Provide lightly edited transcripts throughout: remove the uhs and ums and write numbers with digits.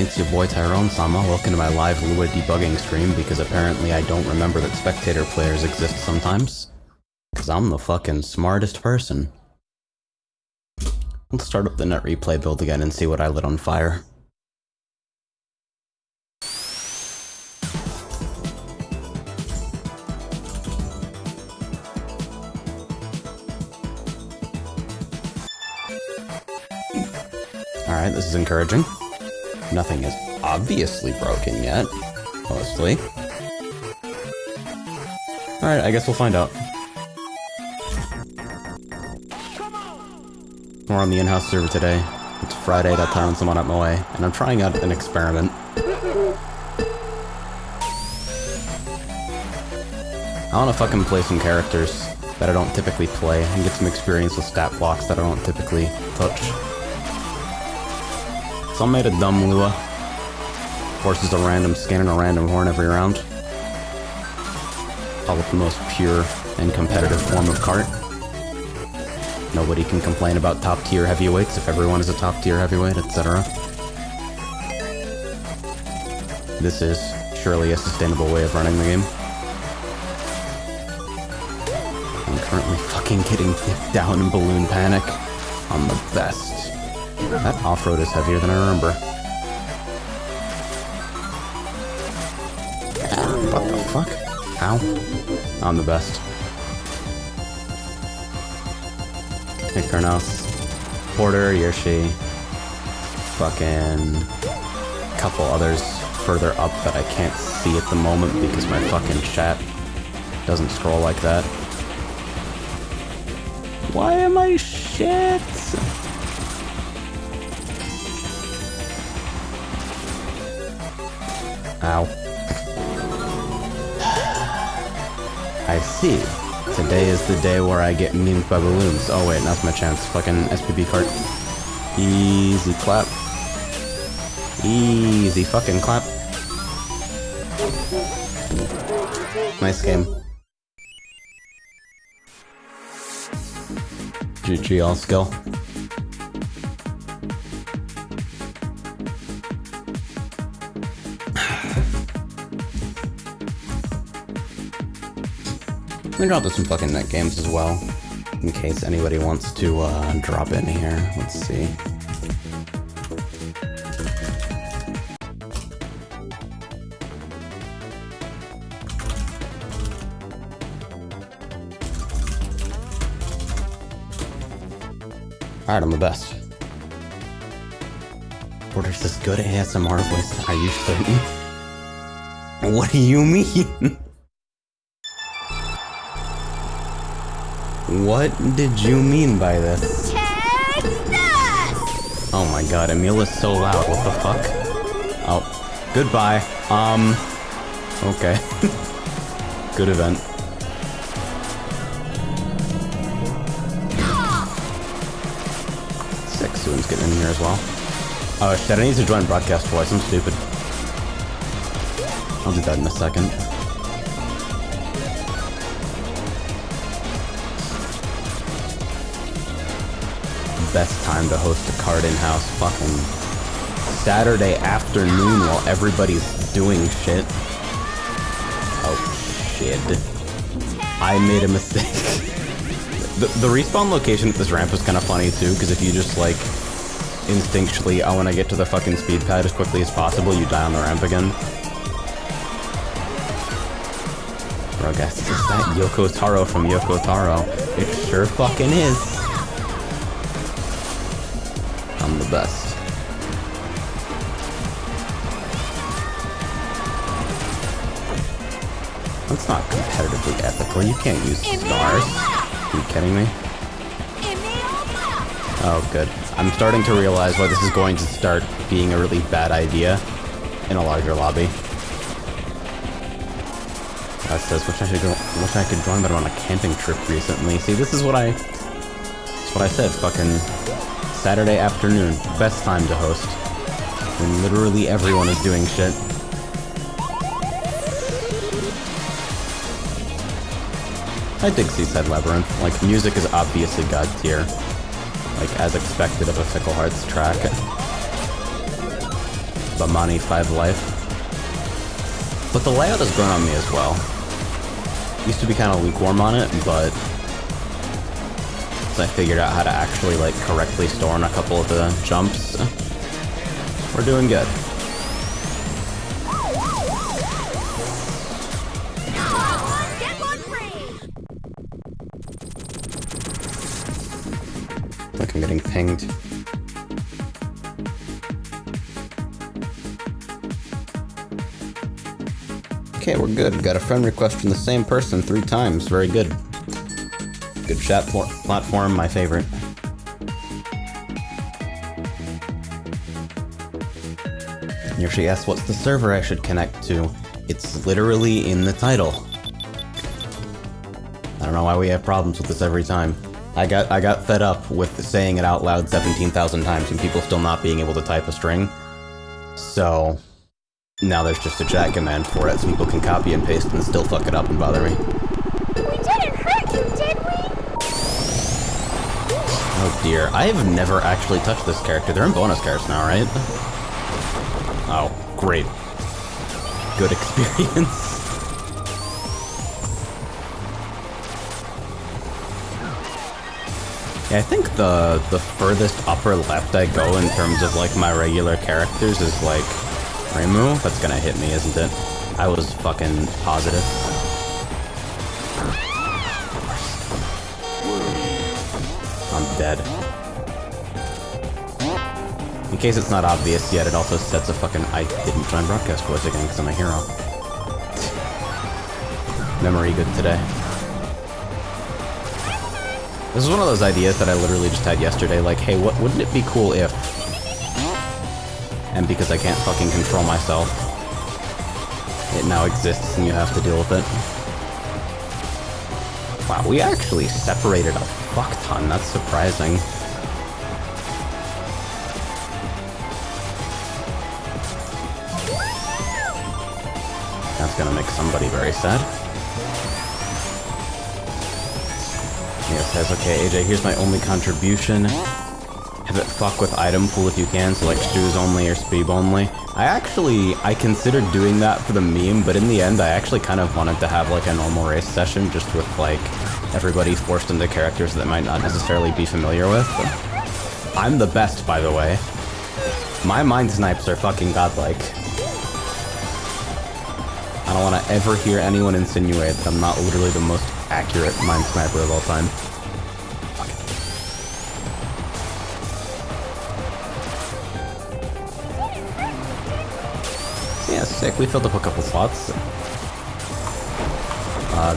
It's your boy Tyrone-sama, welcome to my live Lua debugging stream, because apparently I don't remember that spectator players exist sometimes. Because I'm the fucking smartest person. Let's start up the net replay build again and see what I lit on fire. Alright, this is encouraging. Nothing is obviously broken yet. Mostly. Alright, I guess we'll find out. We're on the in-house server today. It's Friday, that Tyrone-sama at Moe, and I'm trying out an experiment. I wanna fucking play some characters that I don't typically play, and get some experience with stat blocks that I don't typically touch. So I made a dumb Lua. Forces a random skin and a random horn every round. Call it the most pure and competitive form of kart. Nobody can complain about top tier heavyweights if everyone is a top tier heavyweight, etc. This is surely a sustainable way of running the game. I'm currently fucking getting dipped down in balloon panic. I'm the best. That off-road is heavier than I remember. What the fuck? Ow. I'm the best. Hey, Karnos. Porter, Yoshi. Fucking... couple others further up that I can't see at the moment because my fucking chat doesn't scroll like that. Why am I shit? Ow. I see. Today is the day where I get memed by balloons. Oh wait, that's my chance. Fucking SRB2Kart. Easy clap. Easy fucking clap. Nice game. GG all skill. I'm gonna drop some fucking net games as well, in case anybody wants to drop in here. Let's see. Alright, I'm the best. Porter says good ASMR voice. Are you certain? What do you mean? What did you mean by this? Oh my god, Emil is so loud, what the fuck? Oh, goodbye. Okay. Good event. Sexoon's getting in here as well. Oh shit, I need to join broadcast voice, I'm stupid. I'll do that in a second. Best time to host a kart in-house. Fucking Saturday afternoon while everybody's doing shit. Oh shit. I made a mistake. The respawn location at this ramp is kind of funny too, because if you just like instinctually, I want to get to the fucking speed pad as quickly as possible, you die on the ramp again. Bro, guys, is that Yoko Taro from Yoko Taro? It sure fucking is. I'm the best. That's not competitively ethical. You can't use stars. Are you kidding me? Oh, good. I'm starting to realize why this is going to start being a really bad idea in a larger lobby. That says, wish I could join, but I'm on a camping trip recently. See, this is what I said. Fucking Saturday afternoon, best time to host. When literally everyone is doing shit. I dig Seaside Labyrinth. Like, music is obviously god tier. Like, as expected of a Fickle Hearts track. Bamani 5 life. But the layout has grown on me as well. Used to be kind of lukewarm on it, but as I figured out how to actually like correctly store on a couple of the jumps, we're doing good. Look, I'm getting pinged. Okay, we're good. Got a friend request from the same person 3 times. Very good. Good chat platform, my favorite. Here she asks, what's the server I should connect to? It's literally in the title. I don't know why we have problems with this every time. I got fed up with saying it out loud 17,000 times and people still not being able to type a string. So now there's just a chat command for it so people can copy and paste and still fuck it up and bother me. We didn't hurt you, did we? Oh dear, I've never actually touched this character. They're in bonus cards now, right? Oh, great. Good experience. Yeah, I think the furthest upper left I go in terms of like my regular characters is like Reimu. That's gonna hit me, isn't it? I was fucking positive. I'm dead. In case it's not obvious yet, it also sets a fucking I didn't try and broadcast voice again because I'm a hero. Memory good today. This is one of those ideas that I literally just had yesterday, like, hey, wouldn't it be cool if... And because I can't fucking control myself, it now exists and you have to deal with it. Wow, we actually separated a fuck ton, that's surprising. That's gonna make somebody very sad. It says, okay, AJ, here's my only contribution. Have it fuck with item pool if you can, so like stews only or speeb only. I considered doing that for the meme, but in the end I actually kind of wanted to have like a normal race session just with like everybody forced into characters that might not necessarily be familiar with. I'm the best, by the way. My mind snipes are fucking godlike. I don't want to ever hear anyone insinuate that I'm not literally the most accurate mind sniper of all time. Fuck it. Yeah, sick. We filled up a couple slots.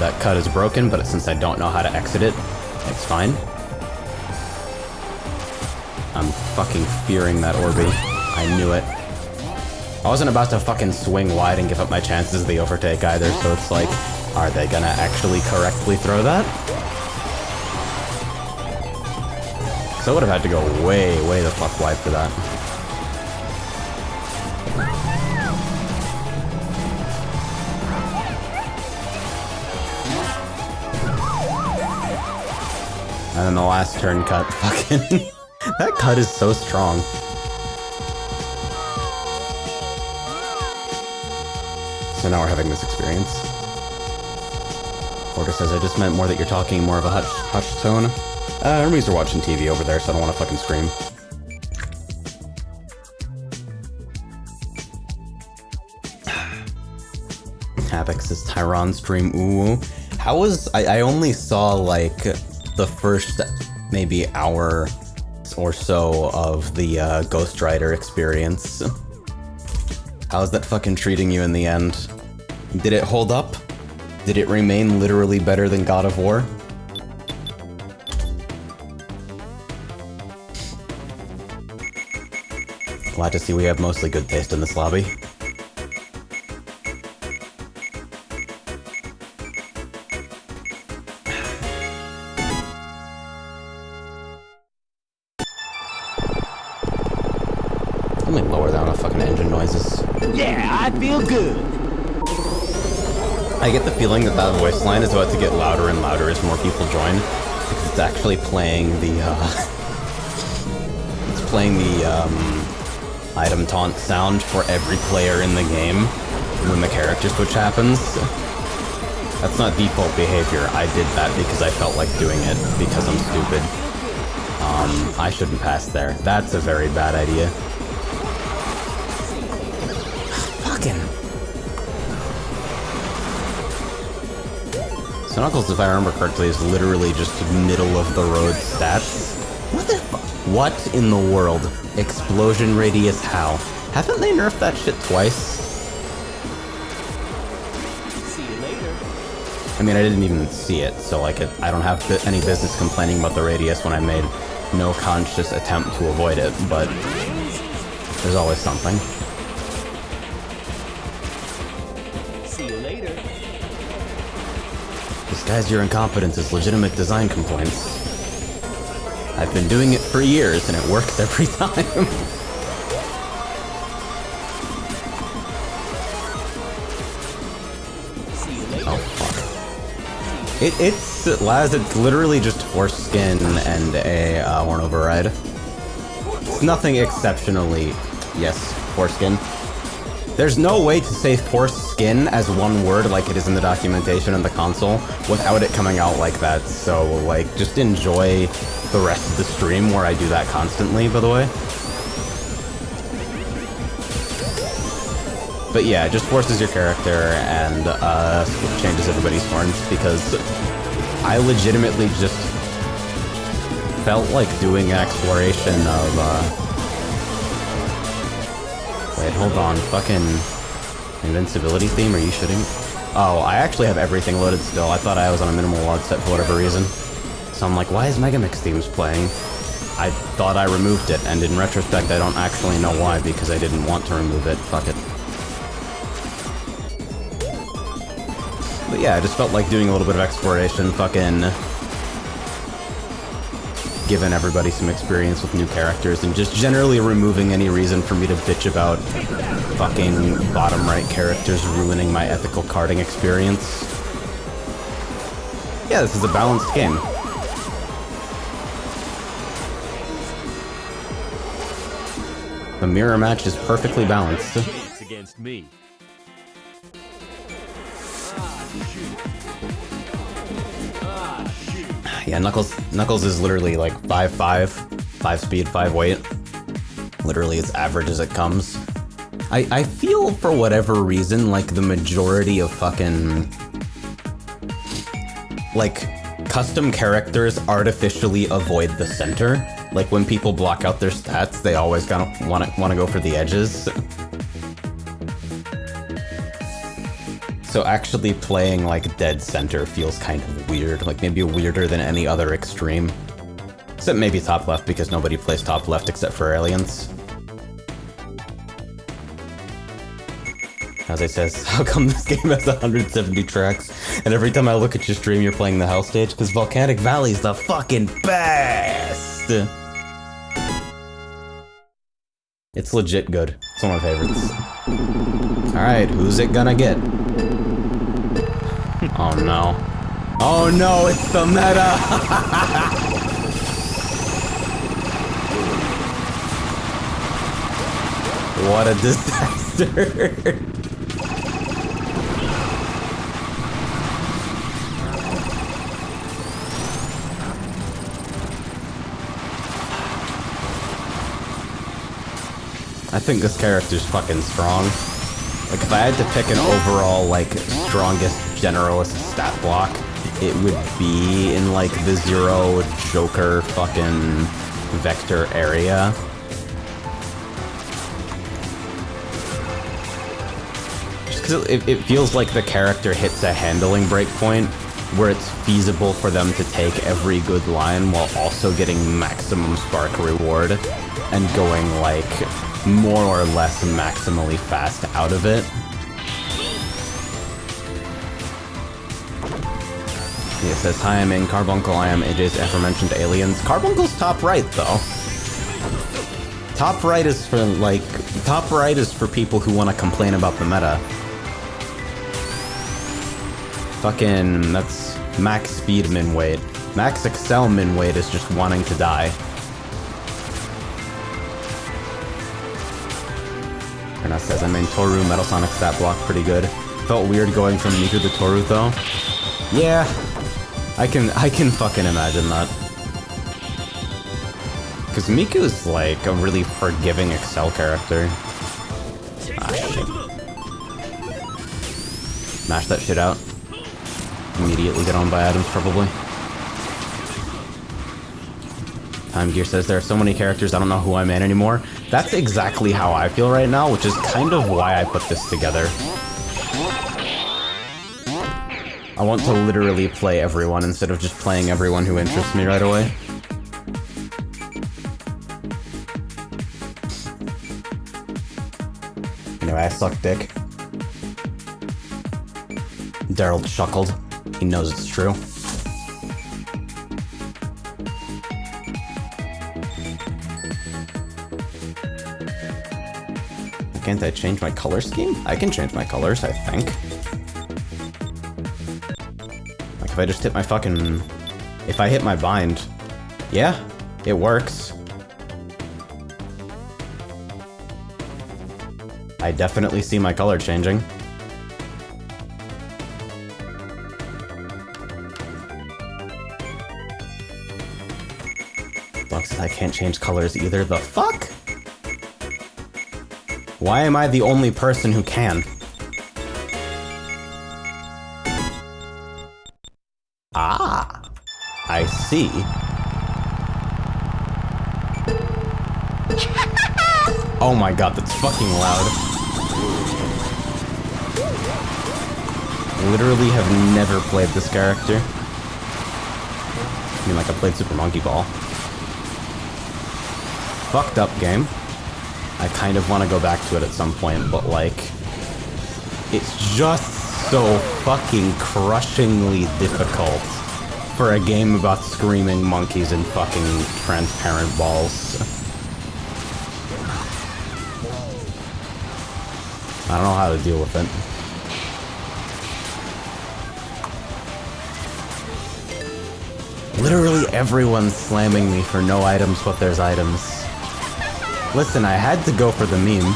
That cut is broken, but since I don't know how to exit it, it's fine. I'm fucking fearing that Orby. I knew it. I wasn't about to fucking swing wide and give up my chances of the overtake either, so it's like, are they gonna actually correctly throw that? So I would have had to go way, way the fuck wide for that. And then the last turn cut, fucking... that cut is so strong. So now we're having this experience. Order says, I just meant more that you're talking more of a hushed tone. Hermes are watching TV over there, so I don't want to fucking scream. Havoc says, Tyron stream, ooh. How was... I only saw, like, the first maybe hour or so of the Ghost Rider experience. How's that fucking treating you in the end? Did it hold up? Did it remain literally better than God of War? Glad to see we have mostly good taste in this lobby. Let me lower down the fucking engine noises. Yeah, I feel good. I get the feeling that that voice line is about to get louder and louder as more people join, because it's actually playing the, item taunt sound for every player in the game when the character switch happens. That's not default behavior. I did that because I felt like doing it because I'm stupid. I shouldn't pass there. That's a very bad idea. Fucking... So Knuckles, if I remember correctly, is literally just middle-of-the-road stats. What the fuck? What in the world? Explosion radius how? Haven't they nerfed that shit twice? See you later. I mean, I didn't even see it, so like, I don't have any business complaining about the radius when I made no conscious attempt to avoid it, but there's always something. See you later. Disguise your incompetence as legitimate design complaints. I've been doing it for years, and it works every time. Oh, fuck. It's literally just foreskin and a horn override. It's nothing exceptionally... Yes, foreskin. There's no way to say foreskin as one word like it is in the documentation on the console without it coming out like that, so, like, just enjoy the rest of the stream where I do that constantly, by the way. But yeah, it just forces your character and changes everybody's horns, because I legitimately just felt like doing an exploration of, Wait, hold on. Fucking invincibility theme? Are you shitting? Oh, I actually have everything loaded still. I thought I was on a minimal load set for whatever reason. So I'm like, why is Megamix themes playing? I thought I removed it, and in retrospect, I don't actually know why, because I didn't want to remove it. Fuck it. But yeah, I just felt like doing a little bit of exploration, fucking... giving everybody some experience with new characters, and just generally removing any reason for me to bitch about fucking bottom right characters ruining my ethical karting experience. Yeah, this is a balanced game. The mirror match is perfectly balanced. It's against me. Yeah, Knuckles is literally like 5'5", 5 speed, 5 weight. Literally as average as it comes. I feel, for whatever reason, like the majority of fucking... like, custom characters artificially avoid the center. Like, when people block out their stats, they always kind of wanna go for the edges. So actually playing, like, dead center feels kind of weird. Like, maybe weirder than any other extreme. Except maybe top left, because nobody plays top left except for aliens. As I says, how come this game has 170 tracks, and every time I look at your stream you're playing the hell stage? Because Volcanic Valley's the fucking best! It's legit good. It's one of my favorites. Alright, who's it gonna get? Oh no. Oh no, it's the meta! What a disaster! I think this character's fucking strong. Like, if I had to pick an overall, like, strongest generalist stat block, it would be in, like, the Zero Joker fucking vector area. Just because it feels like the character hits a handling breakpoint where it's feasible for them to take every good line while also getting maximum spark reward and going, like, more or less maximally fast out of it. It says, hi, I'm in Carbuncle, I am AJ's aforementioned aliens. Carbuncle's top right, though. Top right is for, like, top right is for people who want to complain about the meta. Fucking, that's max speed min weight. Max excel min weight is just wanting to die. Erna says, I mean, Toru, Metal Sonic stat block, pretty good. Felt weird going from Miku to Toru, though. Yeah, I can fucking imagine that. Because Miku is, like, a really forgiving Excel character. Ah, shit. Smash that shit out. Immediately get on by items, probably. Time Gear says, there are so many characters, I don't know who I'm in anymore. That's exactly how I feel right now, which is kind of why I put this together. I want to literally play everyone instead of just playing everyone who interests me right away. Anyway, I suck dick. Daryl chuckled. He knows it's true. Can't I change my color scheme? I can change my colors, I think. Like if I just hit my fucking... If I hit my bind... Yeah, it works. I definitely see my color changing. Dog says I can't change colors either. The fuck? Why am I the only person who can? Ah, I see. Oh my god, that's fucking loud. Literally have never played this character. I mean, like I played Super Monkey Ball. Fucked up game. I kind of want to go back to it at some point, but like, it's just so fucking crushingly difficult for a game about screaming monkeys and fucking transparent balls. I don't know how to deal with it. Literally everyone's slamming me for no items, but there's items. Listen, I had to go for the meme,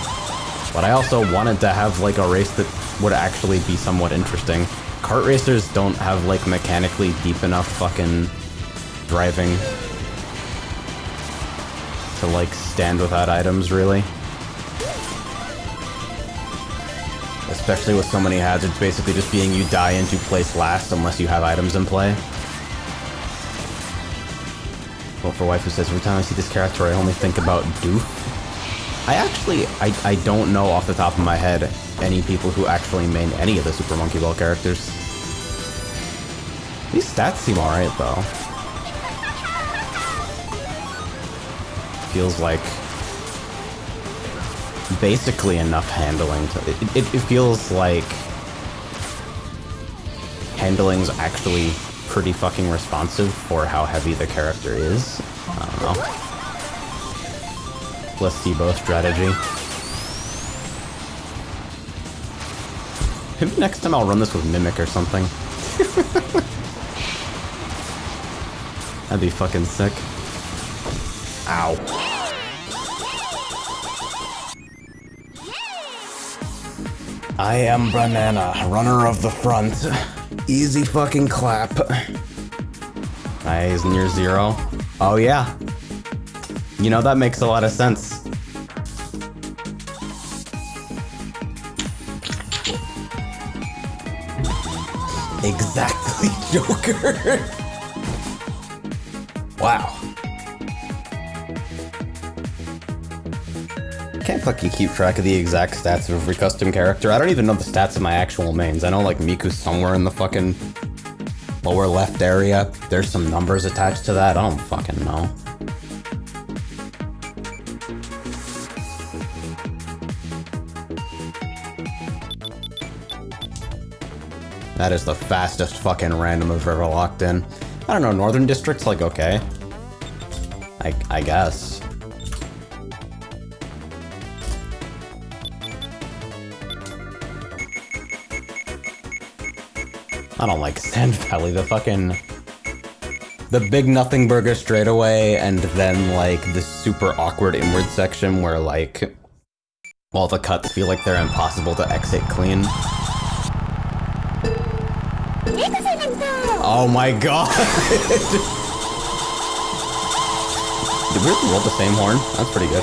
but I also wanted to have, like, a race that would actually be somewhat interesting. Kart racers don't have, like, mechanically deep enough fucking driving to, like, stand without items, really. Especially with so many hazards basically just being you die and you place last unless you have items in play. Well, for wife who says, every time I see this character I only think about Doof. I don't know off the top of my head any people who actually main any of the Super Monkey Ball characters. These stats seem alright, though. Feels like basically enough handling to... It feels like handling's actually pretty fucking responsive for how heavy the character is. I don't know. Let's see both strategy. Maybe next time I'll run this with Mimic or something. That'd be fucking sick. Ow. I am Banana, runner of the front. Easy fucking clap. Eyes near zero. Oh yeah. You know, that makes a lot of sense. Exactly, Joker. Wow. Can't fucking keep track of the exact stats of every custom character. I don't even know the stats of my actual mains. I know, like, Miku's somewhere in the fucking lower left area. There's some numbers attached to that. I don't fucking know. That is the fastest fucking random I've ever locked in. I don't know, Northern District's like okay. I guess. I don't like Sand Valley, the big nothing burger straightaway, and then like the super awkward inward section where like While the cuts feel like they're impossible to exit clean. Oh my god! Did we roll the same horn? That's pretty good.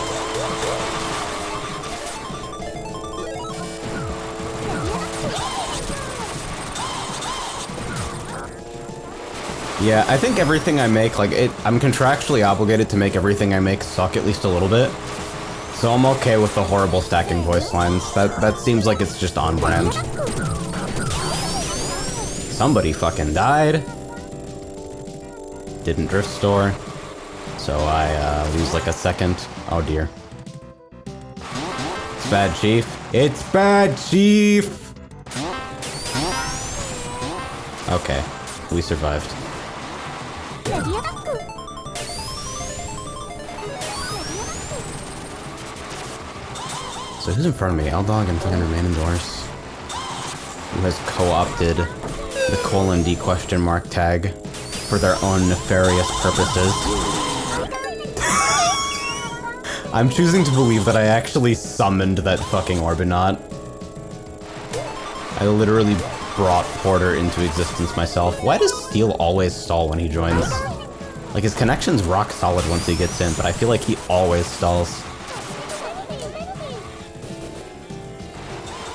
Yeah, I think everything I make, like, I'm contractually obligated to make everything I make suck at least a little bit. So I'm okay with the horrible stacking voice lines. That seems like it's just on brand. Somebody fucking died. Didn't drift store. So I lose like a second. Oh dear. It's bad, Chief. It's bad, Chief! Okay, we survived. So who's in front of me? L-Dog and fucking Remain Indoors. Who has co-opted the :D question mark tag for their own nefarious purposes. I'm choosing to believe that I actually summoned that fucking Orbinaut. I literally brought Porter into existence myself. Why does Steel always stall when he joins? Like, his connection's rock solid once he gets in, but I feel like he always stalls.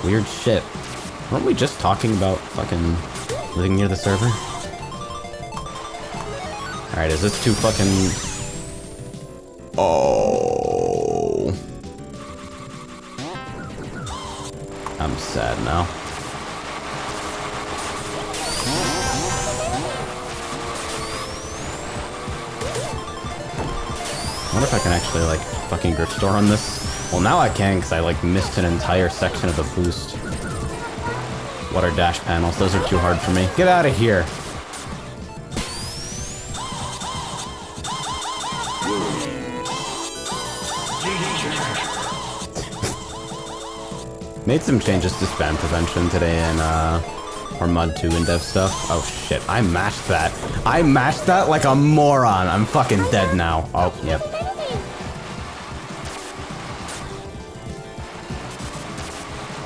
Weird shit. Weren't we just talking about fucking living near the server? Alright, is this too fucking... Oh... I'm sad now. I wonder if I can actually, like, fucking drift store on this. Well, now I can, because I, like, missed an entire section of the boost. Water dash panels, those are too hard for me. Get out of here! Made some changes to spam prevention today in, or Mud 2 and dev stuff. Oh shit, I mashed that. I mashed that like a moron! I'm fucking dead now. Oh, yep.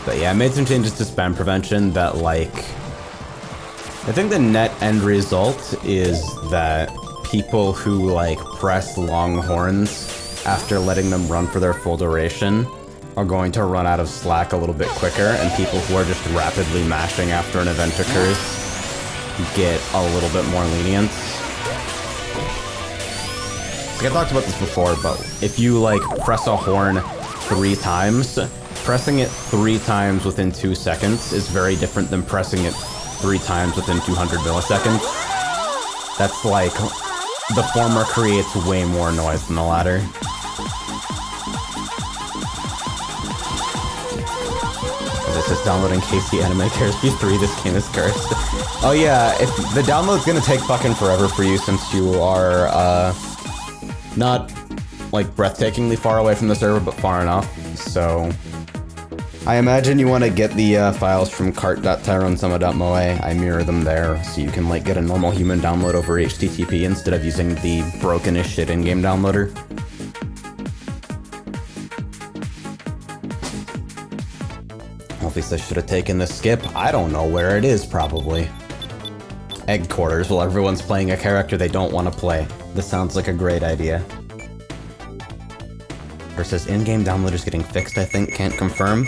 But yeah, I made some changes to spam prevention that, like... I think the net end result is that people who, like, press longhorns after letting them run for their full duration are going to run out of slack a little bit quicker, and people who are just rapidly mashing after an event occurs get a little bit more lenient. Like, I talked about this before, but if you, like, press a horn 3 times... Pressing it 3 times within 2 seconds is very different than pressing it 3 times within 200 milliseconds. That's like, the former creates way more noise than the latter. This is downloading KC Anime KSP 3, this game is cursed. Oh yeah, if the download's gonna take fucking forever for you since you are, not, like, breathtakingly far away from the server, but far enough, so... I imagine you want to get the files from cart.tyronsumma.moe. I mirror them there, so you can, like, get a normal human download over HTTP instead of using the broken as shit in-game downloader. Obviously I should have taken the skip. I don't know where it is, probably. Egg quarters while everyone's playing a character they don't want to play. This sounds like a great idea. Versus in-game downloaders getting fixed, I think. Can't confirm.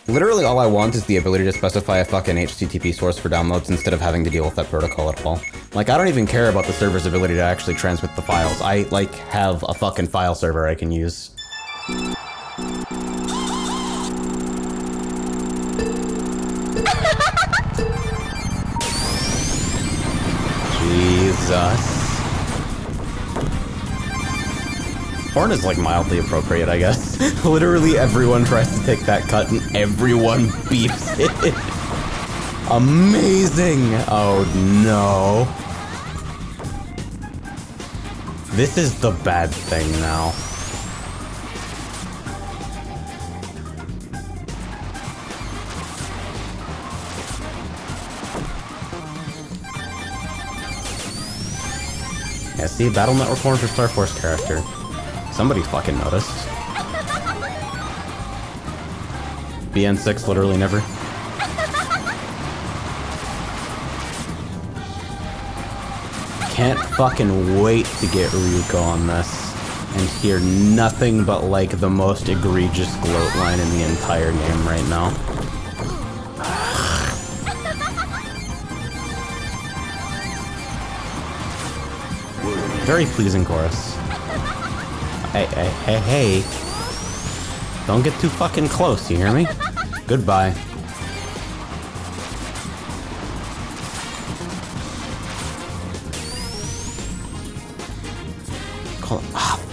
Literally all I want is the ability to specify a fucking HTTP source for downloads instead of having to deal with that protocol at all. Like, I don't even care about the server's ability to actually transmit the files. I, like, have a fucking file server I can use. Jesus. Horn is, like, mildly appropriate, I guess. Literally everyone tries to take that cut and everyone beeps it. Amazing! Oh no. This is the bad thing now. Yeah, see, Battle Network horn for Star Force character. Somebody fucking noticed. BN6, literally never. Can't fucking wait to get Ryuko on this and hear nothing but like the most egregious gloat line in the entire game right now. Very pleasing chorus. Hey. Don't get too fucking close, you hear me? Goodbye.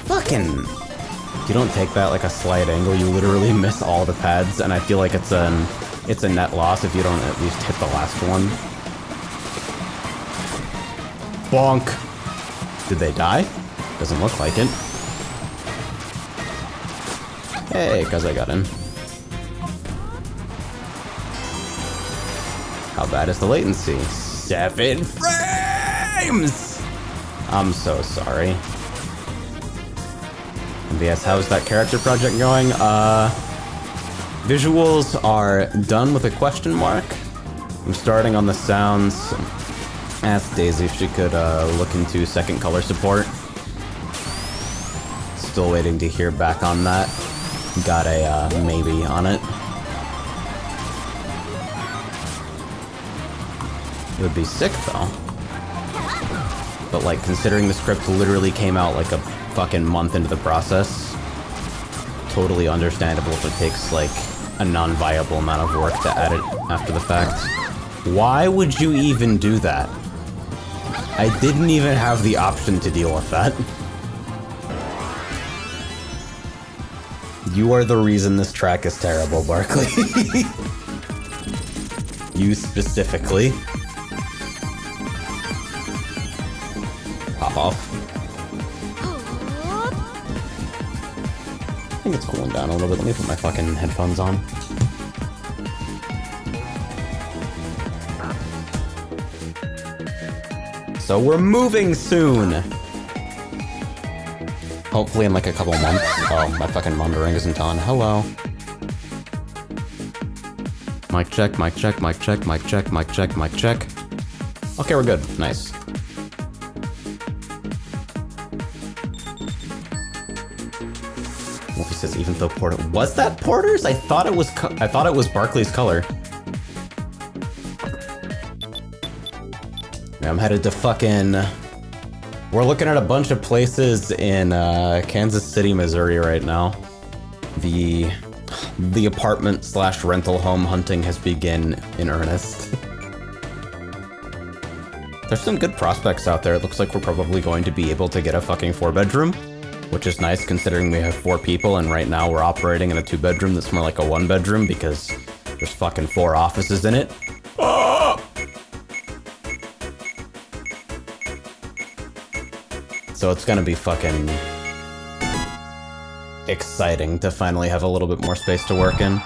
Fucking... If you don't take that like a slight angle, you literally miss all the pads, and I feel like it's a net loss if you don't at least hit the last one. Bonk! Did they die? Doesn't look like it. Hey, cause I got in. How bad is the latency? 7 frames! I'm so sorry. MBS, how's that character project going? Visuals are done with a question mark. I'm starting on the sounds. Asked Daisy if she could look into second color support. Still waiting to hear back on that. Got a maybe on it. It would be sick though. But like, considering the script literally came out like a fucking month into the process, totally understandable if it takes like a non-viable amount of work to add it after the fact. Why would you even do that? I didn't even have the option to deal with that. You are the reason this track is terrible, Barkley. You specifically. Pop off. I think it's cooling down a little bit. Let me put my fucking headphones on. So we're moving soon! Hopefully in like a couple months. Oh, my fucking monitoring isn't on. Hello. Mic check, mic check, mic check, mic check, mic check, mic check. Okay, we're good. Nice. Wolfie says even though Porter... Was that Porter's? I thought it was Barkley's color. I'm headed to fucking... We're looking at a bunch of places in Kansas City, Missouri right now. The apartment / rental home hunting has begun in earnest. There's some good prospects out there. It looks like we're probably going to be able to get a fucking 4-bedroom, which is nice considering we have 4 people and right now we're operating in a 2-bedroom that's more like a 1-bedroom because there's fucking 4 offices in it. So it's gonna be fucking exciting to finally have a little bit more space to work in.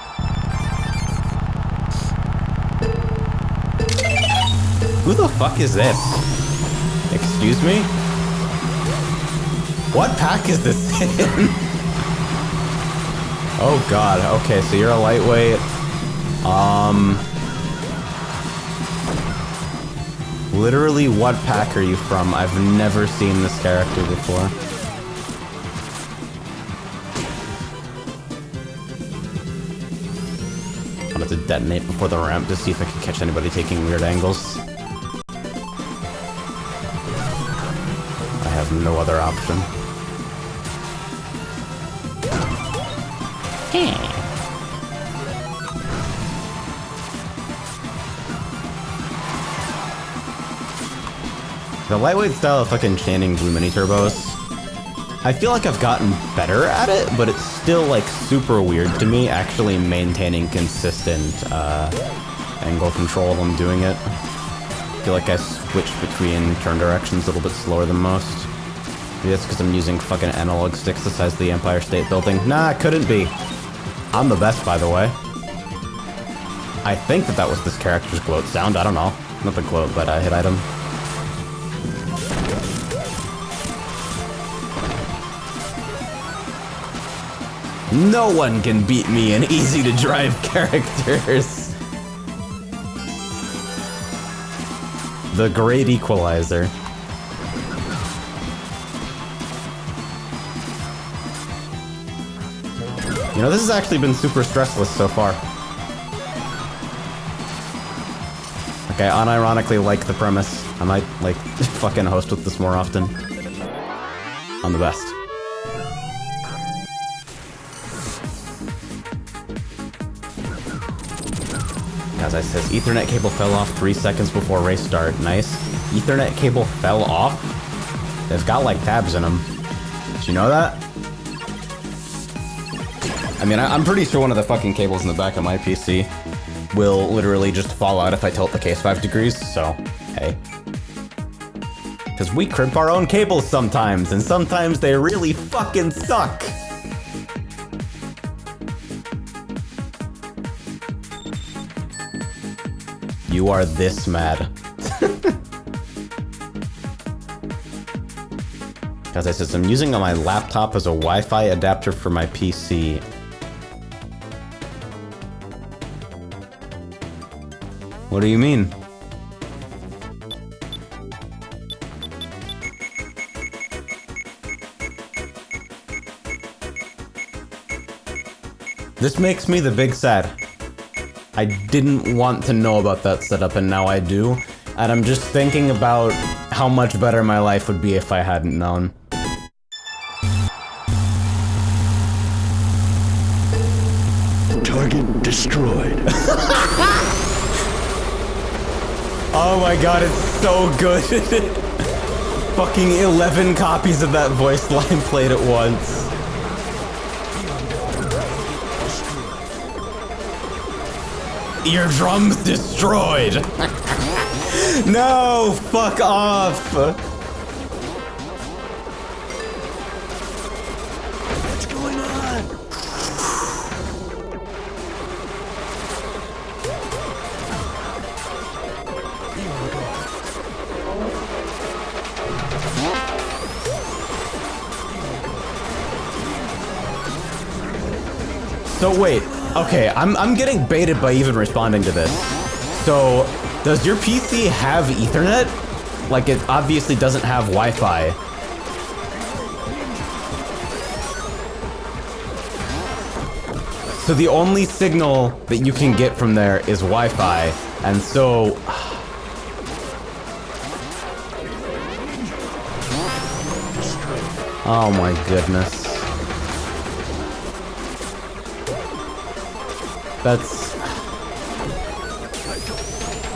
Who the fuck is this? Excuse me? What pack is this in? Oh god, okay, so you're a lightweight. Literally, what pack are you from? I've never seen this character before. I'm about to detonate before the ramp to see if I can catch anybody taking weird angles. I have no other option. The lightweight style of fucking chaining blue mini turbos, I feel like I've gotten better at it, but it's still like super weird to me actually maintaining consistent angle control when I'm doing it. I feel like I switch between turn directions a little bit slower than most. Maybe that's because I'm using fucking analog sticks the size of the Empire State Building. Nah, it couldn't be. I'm the best, by the way. I think that was this character's gloat sound. I don't know. Not the gloat, but hit item. No one can beat me in easy-to-drive characters. The Great Equalizer. You know, this has actually been super stressless so far. Okay, I unironically like the premise. I might, like, fucking host with this more often. I'm the best. As I says, Ethernet cable fell off 3 seconds before race start. Nice. Ethernet cable fell off? They've got, like, tabs in them. Did you know that? I mean, I'm pretty sure one of the fucking cables in the back of my PC will literally just fall out if I tilt the case 5 degrees, so, hey. Because we crimp our own cables sometimes, and sometimes they really fucking suck! You are this mad. As I said, I'm using my laptop as a Wi-Fi adapter for my PC. What do you mean? This makes me the big sad. I didn't want to know about that setup and now I do. And I'm just thinking about how much better my life would be if I hadn't known. Target destroyed. Oh my god, it's so good. Fucking 11 copies of that voice line played at once. Eardrums destroyed. No, fuck off. What's going on? So wait, okay, I'm getting baited by even responding to this. So, does your PC have Ethernet? Like, it obviously doesn't have Wi-Fi. So the only signal that you can get from there is Wi-Fi, and so... Oh my goodness. That's...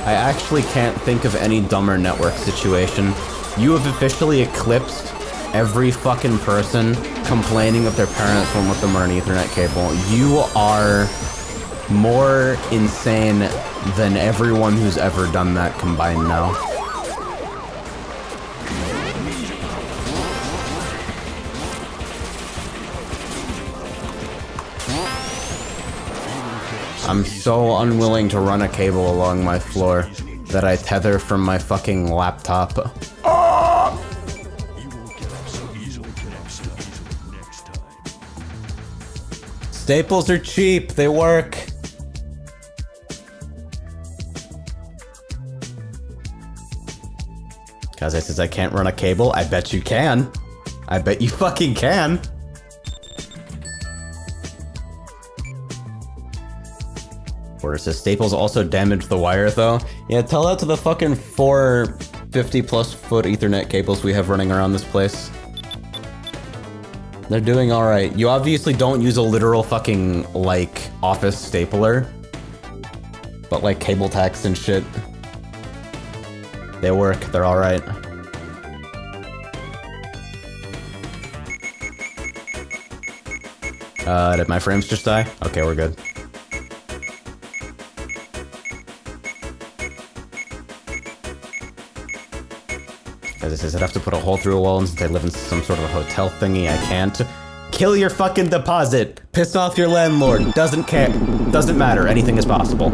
I actually can't think of any dumber network situation. You have officially eclipsed every fucking person complaining that their parents won't let them run an Ethernet cable. You are more insane than everyone who's ever done that combined now. I'm so unwilling to run a cable along my floor that I tether from my fucking laptop. Staples are cheap, they work. Kaze says I can't run a cable. I bet you can. I bet you fucking can. Or it says Staples also damaged the wire though. Yeah, tell that to the fucking 4 50+ foot Ethernet cables we have running around this place. They're doing alright. You obviously don't use a literal fucking, like, office stapler. But like cable tacks and shit. They work, they're alright. Did my frames just die? Okay, we're good. As it says, I'd have to put a hole through a wall, and since I live in some sort of a hotel thingy, I can't. Kill your fucking deposit! Piss off your landlord! Doesn't care. Doesn't matter. Anything is possible.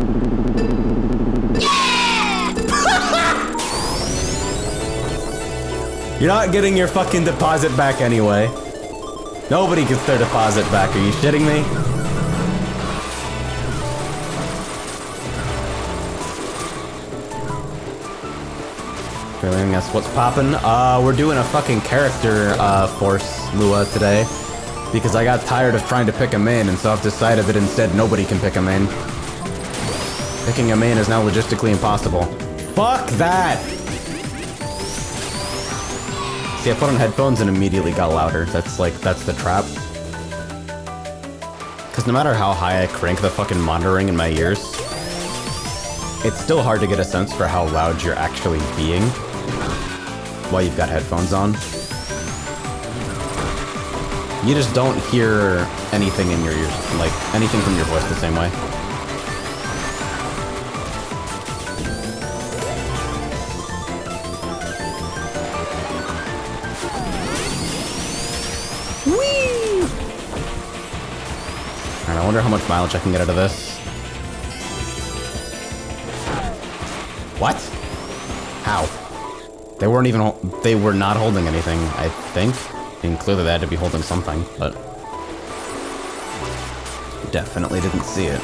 You're not getting your fucking deposit back anyway. Nobody gets their deposit back. Are you shitting me? Guess what's poppin'? We're doing a fucking character force Lua today because I got tired of trying to pick a main, and so I've decided that instead nobody can pick a main. Picking a main is now logistically impossible. Fuck that! See, I put on headphones and immediately got louder. That's the trap. Because no matter how high I crank the fucking monitoring in my ears, it's still hard to get a sense for how loud you're actually being while you've got headphones on. You just don't hear anything in your ears, like anything from your voice the same way. Whee! Alright, I wonder how much mileage I can get out of this. What? How? They weren't even, they were not holding anything, I think. I mean, clearly they had to be holding something, but definitely didn't see it.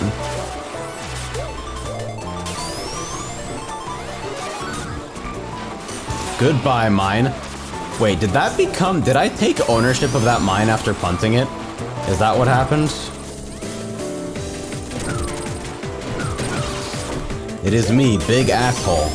Goodbye, mine. Wait, did I take ownership of that mine after punting it? Is that what happened? It is me, big asshole.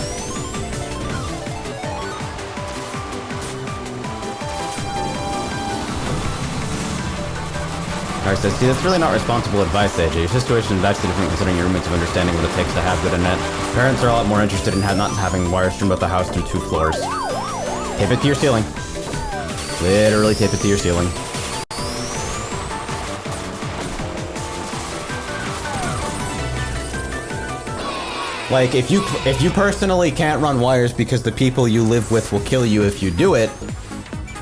Alright, so see, that's really not responsible advice, AJ. Your situation is vastly different considering your roommates of understanding what it takes to have good internet. Parents are a lot more interested in not having wires stream about the house through 2 floors. Tape it to your ceiling. Literally tape it to your ceiling. Like, if you personally can't run wires because the people you live with will kill you if you do it,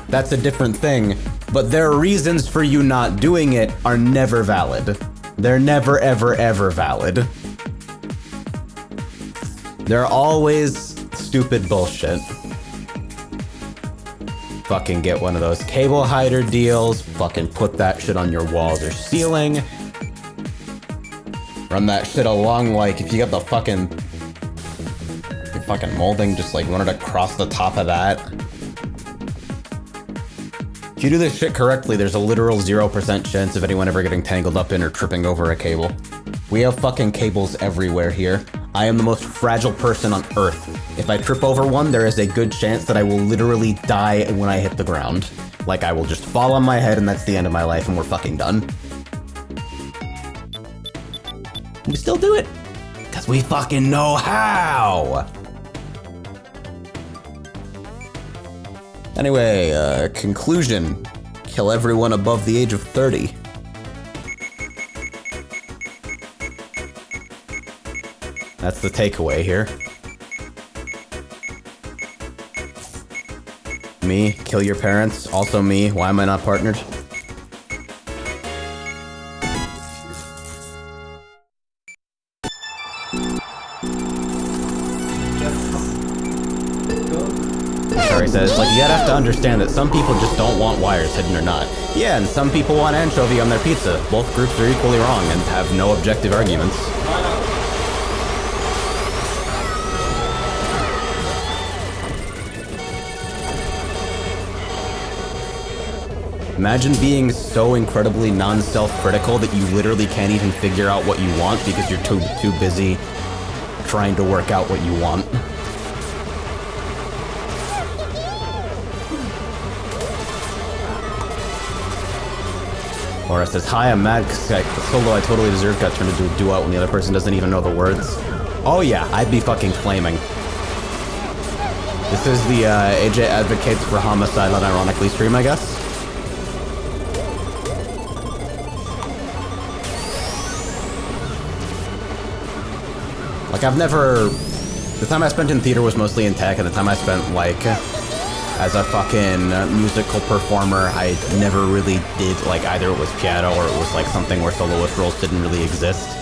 that's a different thing. But their reasons for you not doing it are never valid. They're never, ever, ever valid. They're always stupid bullshit. Fucking get one of those cable hider deals. Fucking put that shit on your walls or ceiling. Run that shit along, like, if you got the fucking molding, just like run it across the top of that. If you do this shit correctly, there's a literal 0% chance of anyone ever getting tangled up in or tripping over a cable. We have fucking cables everywhere here. I am the most fragile person on Earth. If I trip over one, there is a good chance that I will literally die when I hit the ground. Like, I will just fall on my head and that's the end of my life and we're fucking done. We still do it, because we fucking know how! Anyway, conclusion. Kill everyone above the age of 30. That's the takeaway here. Me, kill your parents. Also me, why am I not partnered? Sorry, says, like, you gotta have to understand that some people just don't want wires hidden or not. Yeah, and some people want anchovy on their pizza. Both groups are equally wrong and have no objective arguments. Imagine being so incredibly non-self-critical that you literally can't even figure out what you want because you're too busy trying to work out what you want. Laura says, hi, I'm mad because solo I totally deserve got turned into a duo when the other person doesn't even know the words. Oh yeah, I'd be fucking flaming. This is the AJ Advocates for Homicide unironically stream, I guess. Like, I've never... The time I spent in theater was mostly in tech, and the time I spent, like, as a fucking musical performer, I never really did, like, either it was piano or it was, like, something where soloist roles didn't really exist.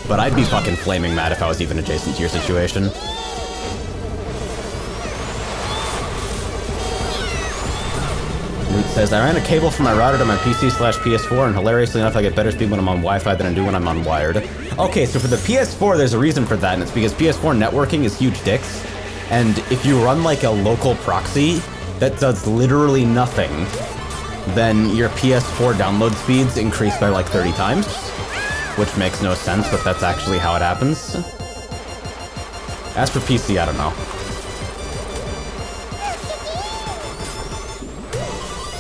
But I'd be fucking flaming mad if I was even adjacent to your situation. Luke says, I ran a cable from my router to my PC/PS4, and hilariously enough, I get better speed when I'm on Wi-Fi than I do when I'm unwired. Okay, so for the PS4, there's a reason for that, and it's because PS4 networking is huge dicks. And if you run like a local proxy that does literally nothing, then your PS4 download speeds increase by like 30 times, which makes no sense, but that's actually how it happens. As for PC, I don't know.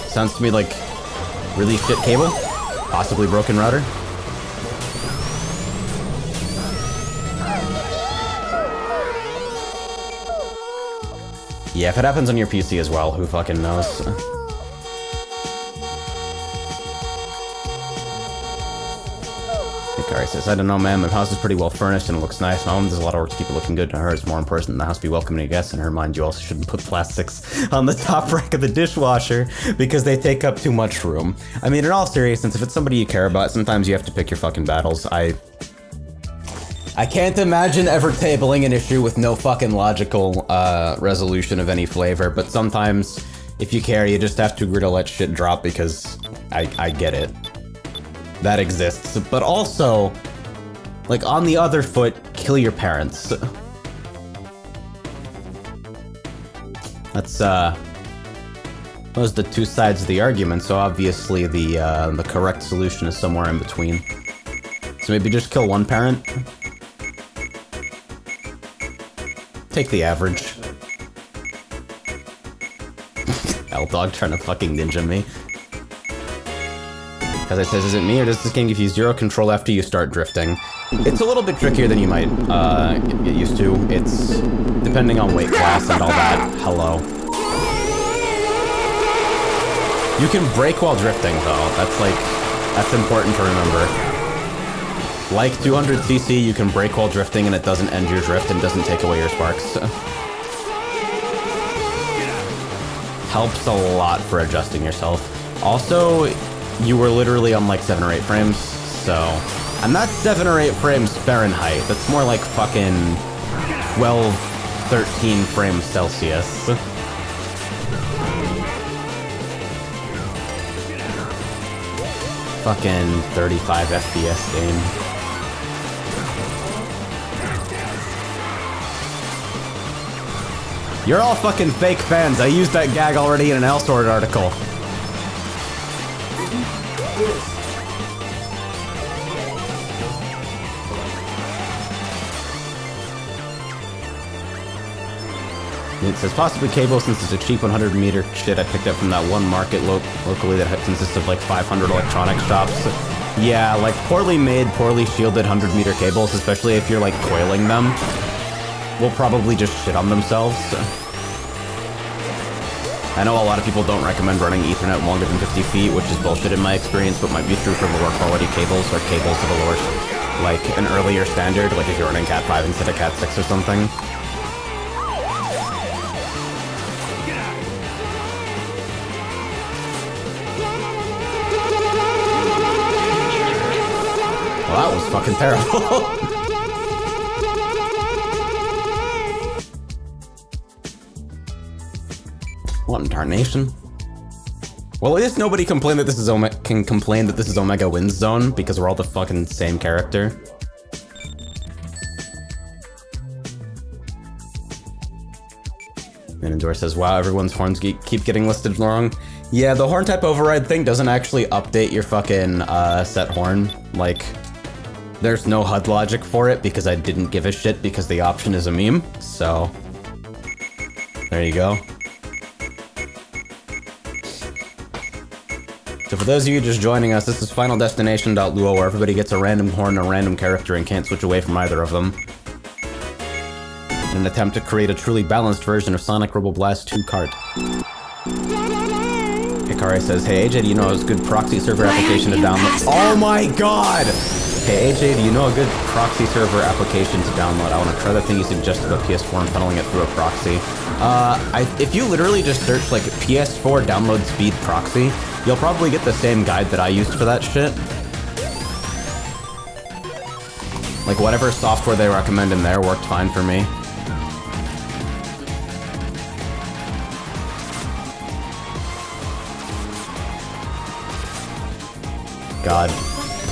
Sounds to me like really shit cable, possibly broken router. Yeah, if it happens on your PC as well, who fucking knows? Hikari says, I don't know, man. My house is pretty well furnished and it looks nice. My mom does a lot of work to keep it looking good to her. It's more important than the house be welcoming guests. In her mind, you also shouldn't put plastics on the top rack of the dishwasher because they take up too much room. I mean, in all seriousness, if it's somebody you care about, sometimes you have to pick your fucking battles. I can't imagine ever tabling an issue with no fucking logical resolution of any flavor, but sometimes if you care, you just have to agree to let shit drop because I get it. That exists, but also, like, on the other foot, kill your parents. That's, those are the two sides of the argument, so obviously the correct solution is somewhere in between. So maybe just kill one parent. Take the average. L-Dog trying to fucking ninja me. As I says, is it me or does this game give you zero control after you start drifting? It's a little bit trickier than you might get used to. It's depending on weight class and all that. Hello. You can brake while drifting though. That's important to remember. Like 200cc, you can brake while drifting and it doesn't end your drift and doesn't take away your sparks. Helps a lot for adjusting yourself. Also, you were literally on like 7 or 8 frames, so... And that's 7 or 8 frames Fahrenheit. That's more like fucking 12, 13 frames Celsius. Fucking 35 FPS game. You're all fucking fake fans. I used that gag already in an Elsword article. It says possibly cable since it's a cheap 100-meter shit I picked up from that one market locally that consists of like 500 electronic shops. Yeah, like poorly made, poorly shielded 100-meter cables, especially if you're like coiling them, will probably just shit on themselves. I know a lot of people don't recommend running Ethernet longer than 50 feet, which is bullshit in my experience, but might be true for lower quality cables or cables of a lower, like an earlier standard, like if you're running Cat 5 instead of Cat 6 or something. Well, that was fucking terrible. What in tarnation? Well, at least nobody complained that this is can complain that this is Omega Wins Zone because we're all the fucking same character. Minendor says, wow, everyone's horns keep getting listed wrong. Yeah, the horn type override thing doesn't actually update your fucking set horn. Like, there's no HUD logic for it because I didn't give a shit because the option is a meme. So, there you go. So for those of you just joining us, this is FINALDESTINATION.lua, where everybody gets a random horn and a random character and can't switch away from either of them. In an attempt to create a truly balanced version of Sonic Robo Blast 2 Kart. Hikari says, hey AJ, do you know a good proxy server application to download? Oh my god! Hey AJ, do you know a good proxy server application to download? I want to try the thing you suggested about PS4 and funneling it through a proxy. If you literally just search like PS4 download speed proxy, you'll probably get the same guide that I used for that shit. Like whatever software they recommend in there worked fine for me. God.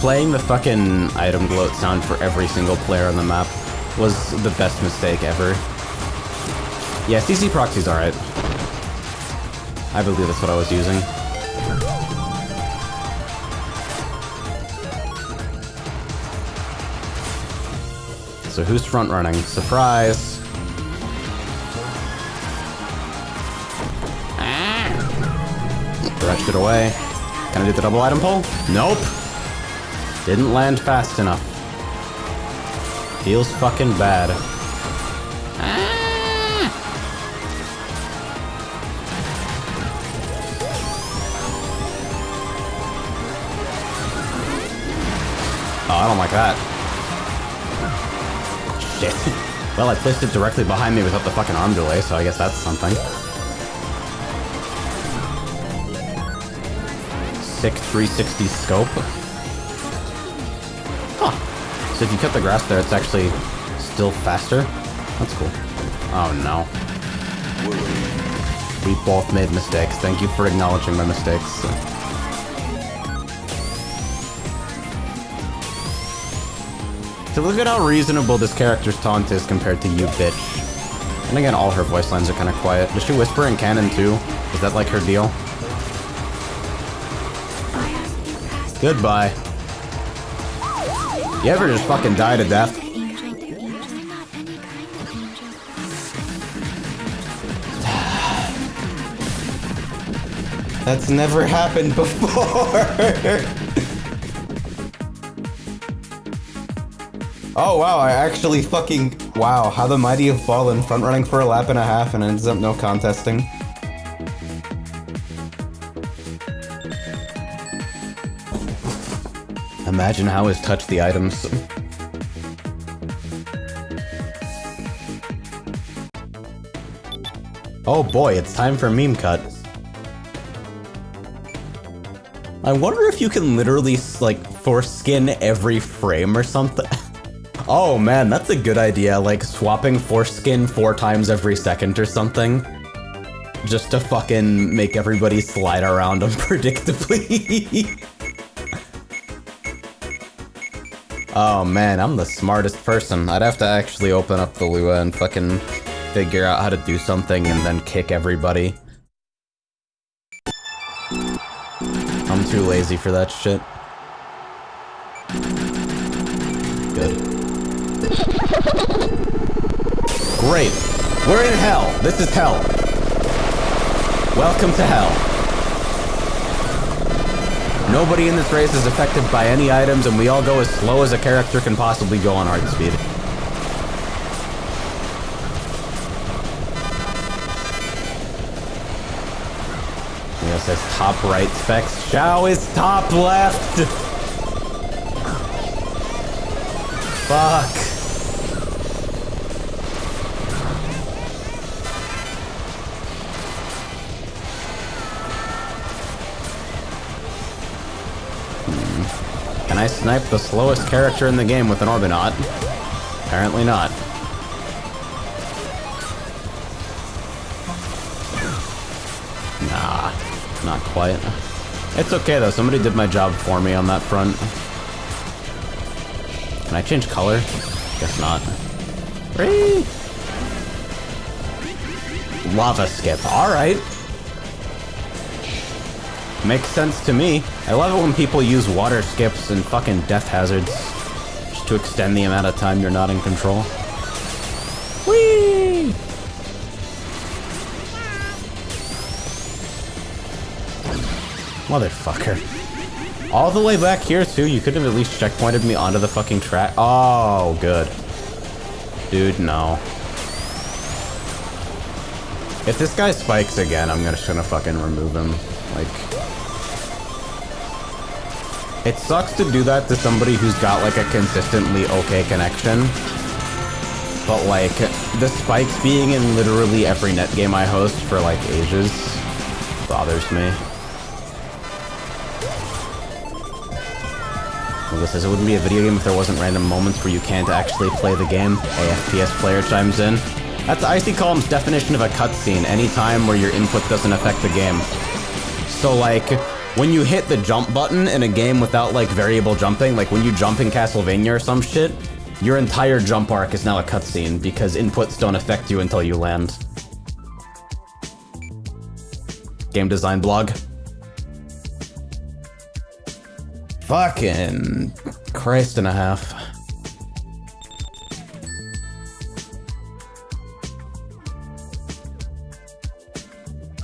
Playing the fucking item gloat sound for every single player on the map was the best mistake ever. Yeah, CC proxy's alright. I believe that's what I was using. So who's front running? Surprise! Stretched it away. Can I do the double item pull? Nope! Didn't land fast enough. Feels fucking bad. Oh, I don't like that. Shit. Well, I placed it directly behind me without the fucking arm delay, so I guess that's something. Sick 360 scope. Huh. So if you cut the grass there, it's actually still faster? That's cool. Oh no. We both made mistakes. Thank you for acknowledging my mistakes. So look at how reasonable this character's taunt is compared to you, bitch. And again, all her voice lines are kind of quiet. Does she whisper in canon too? Is that like her deal? Goodbye. You ever just fucking die to death? That's never happened before! Oh wow, I actually fucking... Wow, how the mighty have fallen. Front running for a lap and a half and ends up no contesting. Imagine how his touch the items. Oh boy, it's time for meme cut. I wonder if you can literally, like, foreskin every frame or something. Oh man, that's a good idea, like swapping foreskin 4 times every second or something. Just to fucking make everybody slide around unpredictably. Oh man, I'm the smartest person. I'd have to actually open up the Lua and fucking figure out how to do something and then kick everybody. I'm too lazy for that shit. Good. Great. We're in hell. This is hell. Welcome to hell. Nobody in this race is affected by any items, and we all go as slow as a character can possibly go on hard speed. It says top right specs. Xiao is top left! Fuck. Can I snipe the slowest character in the game with an Orbinaut? Apparently not. Nah, not quite. It's okay though, somebody did my job for me on that front. Can I change color? Guess not. Whee! Lava skip, alright. Makes sense to me. I love it when people use water skips and fucking death hazards just to extend the amount of time you're not in control. Whee! Motherfucker. All the way back here too, you could have at least checkpointed me onto the fucking track. Oh, good. Dude, no. If this guy spikes again, I'm just gonna fucking remove him. Like... It sucks to do that to somebody who's got like a consistently okay connection. But like, the spikes being in literally every net game I host for like ages bothers me. Well, this says it wouldn't be a video game if there wasn't random moments where you can't actually play the game. AFPS player chimes in. That's Icy Calm's definition of a cutscene, any time where your input doesn't affect the game. So like, when you hit the jump button in a game without, like, variable jumping, like when you jump in Castlevania or some shit, your entire jump arc is now a cutscene because inputs don't affect you until you land. Game design blog. Fucking Christ and a half.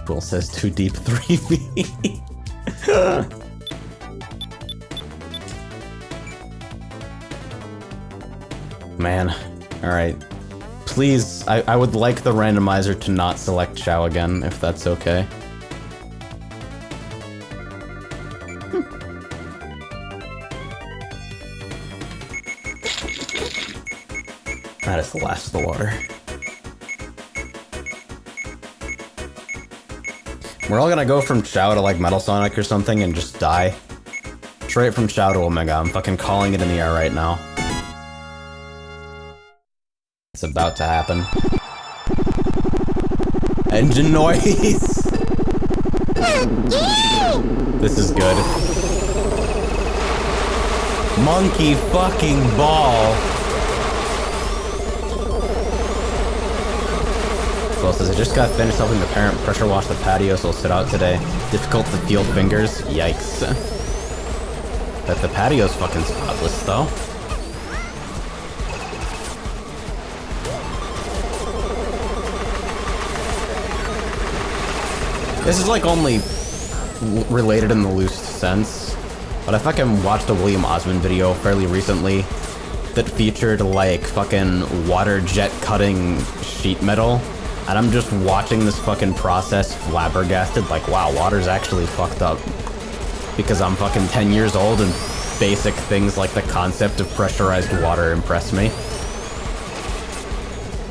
Will says too deep 3V. Man, alright. Please, I would like the randomizer to not select Xiao again, if that's okay. That is the last of the water. We're all gonna go from Xiao to like Metal Sonic or something and just die. Straight from Xiao to Omega. I'm fucking calling it in the air right now. It's about to happen. Engine noise! This is good. Monkey fucking ball! Well, says I just got finished helping the parent pressure wash the patio, so I'll sit out today. Difficult to feel fingers. Yikes. But the patio's fucking spotless, though. This is like only related in the loose sense, but I fucking watched a William Osmond video fairly recently that featured like fucking water jet cutting sheet metal. And I'm just watching this fucking process flabbergasted, like, wow, water's actually fucked up. Because I'm fucking 10 years old and basic things like the concept of pressurized water impress me.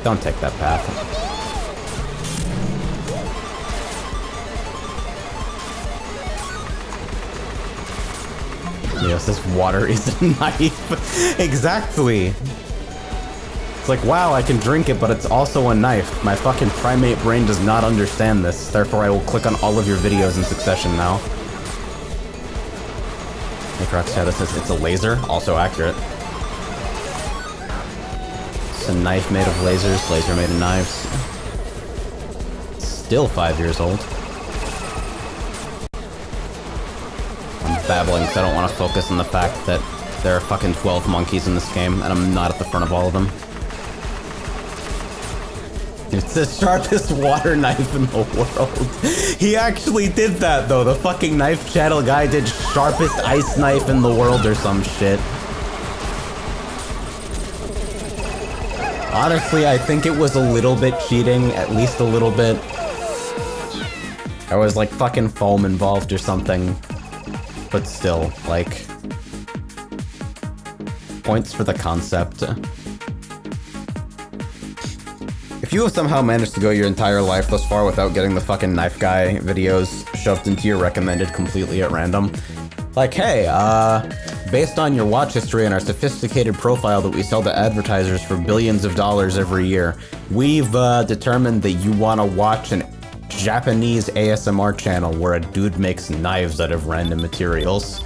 Don't take that path. Yes, this water is a knife. Exactly. It's like, wow, I can drink it, but it's also a knife. My fucking primate brain does not understand this. Therefore, I will click on all of your videos in succession now. Necrox says it's a laser. Also accurate. It's a knife made of lasers. Laser made of knives. Still 5 years old. I'm babbling because I don't want to focus on the fact that there are fucking 12 monkeys in this game, and I'm not at the front of all of them. It's the sharpest water knife in the world. He actually did that, though. The fucking knife channel guy did sharpest ice knife in the world or some shit. Honestly, I think it was a little bit cheating, at least a little bit. There was like fucking foam involved or something. But still, like... points for the concept. If you have somehow managed to go your entire life thus far without getting the fucking knife guy videos shoved into your recommended completely at random, like, hey, based on your watch history and our sophisticated profile that we sell to advertisers for billions of dollars every year, we've determined that you want to watch an Japanese ASMR channel where a dude makes knives out of random materials.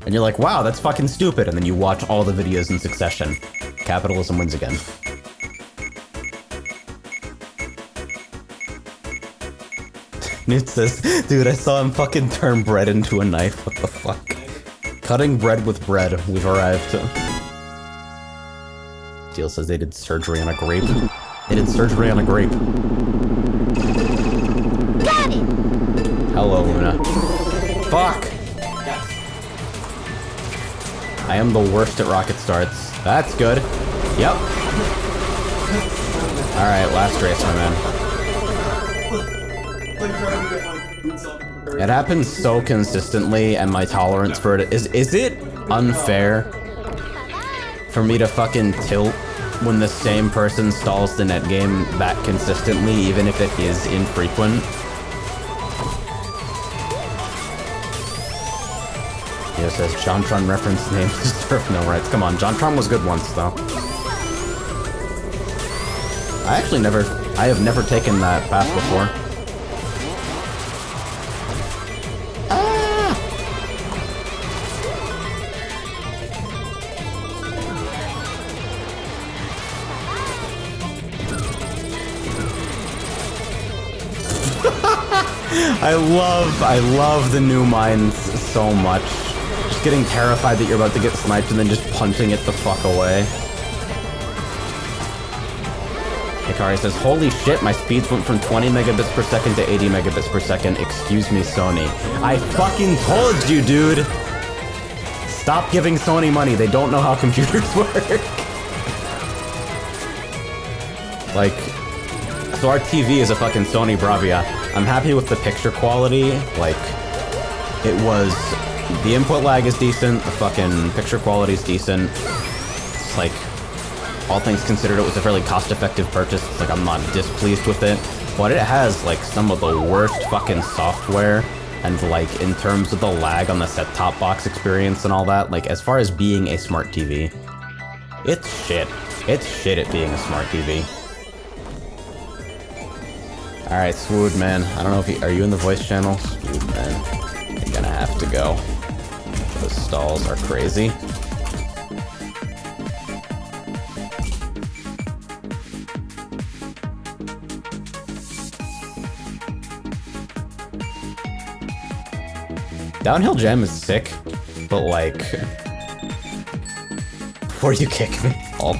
And you're like, wow, that's fucking stupid, and then you watch all the videos in succession. Capitalism wins again. Newt says, dude, I saw him fucking turn bread into a knife. What the fuck? Cutting bread with bread. We've arrived. Steel says they did surgery on a grape. They did surgery on a grape. Got it! Hello, Luna. Fuck! I am the worst at rocket starts. That's good. Yep. Alright, last race, my man. It happens so consistently, and my tolerance for it is it unfair for me to fucking tilt when the same person stalls the net game that consistently, even if it is infrequent? It says JonTron reference names deserve no rights. Come on, JonTron was good once though. I have never taken that path before. I love the new mines so much. Just getting terrified that you're about to get sniped and then just punching it the fuck away. Hikari says, holy shit, my speeds went from 20 megabits per second to 80 megabits per second. Excuse me, Sony. I fucking told you, dude! Stop giving Sony money. They don't know how computers work. Like, so our TV is a fucking Sony Bravia. I'm happy with the picture quality. Like, it was... The input lag is decent. The fucking picture quality is decent. It's like... All things considered, it was a fairly cost-effective purchase. It's like, I'm not displeased with it. But it has, like, some of the worst fucking software. And, like, in terms of the lag on the set-top box experience and all that, like, as far as being a smart TV, it's shit. It's shit at being a smart TV. Alright, Swood, man. I don't know if you... Are you in the voice channel? Swood, man. You're gonna have to go. Those stalls are crazy. Downhill Jam is sick, but like... Before you kick me. Oh.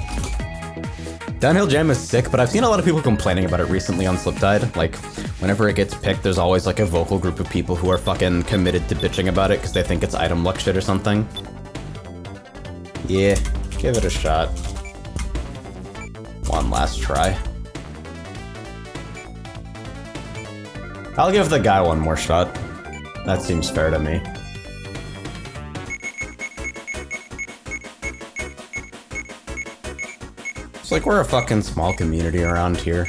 Downhill Jam is sick, but I've seen a lot of people complaining about it recently on Sliptide. Like, whenever it gets picked, there's always like a vocal group of people who are fucking committed to bitching about it because they think it's item luck shit or something. Yeah, give it a shot. One last try. I'll give the guy one more shot. That seems fair to me. It's like we're a fucking small community around here.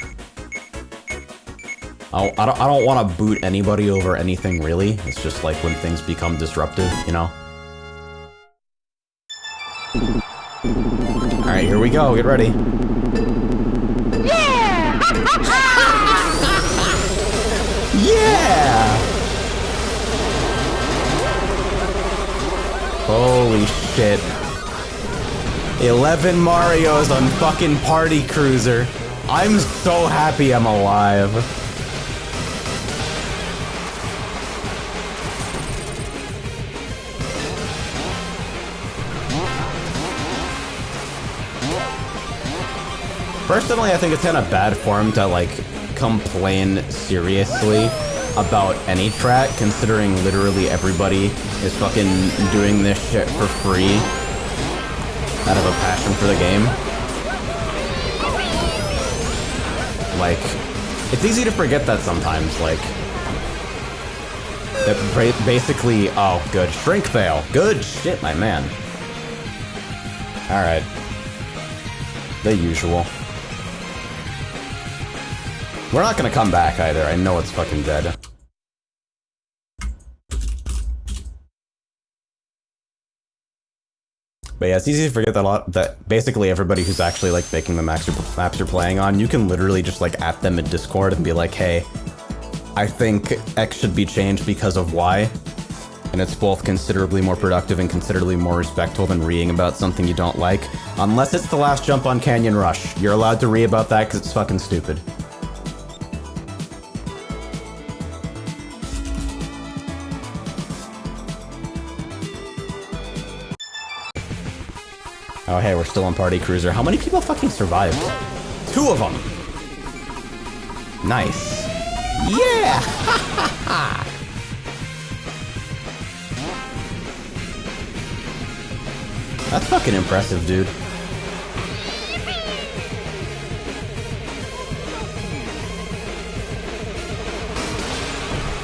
I don't want to boot anybody over anything, really. It's just like when things become disruptive, you know? Alright, here we go. Get ready. Yeah! Yeah! Holy shit. 11 Marios on fucking Party Cruiser. I'm so happy I'm alive. Personally, I think it's kind of bad form to, like, complain seriously about any track, considering literally everybody is fucking doing this shit for free out of a passion for the game. Like, it's easy to forget that sometimes, like, that basically, oh, good, Shrink Veil, good shit, my man. Alright. The usual. We're not gonna come back either, I know it's fucking dead. But yeah, it's easy to forget that basically everybody who's actually like making the maps you're playing on, you can literally just like at them in Discord and be like, hey, I think X should be changed because of Y. And it's both considerably more productive and considerably more respectful than reading about something you don't like. Unless it's the last jump on Canyon Rush. You're allowed to read about that because it's fucking stupid. Oh hey, we're still on Party Cruiser. How many people fucking survived? 2 of them! Nice. Yeah! That's fucking impressive, dude.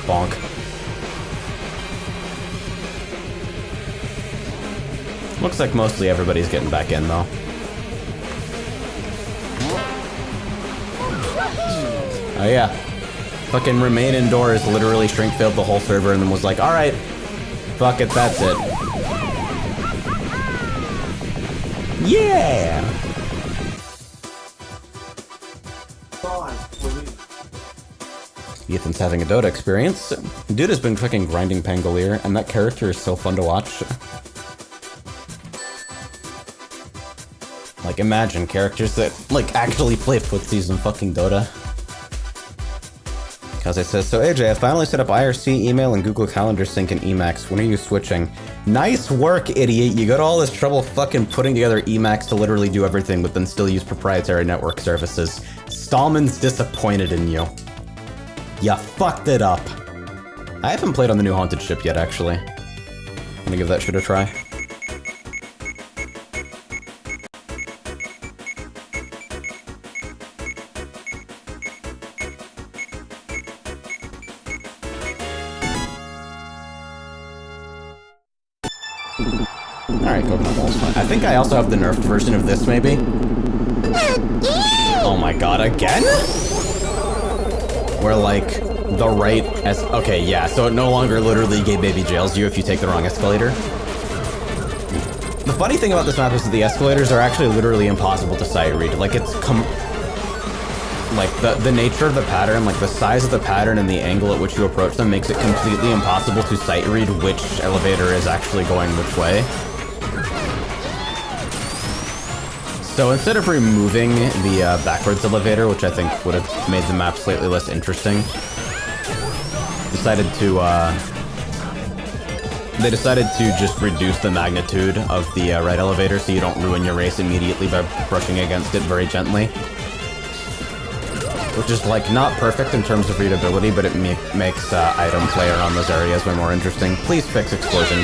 Bonk. Looks like mostly everybody's getting back in, though. Oh yeah. Fucking Remain Indoors literally shrink-failed the whole server and then was like, alright, fuck it, that's it. Yeah! Ethan's having a Dota experience. Dude has been fucking grinding Pangolier, and that character is so fun to watch. Like, imagine characters that, like, actually play footsies in fucking Dota. Because it says, so AJ, I finally set up IRC, email, and Google Calendar sync in Emacs. When are you switching? Nice work, idiot. You got all this trouble fucking putting together Emacs to literally do everything, but then still use proprietary network services. Stallman's disappointed in you. Ya fucked it up. I haven't played on the new Haunted Ship yet, actually. I'm gonna give that shit a try. Alright, Coconut Ball's fine. I think I also have the nerfed version of this, maybe? Oh my god, again? Where, like, the right as... Okay, yeah, so it no longer literally gay baby jails you if you take the wrong escalator. The funny thing about this map is that the escalators are actually literally impossible to sight read. Like, it's like, the nature of the pattern, like, the size of the pattern and the angle at which you approach them makes it completely impossible to sight read which elevator is actually going which way. So instead of removing the backwards elevator, which I think would have made the map slightly less interesting, they decided to just reduce the magnitude of the right elevator so you don't ruin your race immediately by brushing against it very gently. Which is, like, not perfect in terms of readability, but it makes item play around those areas way more interesting. Please fix explosion.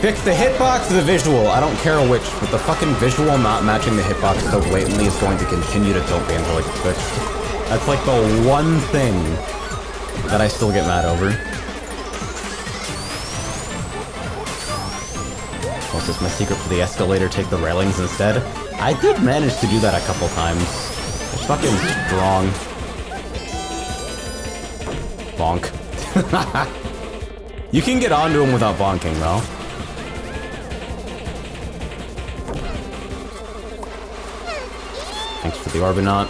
Fix the hitbox or the visual, I don't care which, but the fucking visual not matching the hitbox so blatantly is going to continue to tilt me until it's fixed. That's like the one thing that I still get mad over. What's this, my secret for the escalator, take the railings instead? I did manage to do that a couple times. It's fucking strong. Bonk. You can get onto him without bonking, though. Thanks for the Orbinaut.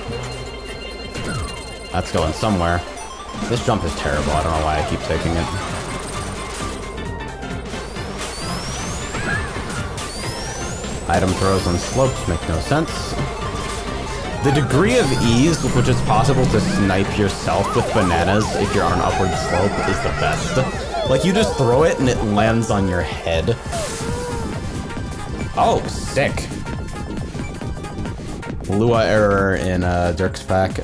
That's going somewhere. This jump is terrible. I don't know why I keep taking it. Item throws on slopes make no sense. The degree of ease with which it's possible to snipe yourself with bananas if you're on an upward slope is the best. Like, you just throw it and it lands on your head. Oh, sick. Lua error in Dirk's pack.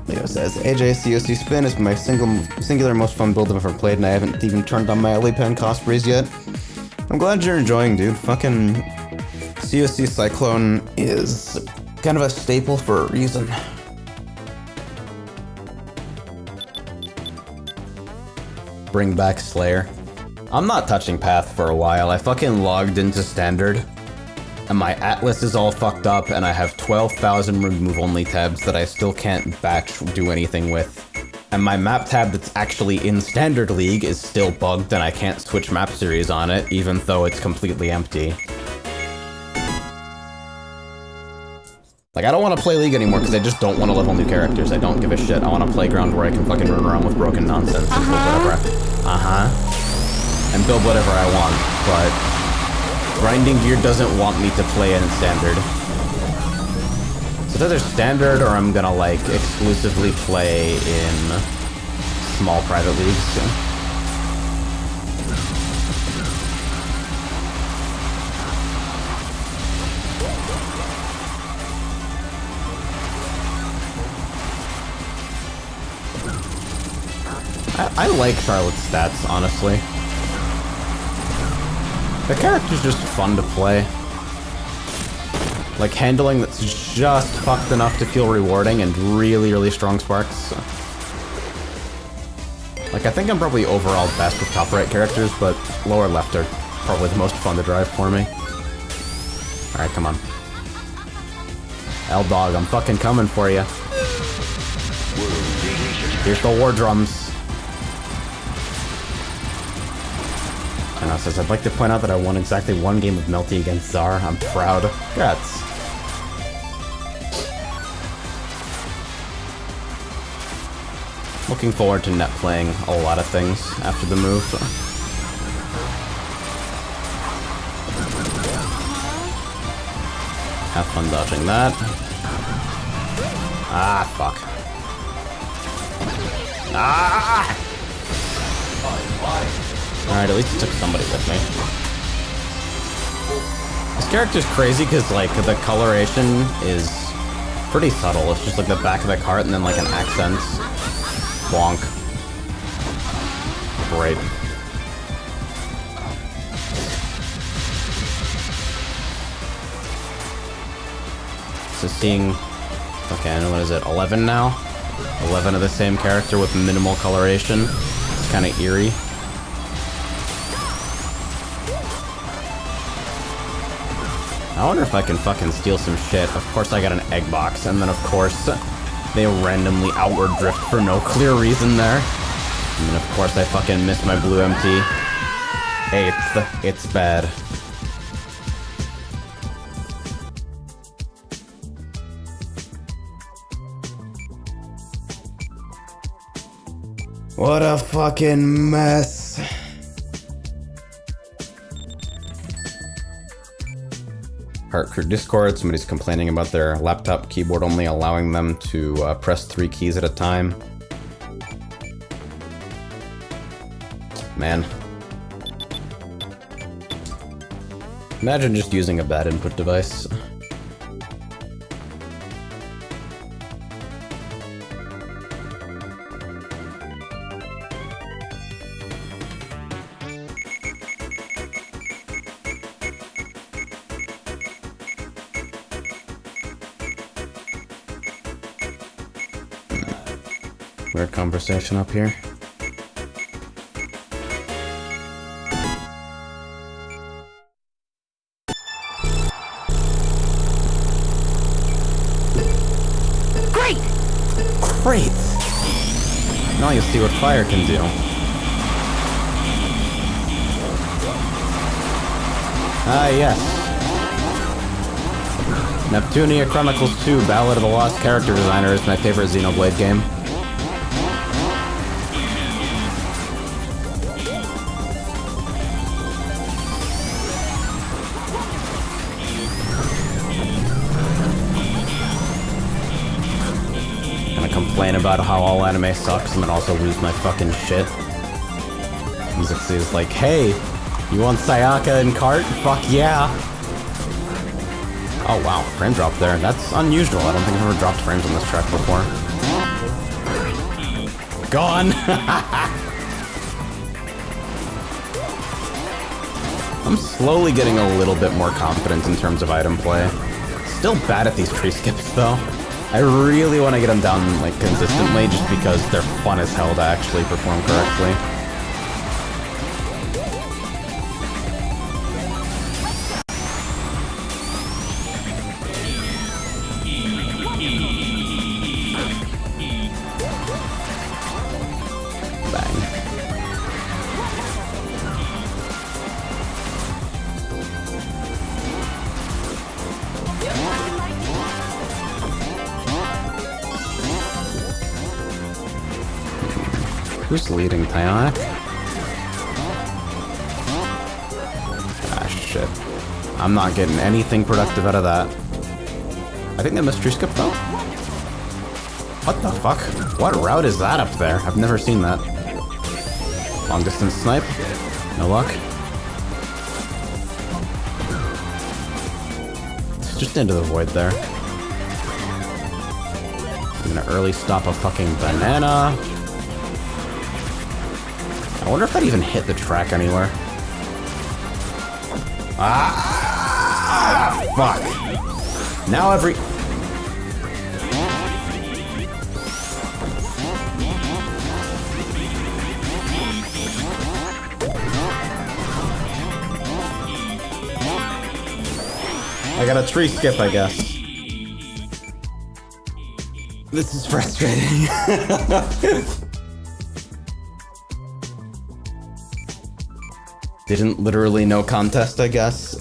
Leo says, AJ COC Spin is my singular most fun build I've ever played, and I haven't even turned on my Alipan Cosplays yet. I'm glad you're enjoying, dude. Fucking COC Cyclone is kind of a staple for a reason. Bring back Slayer. I'm not touching Path for a while. I fucking logged into Standard, and my Atlas is all fucked up, and I have 12,000 remove-only tabs that I still can't batch do anything with. And my map tab that's actually in Standard League is still bugged, and I can't switch map series on it, even though it's completely empty. Like, I don't want to play League anymore because I just don't want to level new characters. I don't give a shit. I want a playground where I can fucking run around with broken nonsense and build whatever and build whatever I want, but Grinding Gear doesn't want me to play in Standard. So it's either Standard or I'm gonna, like, exclusively play in small private leagues. I like Charlotte's stats, honestly. The character's just fun to play. Like, handling that's just fucked enough to feel rewarding and really, really strong sparks. Like, I think I'm probably overall best with top right characters, but lower left are probably the most fun to drive for me. Alright, come on. L-Dog, I'm fucking coming for you. Here's the war drums. And it says, I'd like to point out that I won exactly one game of Melty against Czar. I'm proud. Congrats. Looking forward to net playing a lot of things after the move. Have fun dodging that. Ah, fuck. Ah! Alright, at least it took somebody with me. This character's crazy because, like, the coloration is pretty subtle. It's just like the back of the cart and then, like, an accent. Bonk. Great. So seeing... Okay, I know what is it, 11 now? 11 of the same character with minimal coloration. It's kind of eerie. I wonder if I can fucking steal some shit. Of course I got an egg box, and then of course they randomly outward drift for no clear reason there. And then of course I fucking missed my blue MT. 8th. It's bad. What a fucking mess. Heart Crew Discord, somebody's complaining about their laptop keyboard only allowing them to press 3 keys at a time. Man. Imagine just using a bad input device. Weird conversation up here. Great! Great! Now you'll see what fire can do. Ah, yes. Neptunia Chronicles 2 Ballad of the Lost Character Designer is my favorite Xenoblade game. Complain about how all anime sucks and then also lose my fucking shit. Music is like, hey, you want Sayaka and Kart? Fuck yeah! Oh wow, frame drop there. That's unusual. I don't think I've ever dropped frames on this track before. Gone! I'm slowly getting a little bit more confident in terms of item play. Still bad at these tree skips though. I really want to get them down, like, consistently, just because they're fun as hell to actually perform correctly. Bang. Who's leading Tyonek? Ah, shit. I'm not getting anything productive out of that. I think they missed tree skip though. What the fuck? What route is that up there? I've never seen that. Long distance snipe. No luck. It's just into the void there. I'm gonna early stop a fucking banana. I wonder if that even hit the track anywhere. Ah! Fuck. Now every... I got a tree skip, I guess. This is frustrating. Didn't literally no contest, I guess.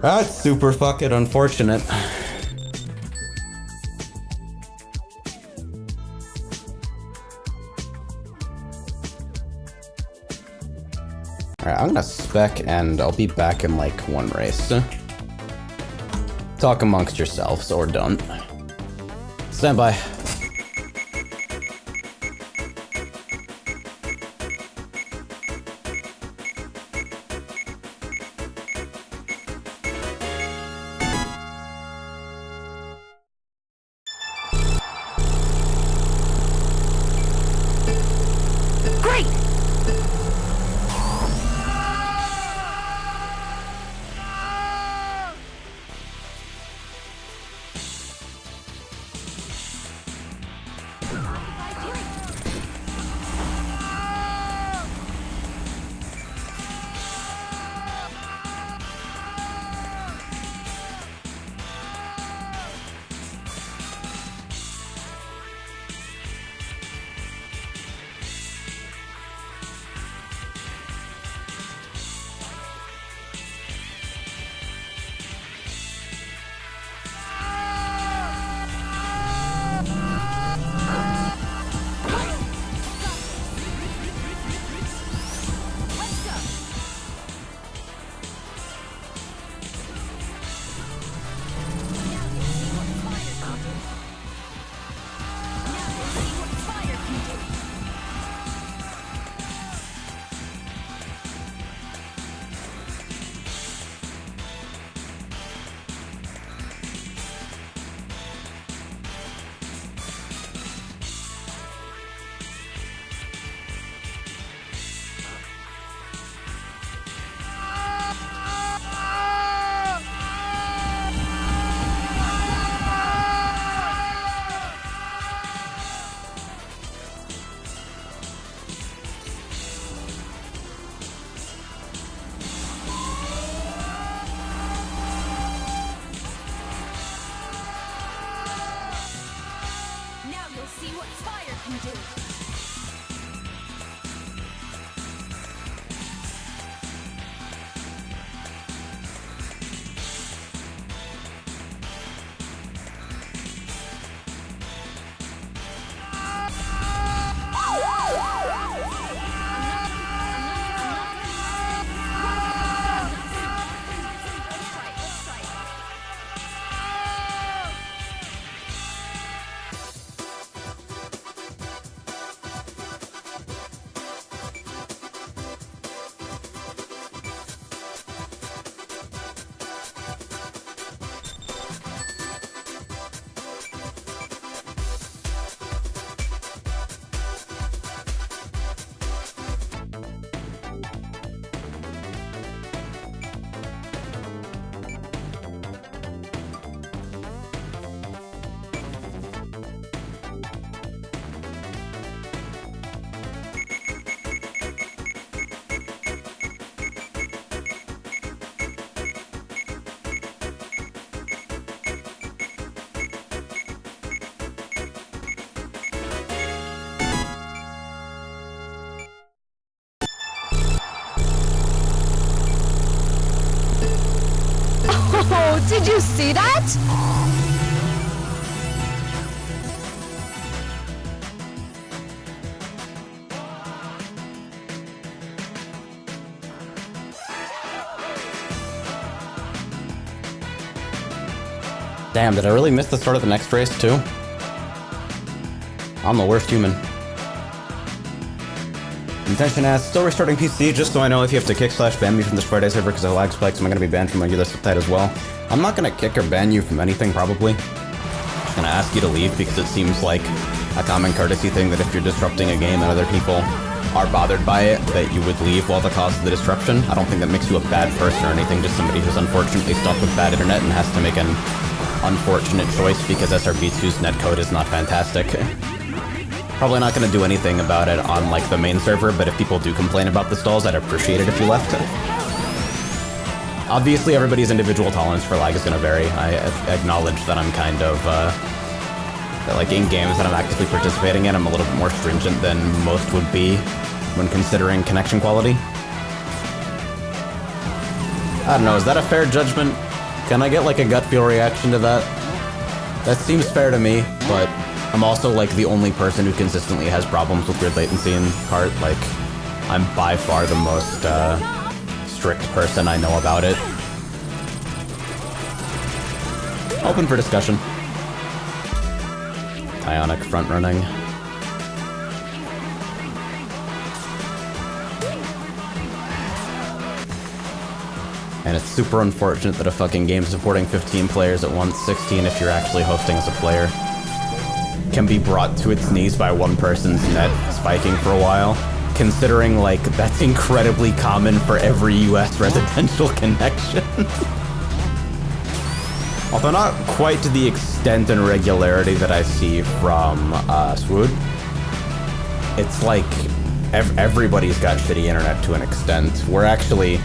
That's super fucking unfortunate. Alright, I'm gonna spec and I'll be back in like one race. Talk amongst yourselves, or don't. Stand by. Great! See what fire can do. Oh, did you see that? Damn, did I really miss the start of the next race too? I'm the worst human. Intention asks, still restarting PC, just so I know if you have to kick/ban me from the Friday server because of lag spikes, am I going to be banned from my US side as well? I'm not going to kick or ban you from anything, probably. I'm just going to ask you to leave because it seems like a common courtesy thing that if you're disrupting a game and other people are bothered by it, that you would leave while the cause of the disruption. I don't think that makes you a bad person or anything, just somebody who's unfortunately stuck with bad internet and has to make an unfortunate choice because SRB2's netcode is not fantastic. Probably not going to do anything about it on, like, the main server, but if people do complain about the stalls, I'd appreciate it if you left. Obviously, everybody's individual tolerance for lag is going to vary. I acknowledge that I'm kind of, that, like, in games that I'm actively participating in, I'm a little bit more stringent than most would be when considering connection quality. I don't know, is that a fair judgment? Can I get, like, a gut feel reaction to that? That seems fair to me, but I'm also, like, the only person who consistently has problems with grid latency in Kart. Like, I'm by far the most, strict person I know about it. Open for discussion. Ionic front running. And it's super unfortunate that a fucking game supporting 15 players at once, 16 if you're actually hosting as a player, can be brought to its knees by one person's net spiking for a while. Considering, like, that's incredibly common for every US residential connection. Although not quite to the extent and regularity that I see from Swood. It's like everybody's got shitty internet to an extent. We're actually...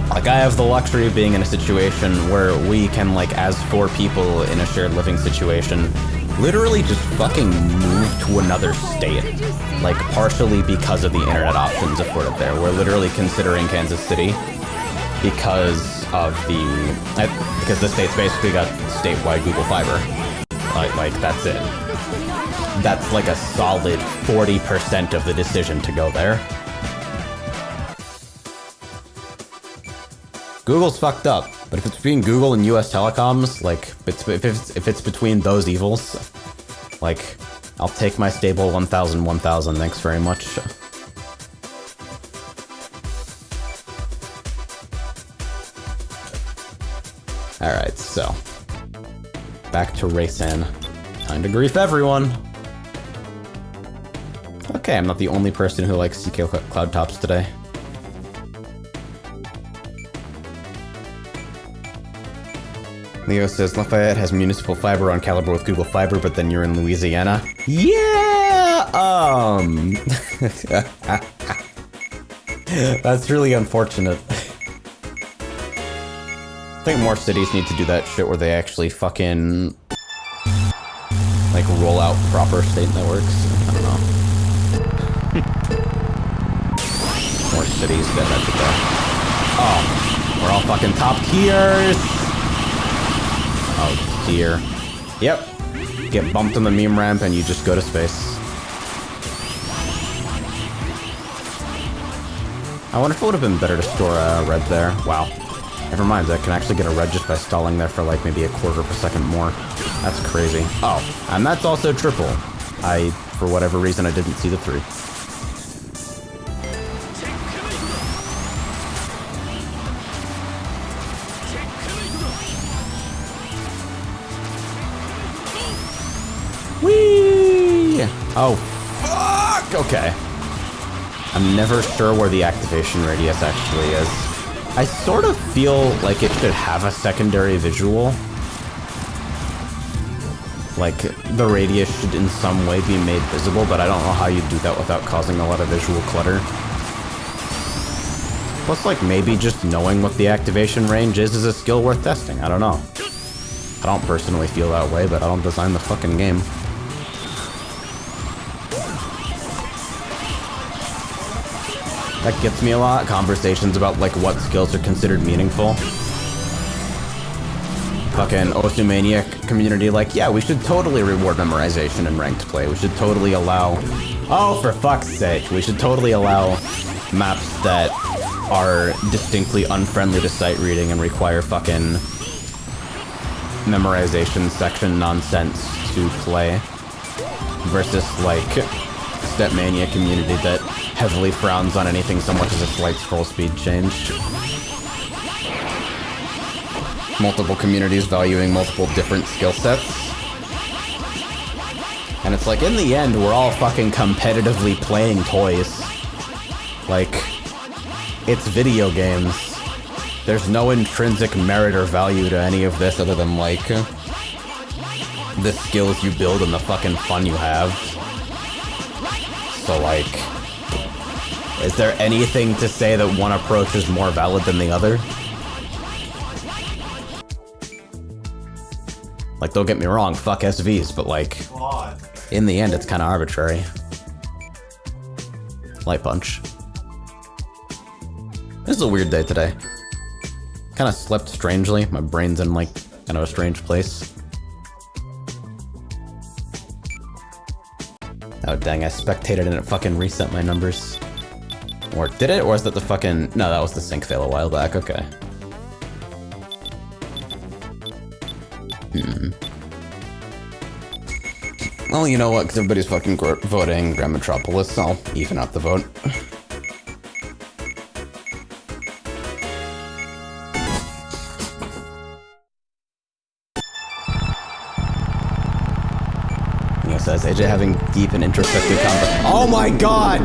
Like, I have the luxury of being in a situation where we can, like, as 4 people in a shared living situation, literally just fucking move to another state. Like, partially because of the internet options afforded there. We're literally considering Kansas City because of because the state's basically got statewide Google Fiber. Like that's it. That's like a solid 40% of the decision to go there. Google's fucked up, but if it's between Google and US telecoms, like, if it's between those evils, like, I'll take my stable 1000, thanks very much. Alright, so, back to racing. Time to grief everyone! Okay, I'm not the only person who likes CK Cloud Tops today. Leo says, Lafayette has municipal fiber on caliber with Google Fiber, but then you're in Louisiana. Yeah! That's really unfortunate. I think more cities need to do that shit where they actually fucking... like, roll out proper state networks. I don't know. More cities get that shit there. Oh, we're all fucking top tiers! Oh dear. Yep. Get bumped on the meme ramp and you just go to space. I wonder if it would have been better to store a red there. Wow. Never mind, I can actually get a red just by stalling there for like maybe a quarter of a second more. That's crazy. Oh, and that's also triple. For whatever reason, I didn't see the 3. Whee! Oh, fuck! Okay. I'm never sure where the activation radius actually is. I sort of feel like it should have a secondary visual. Like, the radius should in some way be made visible, but I don't know how you do that without causing a lot of visual clutter. Plus, like, maybe just knowing what the activation range is a skill worth testing. I don't know. I don't personally feel that way, but I don't design the fucking game. That gets me a lot. Conversations about, like, what skills are considered meaningful. Fucking Osumania community, like, yeah, we should totally reward memorization in ranked play. We should totally allow... Oh, for fuck's sake. We should totally allow maps that are distinctly unfriendly to sight reading and require fucking memorization section nonsense to play. Versus, like, Stepmania community that heavily frowns on anything so much as a slight scroll speed change. Multiple communities valuing multiple different skill sets. And it's like, in the end, we're all fucking competitively playing toys. Like, it's video games. There's no intrinsic merit or value to any of this other than, like, the skills you build and the fucking fun you have. So, like, is there anything to say that one approach is more valid than the other? Like, don't get me wrong, fuck SVs, but like, in the end, it's kind of arbitrary. Light punch. This is a weird day today. Kind of slept strangely. My brain's in, like, kind of a strange place. Oh, dang, I spectated and it fucking reset my numbers. Or did it? Or is that the fucking... No, that was the sync fail a while back. Okay. Well, you know what? Because everybody's fucking voting Grand Metropolis, I'll even out the vote. It says AJ having deep and introspective conversation. Oh my god!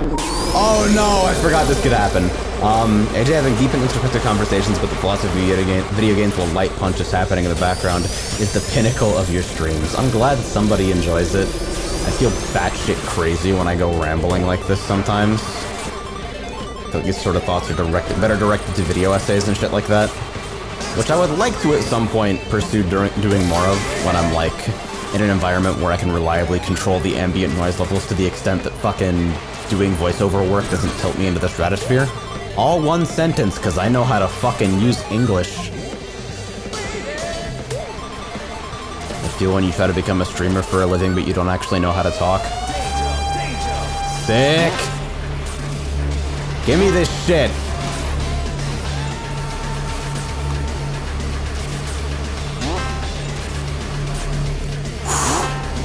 Oh no, I forgot this could happen. AJ having deep and introspective conversations about the philosophy of video games while light punches happening in the background is the pinnacle of your streams. I'm glad somebody enjoys it. I feel batshit crazy when I go rambling like this sometimes. I feel like these sort of thoughts are better directed to video essays and shit like that. Which I would like to at some point pursue doing more of when I'm like in an environment where I can reliably control the ambient noise levels to the extent that fucking doing voiceover work doesn't tilt me into the stratosphere. All one sentence, cause I know how to fucking use English. I feel when you try to become a streamer for a living but you don't actually know how to talk. Sick! Give me this shit!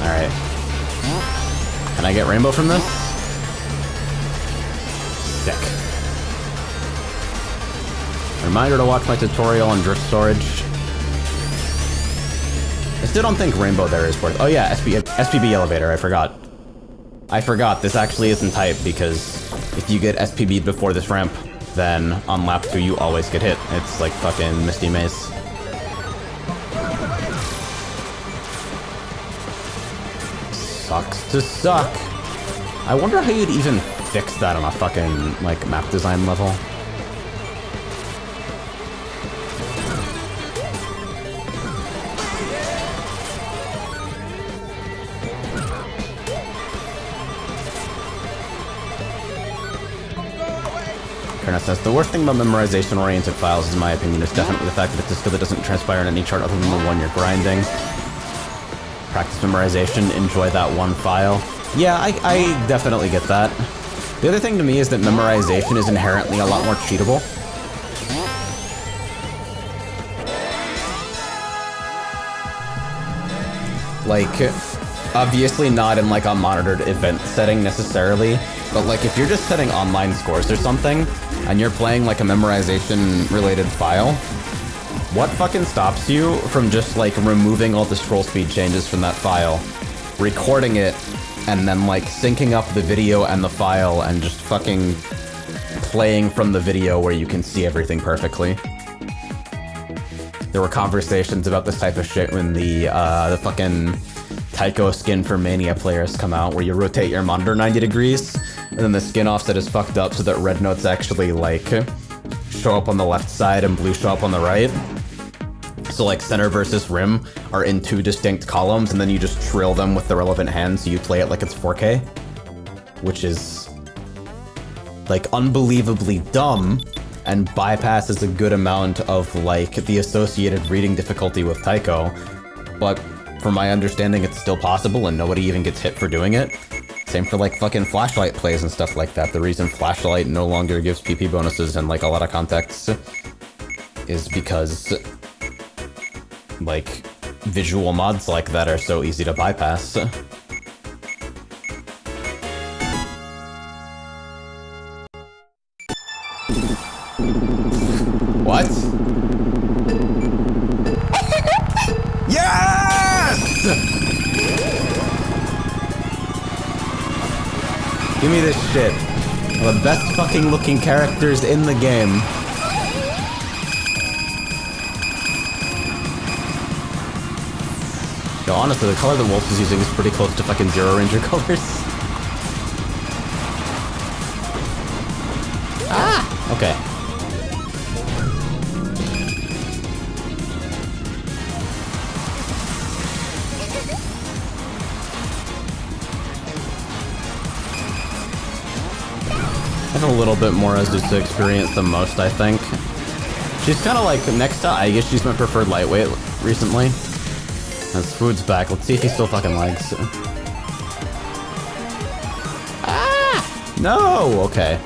Alright. Can I get rainbow from this? Sick. Reminder to watch my tutorial on drift storage. I still don't think rainbow there is worth. Oh yeah, SPB elevator, I forgot. I forgot, this actually isn't type because if you get SPB'd before this ramp, then on lap 2 you always get hit. It's like fucking Misty Maze. Sucks to suck. I wonder how you'd even fix that on a fucking, like, map design level. Kerna says, the worst thing about memorization-oriented files, in my opinion, is definitely the fact that it's a skill that doesn't transpire in any chart other than the one you're grinding. Practice memorization, enjoy that one file. Yeah, I definitely get that. The other thing to me is that memorization is inherently a lot more cheatable. Like, obviously not in like a monitored event setting necessarily, but like if you're just setting online scores or something, and you're playing like a memorization related file, what fucking stops you from just like removing all the scroll speed changes from that file, recording it, and then like syncing up the video and the file and just fucking playing from the video where you can see everything perfectly? There were conversations about this type of shit when the fucking Tycho skin for Mania players come out, where you rotate your monitor 90 degrees, and then the skin offset is fucked up so that red notes actually, like, show up on the left side and blue show up on the right. So, like, center versus rim are in 2 distinct columns, and then you just trill them with the relevant hand so you play it like it's 4K. Which is, like, unbelievably dumb, and bypasses a good amount of, like, the associated reading difficulty with Tycho. But from my understanding, it's still possible, and nobody even gets hit for doing it. Same for, like, fucking flashlight plays and stuff like that. The reason flashlight no longer gives PP bonuses in, like, a lot of contexts is because, like, visual mods like that are so easy to bypass. What? Yes! Give me this shit. The best fucking looking characters in the game. Yo, honestly, the color the Wolf is using is pretty close to fucking Zero Ranger colors. Ah! Okay. I have a little bit more Azusa experience than most, I think. She's kind of like, next to I guess she's my preferred lightweight recently. As Food's back, let's see if he still fucking likes it. Ah! No! Okay.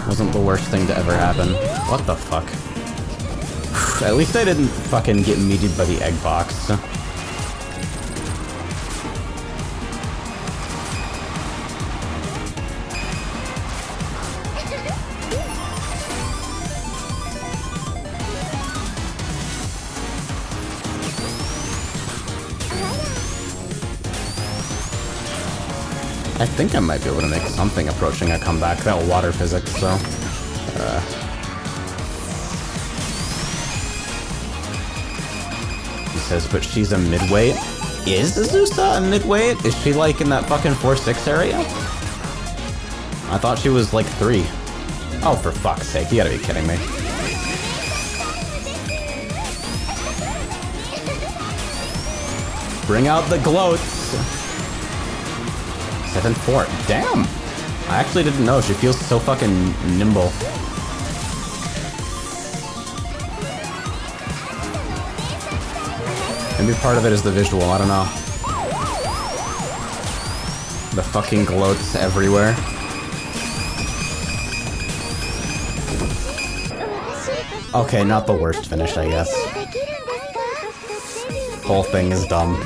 Wasn't the worst thing to ever happen. What the fuck? At least I didn't fucking get meated by the egg box. I think I might be able to make something approaching a comeback. That water physics, so... He says, but she's a midweight. Is Azusa a midweight? Is she like in that fucking 4-6 area? I thought she was like 3. Oh, for fuck's sake, you gotta be kidding me. Bring out the gloats. 7-4. Damn! I actually didn't know. She feels so fucking nimble. Maybe part of it is the visual, I don't know. The fucking gloats everywhere. Okay, not the worst finish, I guess. Whole thing is dumb.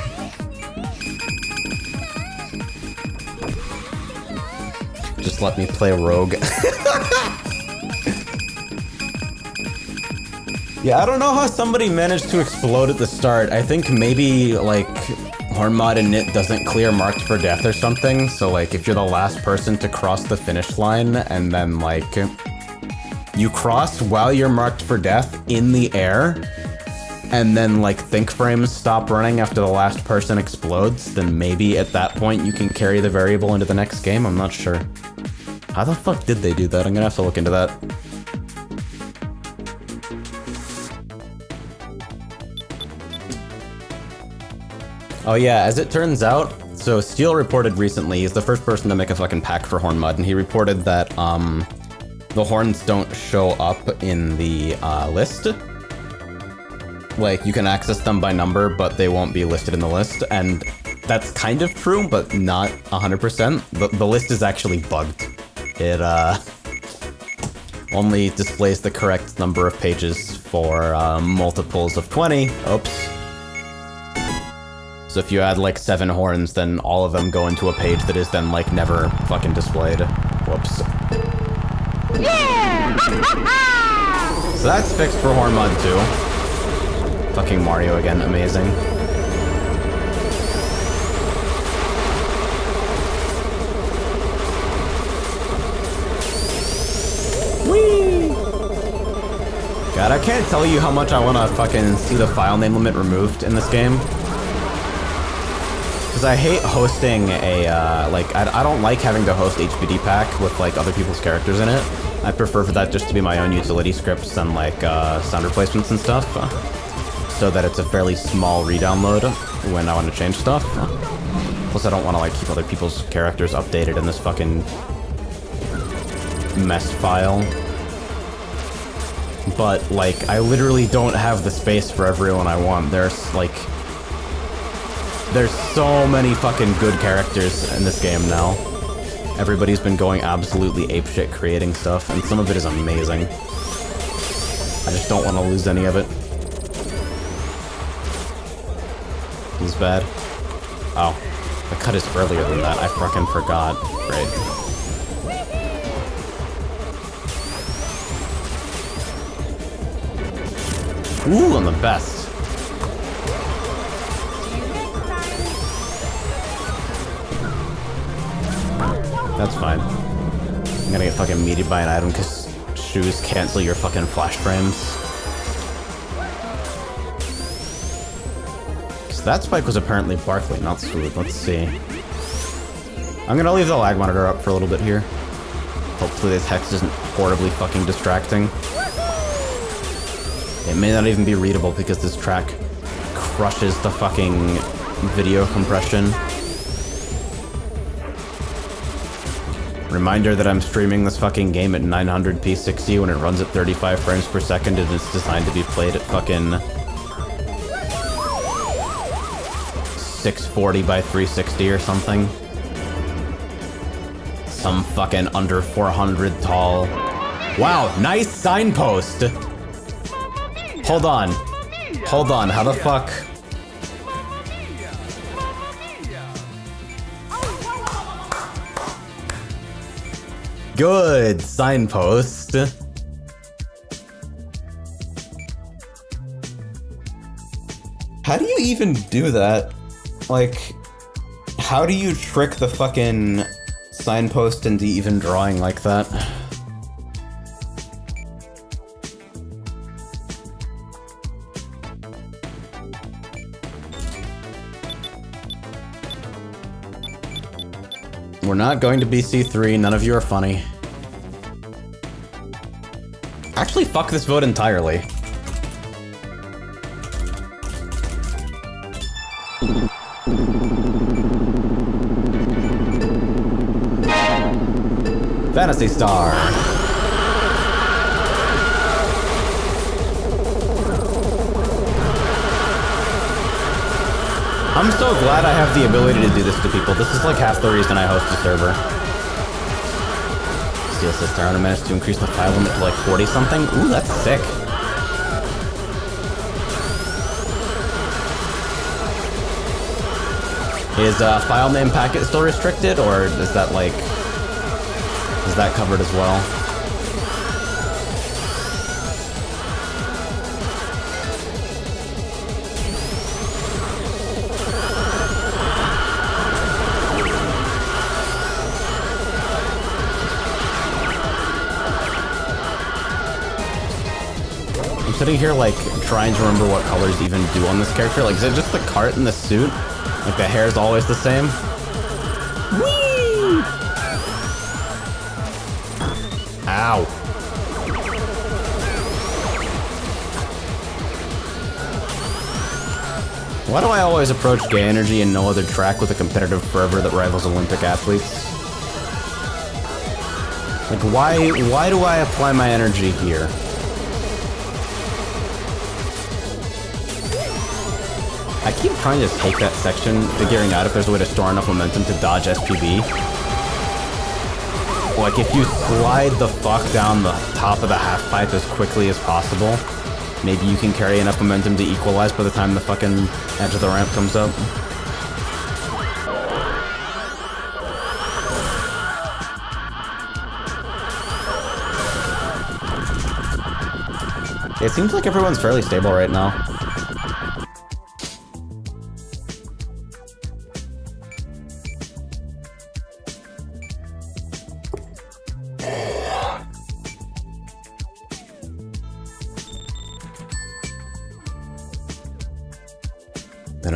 Just let me play rogue. Yeah, I don't know how somebody managed to explode at the start. I think maybe, like, Hornmod init doesn't clear marked for death or something. So, like, if you're the last person to cross the finish line and then, like, you cross while you're marked for death in the air, and then, like, think frames stop running after the last person explodes, then maybe at that point you can carry the variable into the next game? I'm not sure. How the fuck did they do that? I'm gonna have to look into that. Oh yeah, as it turns out, so Steel reported recently, he's the first person to make a fucking pack for Hornmud, and he reported that, the horns don't show up in the, list. Like, you can access them by number, but they won't be listed in the list, and that's kind of true, but not 100%. The list is actually bugged. It, only displays the correct number of pages for, multiples of 20. Oops. So if you add, like, 7 horns, then all of them go into a page that is then, like, never fucking displayed. Whoops. Yeah! So that's fixed for Hornmud too. Fucking Mario again, amazing. Whee! God, I can't tell you how much I want to fucking see the file name limit removed in this game. Because I hate hosting a, like, I don't like having to host HBD pack with, like, other people's characters in it. I prefer for that just to be my own utility scripts and, like, sound replacements and stuff. So that it's a fairly small re-download when I want to change stuff. Plus, I don't want to, like, keep other people's characters updated in this fucking mess file. But, like, I literally don't have the space for everyone I want. There's, like... There's so many fucking good characters in this game now. Everybody's been going absolutely apeshit creating stuff, and some of it is amazing. I just don't want to lose any of it. This is bad. Oh, the cut is earlier than that. I fucking forgot. Great. Ooh, I'm the best. That's fine. I'm gonna get fucking meated by an item because shoes cancel your fucking flash frames. So that spike was apparently Barkley, not Swoop. Let's see. I'm gonna leave the lag monitor up for a little bit here. Hopefully this hex isn't horribly fucking distracting. It may not even be readable because this track crushes the fucking video compression. Reminder that I'm streaming this fucking game at 900p 60 when it runs at 35 frames per second and it's designed to be played at fucking 640 by 360 or something. Some fucking under 400 tall. Wow, nice signpost! Hold on. Hold on, how the fuck? Good signpost. How do you even do that? Like, how do you trick the fucking signpost into even drawing like that. We're not going to BC3, none of you are funny. Actually, fuck this vote entirely. Fantasy Star. I'm so glad I have the ability to do this to people. This is like half the reason I host a server. Steel Sister, I managed to increase the file limit to like 40 something. Ooh, that's sick. Is file name packet still restricted, or is that like... is that covered as well? I'm sitting here like trying to remember what colors even do on this character. Like, is it just the cart and the suit? Like the hair's always the same? Whee! Ow. Why do I always approach gay energy and no other track with a competitive fervor that rivals Olympic athletes? Like, why do I apply my energy here? I keep trying to take that section, figuring out if there's a way to store enough momentum to dodge SPB. Like, if you slide the fuck down the top of the half pipe as quickly as possible, maybe you can carry enough momentum to equalize by the time the fucking edge of the ramp comes up. It seems like everyone's fairly stable right now.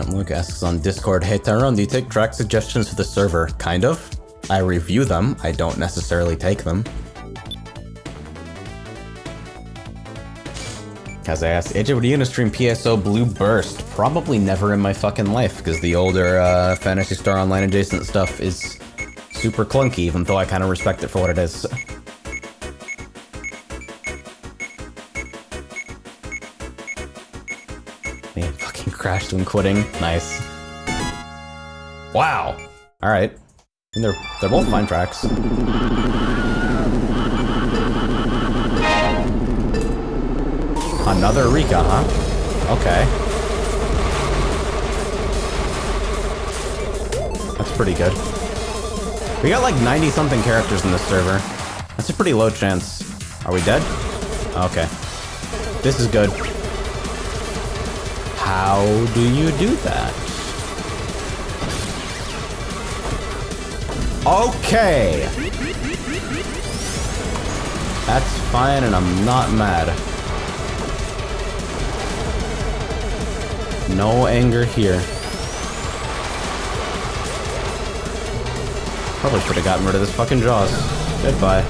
Luke asks on Discord, hey Tyrone, do you take track suggestions for the server? Kind of. I review them, I don't necessarily take them. As I asked, AJ, would you gonna stream PSO Blue Burst? Probably never in my fucking life, because the older Fantasy Star Online adjacent stuff is super clunky, even though I kind of respect it for what it is. Man, fucking crashed when quitting. Nice. Wow. All right. And they're both fine tracks. Another Rika, huh? Okay. That's pretty good. We got like 90-something characters in this server. That's a pretty low chance. Are we dead? Okay. This is good. How do you do that? Okay! That's fine, and I'm not mad. No anger here. Probably should have gotten rid of this fucking Jaws. Goodbye.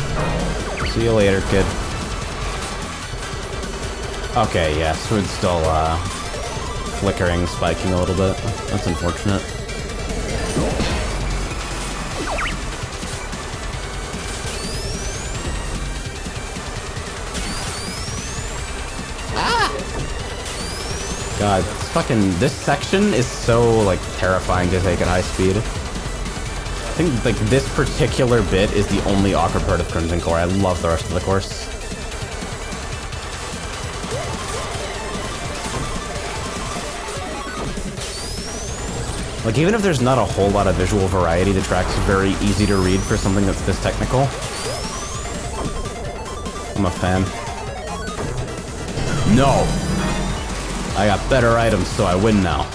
See you later, kid. Okay, yeah, Swood's still, flickering, spiking a little bit. That's unfortunate. God, this section is so, like, terrifying to take at high speed. I think, like, this particular bit is the only awkward part of Crimson Core. I love the rest of the course. Like, even if there's not a whole lot of visual variety, the track's very easy to read for something that's this technical. I'm a fan. No! I got better items, so I win now.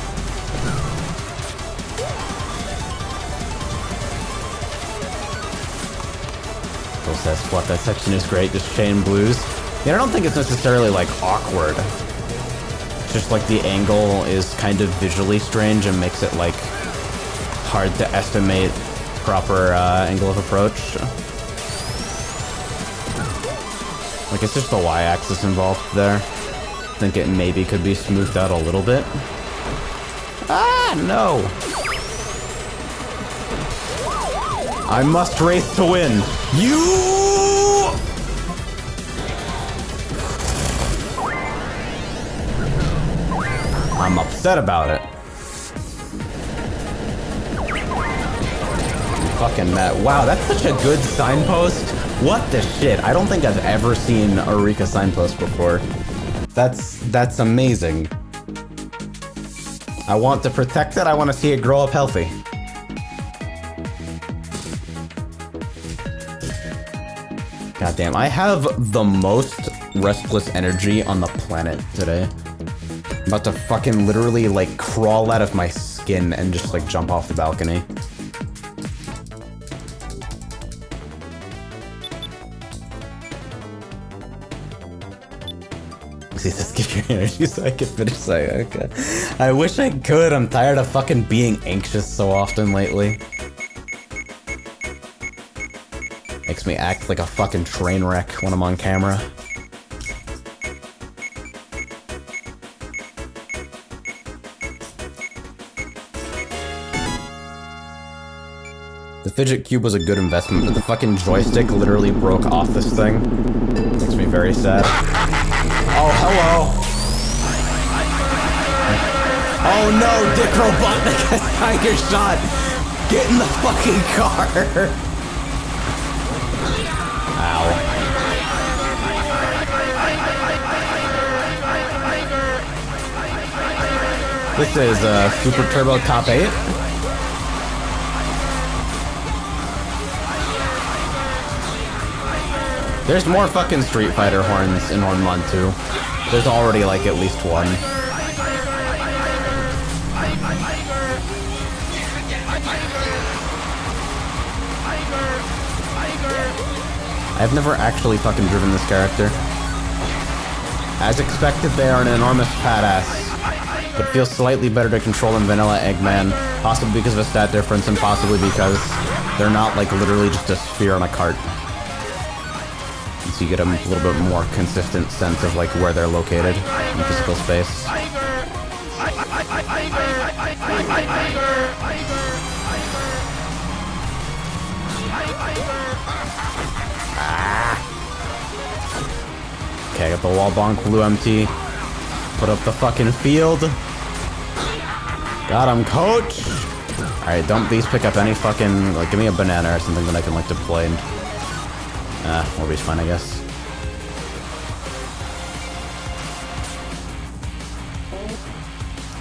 Michael says, what, that section is great, just chain blues. Yeah, I don't think it's necessarily, like, awkward. It's just, like, the angle is kind of visually strange and makes it, like, hard to estimate proper angle of approach. Like, it's just the y-axis involved there. I think it maybe could be smoothed out a little bit. Ah, no! I must race to win. You! I'm upset about it. I'm fucking mad. Wow, that's such a good signpost. What the shit? I don't think I've ever seen a Rika signpost before. That's amazing. I want to protect it. I want to see it grow up healthy. Goddamn, I have the most restless energy on the planet today. I'm about to fucking literally, like, crawl out of my skin and just, like, jump off the balcony. See, just give your energy so I can finish saying, okay. I wish I could. I'm tired of fucking being anxious so often lately. Makes me act like a fucking train wreck when I'm on camera. The fidget cube was a good investment, but the fucking joystick literally broke off this thing. Makes me very sad. Oh, hello! Oh no, Dick Robotnik has Tiger Shot! Get in the fucking car! Ow. This is Super Turbo Top 8. There's more fucking Street Fighter horns in Hornmon 2. There's already like at least one. I've never actually fucking driven this character. As expected, they are an enormous badass, but feels slightly better to control than Vanilla Eggman, possibly because of a stat difference and possibly because they're not like literally just a sphere on a cart. So you get a little bit more consistent sense of like where they're located in physical space. Okay, I got the wall bonk, blue MT. Put up the fucking field. Got him, coach! Alright, don't please pick up any fucking, like, give me a banana or something that I can, like, deploy and... Orbeez fine, I guess.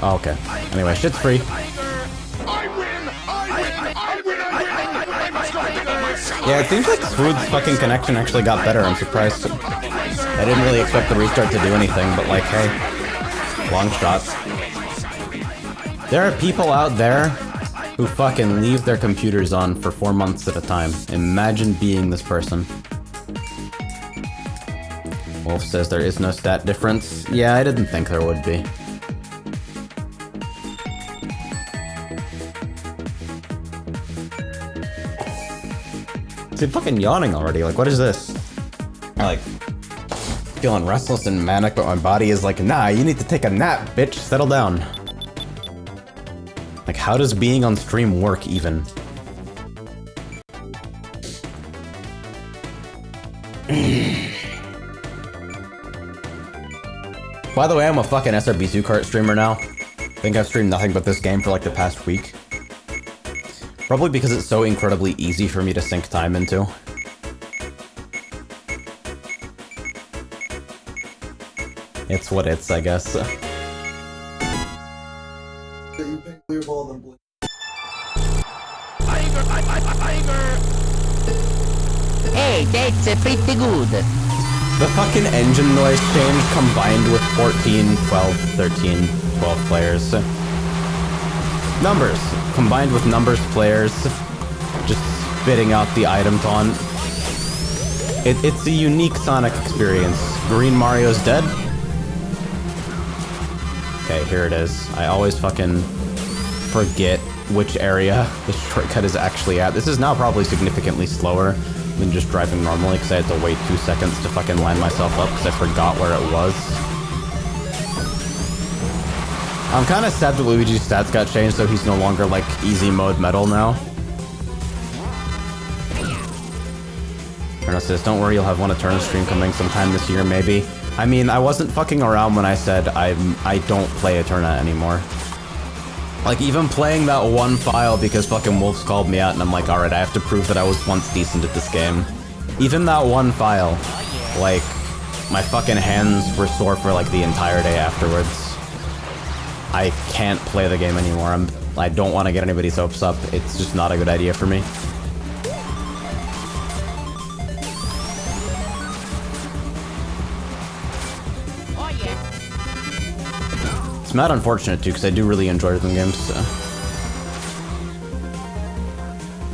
Oh, okay. Anyway, shit's free. Yeah, it seems like Swood's fucking connection actually got better. I'm surprised. I didn't really expect the restart to do anything, but like, hey, long shot. There are people out there who fucking leave their computers on for 4 months at a time. Imagine being this person. Wolf says there is no stat difference. Yeah, I didn't think there would be. Is it fucking yawning already? Like, what is this? I'm like, feeling restless and manic, but my body is like, nah, you need to take a nap, bitch. Settle down. Like, how does being on stream work, even? By the way, I'm a fucking SRB2Kart streamer now. I think I've streamed nothing but this game for like the past week. Probably because it's so incredibly easy for me to sink time into. It's what it's, I guess. Hey, that's pretty good. The fucking engine noise change combined with 14, 12, 13, 12 players. Numbers. Combined with numbers players. Just spitting out the item taunt. It's a unique Sonic experience. Green Mario's dead? Okay, here it is. I always fucking forget which area the shortcut is actually at. This is now probably significantly slower than just driving normally because I had to wait 2 seconds to fucking line myself up because I forgot where it was. I'm kind of sad that Luigi's stats got changed so he's no longer like easy mode metal now. Erno says, don't worry, you'll have one Eternal stream coming sometime this year, maybe. I mean, I wasn't fucking around when I said I don't play Eterna anymore. Like, even playing that one file because fucking Wolves called me out and I'm like, alright, I have to prove that I was once decent at this game. Even that one file, like, my fucking hands were sore for like the entire day afterwards. I can't play the game anymore. I don't want to get anybody's hopes up. It's just not a good idea for me. It's mad unfortunate too, because I do really enjoy rhythm games. So.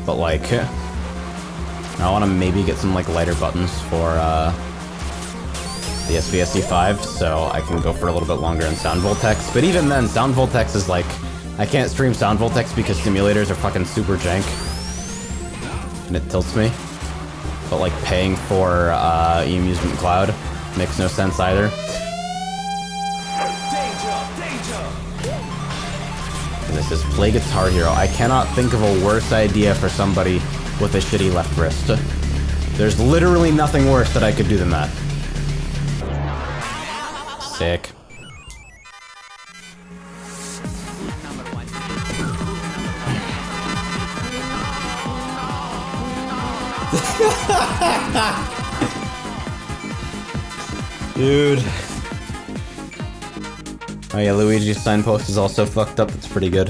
But like, I want to maybe get some like lighter buttons for the SVSC5, so I can go for a little bit longer in Sound Voltex. But even then, Sound Voltex is like, I can't stream Sound Voltex because simulators are fucking super jank, and it tilts me. But like paying for eAmusement Cloud makes no sense either. This is Play Guitar Hero. I cannot think of a worse idea for somebody with a shitty left wrist. There's literally nothing worse that I could do than that. Sick. Dude. Oh yeah, Luigi's signpost is also fucked up. That's pretty good.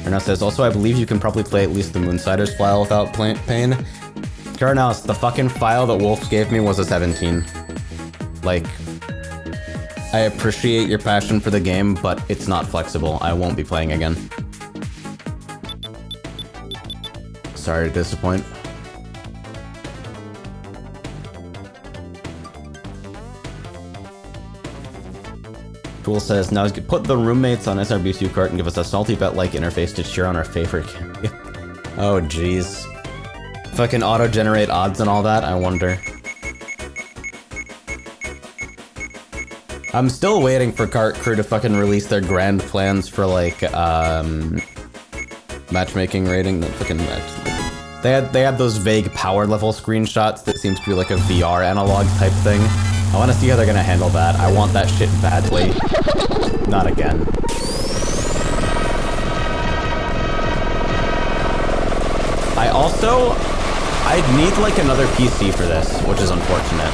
Erno says, also I believe you can probably play at least the Moonsiders file without pain. Carnaus, the fucking file that Wolf gave me was a 17. Like, I appreciate your passion for the game, but it's not flexible. I won't be playing again. Sorry to disappoint. Tool says, now put the roommates on SRB2Kart and give us a salty bet-like interface to cheer on our favorite. Oh, jeez. Fucking auto-generate odds and all that, I wonder. I'm still waiting for Kart Crew to fucking release their grand plans for, like, matchmaking rating. That fucking they had those vague power level screenshots that seems to be like a VR analog type thing. I want to see how they're gonna handle that. I want that shit badly. Not again. I'd need like another PC for this, which is unfortunate.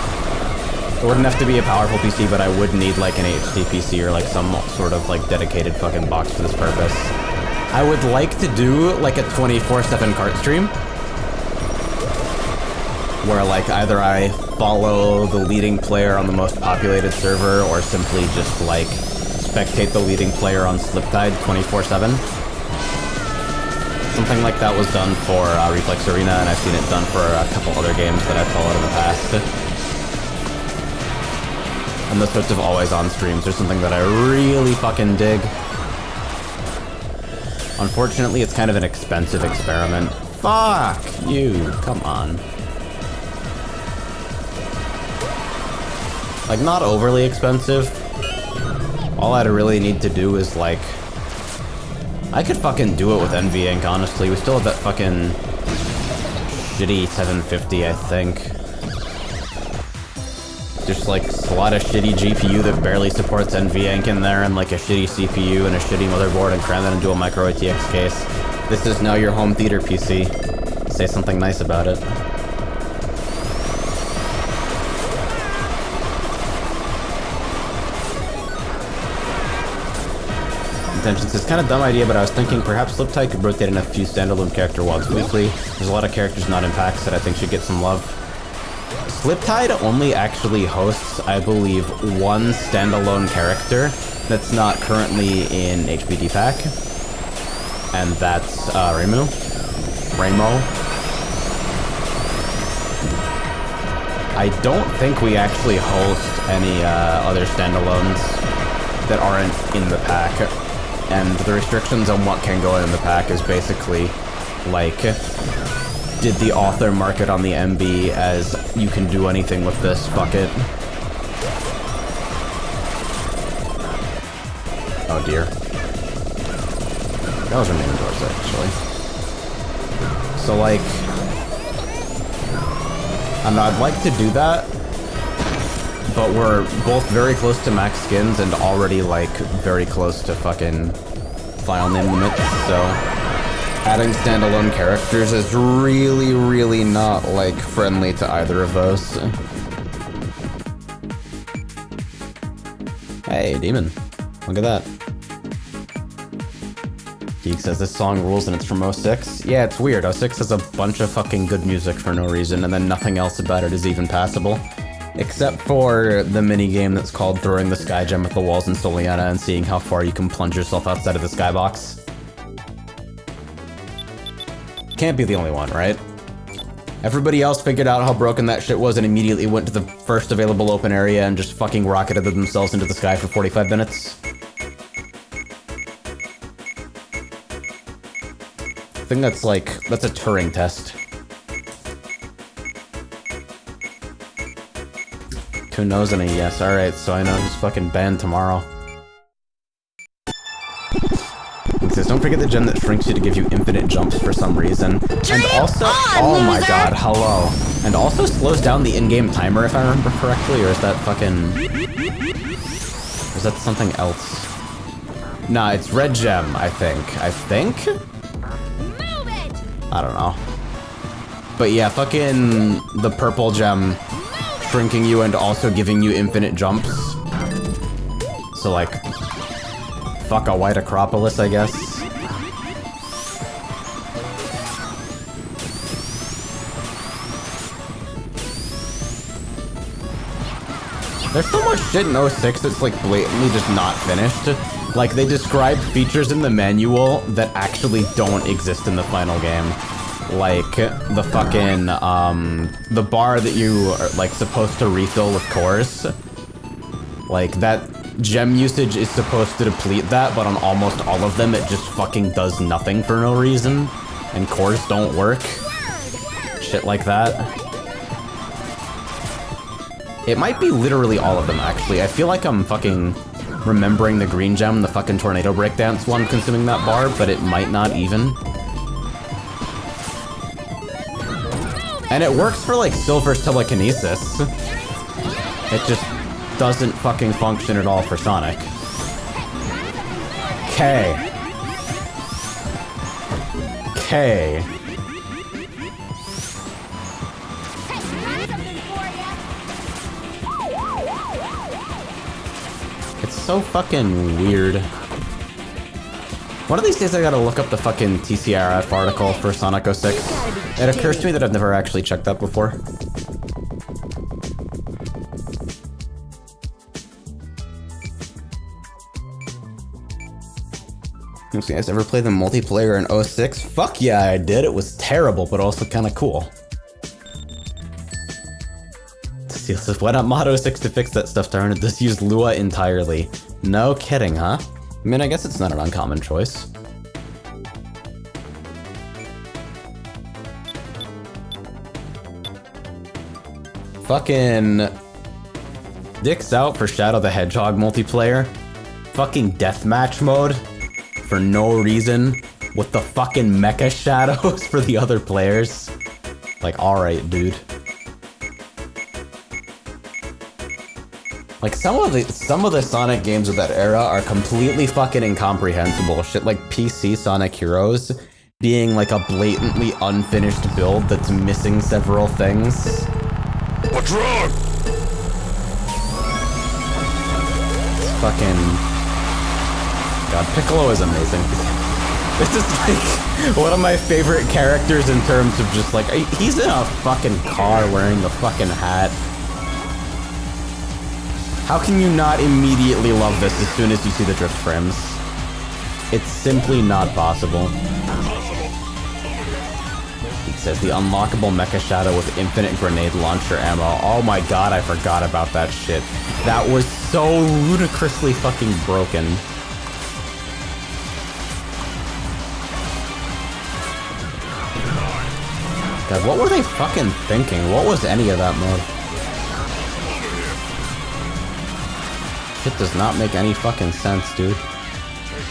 It wouldn't have to be a powerful PC, but I would need like an HD PC or like some sort of like dedicated fucking box for this purpose. I would like to do like a 24/7 kart stream, where like either I follow the leading player on the most populated server or simply just like spectate the leading player on Sliptide 24/7. Something like that was done for Reflex Arena, and I've seen it done for a couple other games that I've followed in the past. And those sorts of always-on streams are something that I really fucking dig. Unfortunately, it's kind of an expensive experiment. Fuck you, come on. Like, not overly expensive. All I'd really need to do is, like... I could fucking do it with NV Inc, honestly. We still have that fucking... shitty 750, I think. Just, like, slot a shitty GPU that barely supports NV Inc in there, and, like, a shitty CPU and a shitty motherboard, and cram that into a micro ATX case. This is now your home theater PC. Say something nice about it. Intentions, it's kind of a dumb idea, but I was thinking perhaps Sliptide could rotate in a few standalone character WODs weekly. There's a lot of characters not in packs that I think should get some love. Sliptide only actually hosts, I believe, one standalone character that's not currently in HBD pack. And that's Remo. I don't think we actually host any other standalones that aren't in the pack. And the restrictions on what can go in the pack is basically, like, did the author mark it on the MB as you can do anything with this, fuck it. Oh dear. That was her name doors, actually. So, like, I don't know, I'd like to do that, but we're both very close to max skins and already, like, very close to fucking file name limits, so adding standalone characters is really, really not, like, friendly to either of those. Hey, Demon. Look at that. Geek says this song rules and it's from 06. Yeah, it's weird. 06 has a bunch of fucking good music for no reason, and then nothing else about it is even passable. Except for the minigame that's called throwing the sky gem at the walls in Soliana and seeing how far you can plunge yourself outside of the skybox. Can't be the only one, right? Everybody else figured out how broken that shit was and immediately went to the first available open area and just fucking rocketed themselves into the sky for 45 minutes. I think that's like, that's a Turing test. 2 no's and a yes. Alright, so I know he's fucking banned tomorrow. It says, don't forget the gem that shrinks you to give you infinite jumps for some reason. And also, oh my god, hello. And also slows down the in-game timer if I remember correctly, or is that fucking... Is that something else? Nah, it's red gem, I think. I don't know. But yeah, fucking the purple gem shrinking you and also giving you infinite jumps. So like, fuck a white Acropolis, I guess. There's so much shit in 06 that's like blatantly just not finished. Like, they describe features in the manual that actually don't exist in the final game. Like, the fucking, the bar that you are, like, supposed to refill with cores. Like, that gem usage is supposed to deplete that, but on almost all of them, it just fucking does nothing for no reason. And cores don't work. Shit like that. It might be literally all of them, actually. I feel like I'm fucking remembering the green gem, the fucking tornado breakdance one consuming that bar, but it might not even. And it works for, like, Silver's telekinesis. It just doesn't fucking function at all for Sonic. K. It's so fucking weird. One of these days I gotta look up the fucking TCRF article for Sonic 06. It occurs to me that I've never actually checked that before. You guys ever play the multiplayer in 06? Fuck yeah, I did. It was terrible, but also kinda cool. Seal says, why not mod 06 to fix that stuff, darn it? Just use Lua entirely. No kidding, huh? I mean, I guess it's not an uncommon choice. Fucking dicks out for Shadow the Hedgehog multiplayer. Fucking deathmatch mode for no reason with the fucking mecha shadows for the other players. Like, alright, dude. Like, some of the Sonic games of that era are completely fucking incomprehensible. Shit like PC Sonic Heroes being like a blatantly unfinished build that's missing several things. What's wrong? It's fucking... God, Piccolo is amazing. This is like one of my favorite characters in terms of just like, he's in a fucking car wearing the fucking hat. How can you not immediately love this as soon as you see the drift frames? It's simply not possible. says the unlockable Mecha Shadow with infinite grenade launcher ammo. Oh my god, I forgot about that shit. That was so ludicrously fucking broken. God, what were they fucking thinking? What was any of that mode? Shit does not make any fucking sense, dude.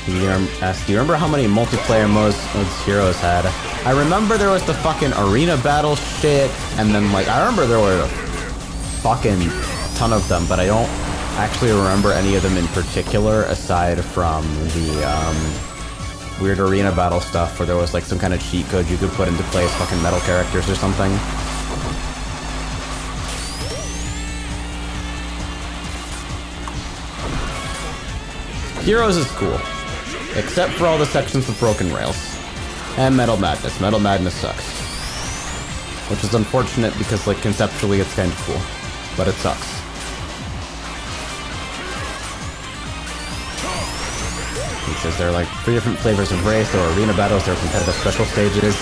Do you remember how many multiplayer modes Heroes had? I remember there was the fucking arena battle shit, and then like, I remember there were a fucking ton of them, but I don't actually remember any of them in particular, aside from the weird arena battle stuff where there was like some kind of cheat code you could put into play as fucking metal characters or something. Heroes is cool, except for all the sections with broken rails. And Metal Madness. Metal Madness sucks. Which is unfortunate because, like, conceptually it's kind of cool. But it sucks. He says there are, like, 3 different flavors of race. There are arena battles, there are competitive special stages.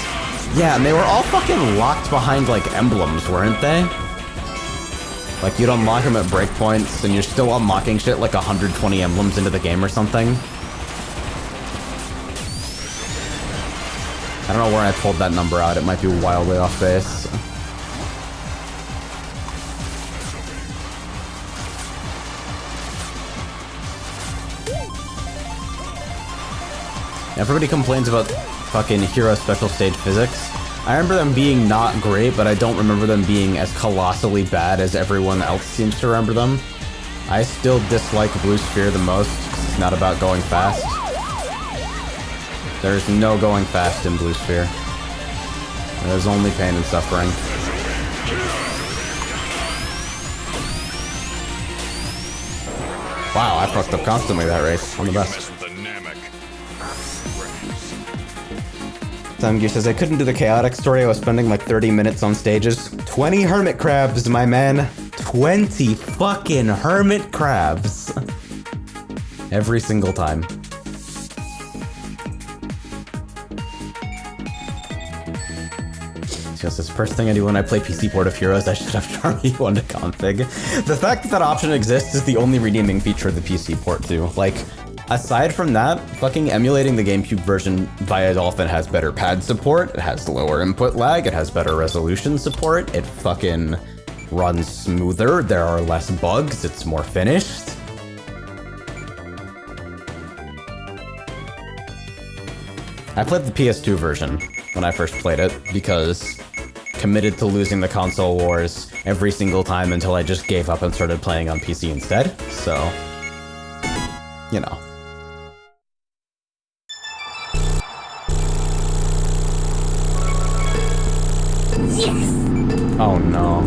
Yeah, and they were all fucking locked behind, like, emblems, weren't they? Like, you'd unlock them at breakpoints, and you're still unlocking shit like 120 emblems into the game or something. I don't know where I pulled that number out. It might be wildly off base. Everybody complains about fucking Hero Special Stage physics. I remember them being not great, but I don't remember them being as colossally bad as everyone else seems to remember them. I still dislike Blue Sphere the most, because it's not about going fast. There's no going fast in Blue Sphere. There's only pain and suffering. Wow, I fucked up constantly that race. I'm the best. Time Gear says, I couldn't do the chaotic story. I was spending like 30 minutes on stages. 20 hermit crabs, my man. 20 fucking hermit crabs. Every single time. Just this first thing I do when I play PC port of Heroes, I should have Charmy 1 to config. The fact that that option exists is the only redeeming feature of the PC port too. Like, aside from that, fucking emulating the GameCube version via Dolphin has better pad support, it has lower input lag, it has better resolution support, it fucking runs smoother, there are less bugs, it's more finished. I played the PS2 version when I first played it, because committed to losing the console wars every single time until I just gave up and started playing on PC instead, so, you know. Oh no.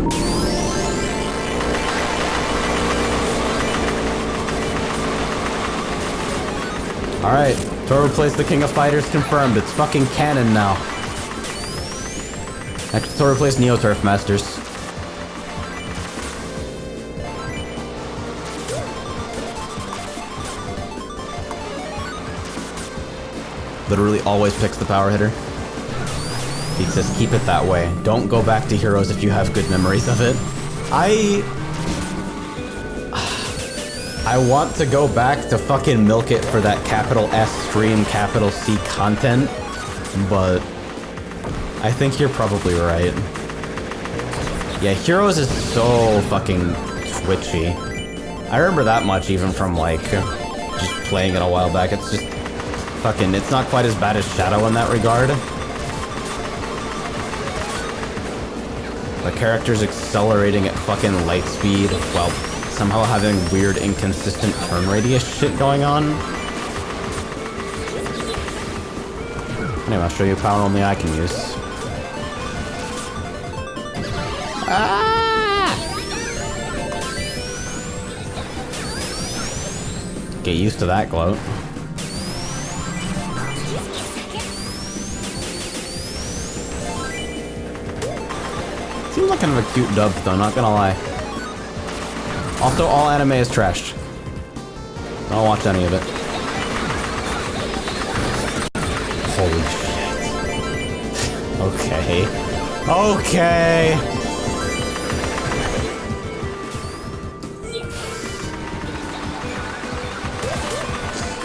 Alright, Toro plays the King of Fighters confirmed. It's fucking canon now. Next, Toro plays Neo Turf Masters. Literally always picks the power hitter. He says, keep it that way. Don't go back to Heroes if you have good memories of it. I want to go back to fucking milk it for that capital S stream, capital C content, but I think you're probably right. Yeah, Heroes is so fucking twitchy. I remember that much even from like, just playing it a while back. It's just fucking, it's not quite as bad as Shadow in that regard. The character's accelerating at fucking light speed while somehow having weird inconsistent turn radius shit going on. Anyway, I'll show you power only I can use. Ah! Get used to that gloat. Seems like kind of a cute dub though, not gonna lie. Also, all anime is trashed. Don't watch any of it. Holy shit. Okay. Okay.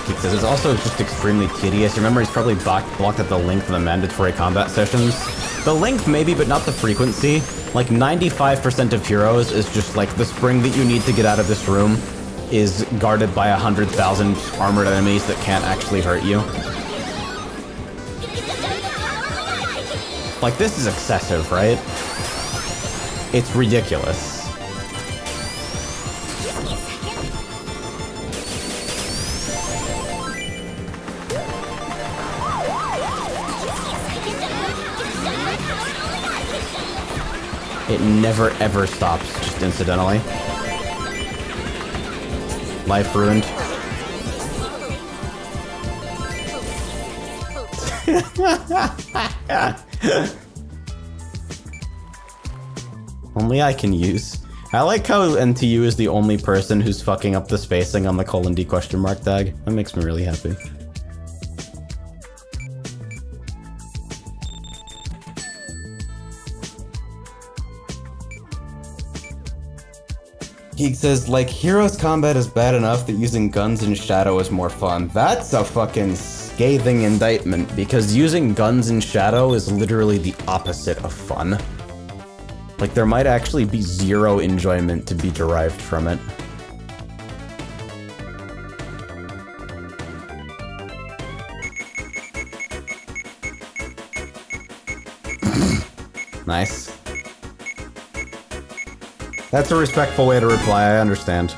Because it's also just extremely tedious. Remember, he's probably blocked at the length of the mandatory combat sessions. The length maybe, but not the frequency. Like 95% of heroes is just like the spring that you need to get out of this room is guarded by 100,000 armored enemies that can't actually hurt you. Like, this is excessive, right? It's ridiculous. It never ever stops, just incidentally. Life ruined. Only I can use. I like how NTU is the only person who's fucking up the spacing on the :D question mark tag. That makes me really happy. Geek says, like, Heroes combat is bad enough that using guns in Shadow is more fun. That's a fucking scathing indictment, because using guns in Shadow is literally the opposite of fun. Like, there might actually be zero enjoyment to be derived from it. Nice. That's a respectful way to reply, I understand.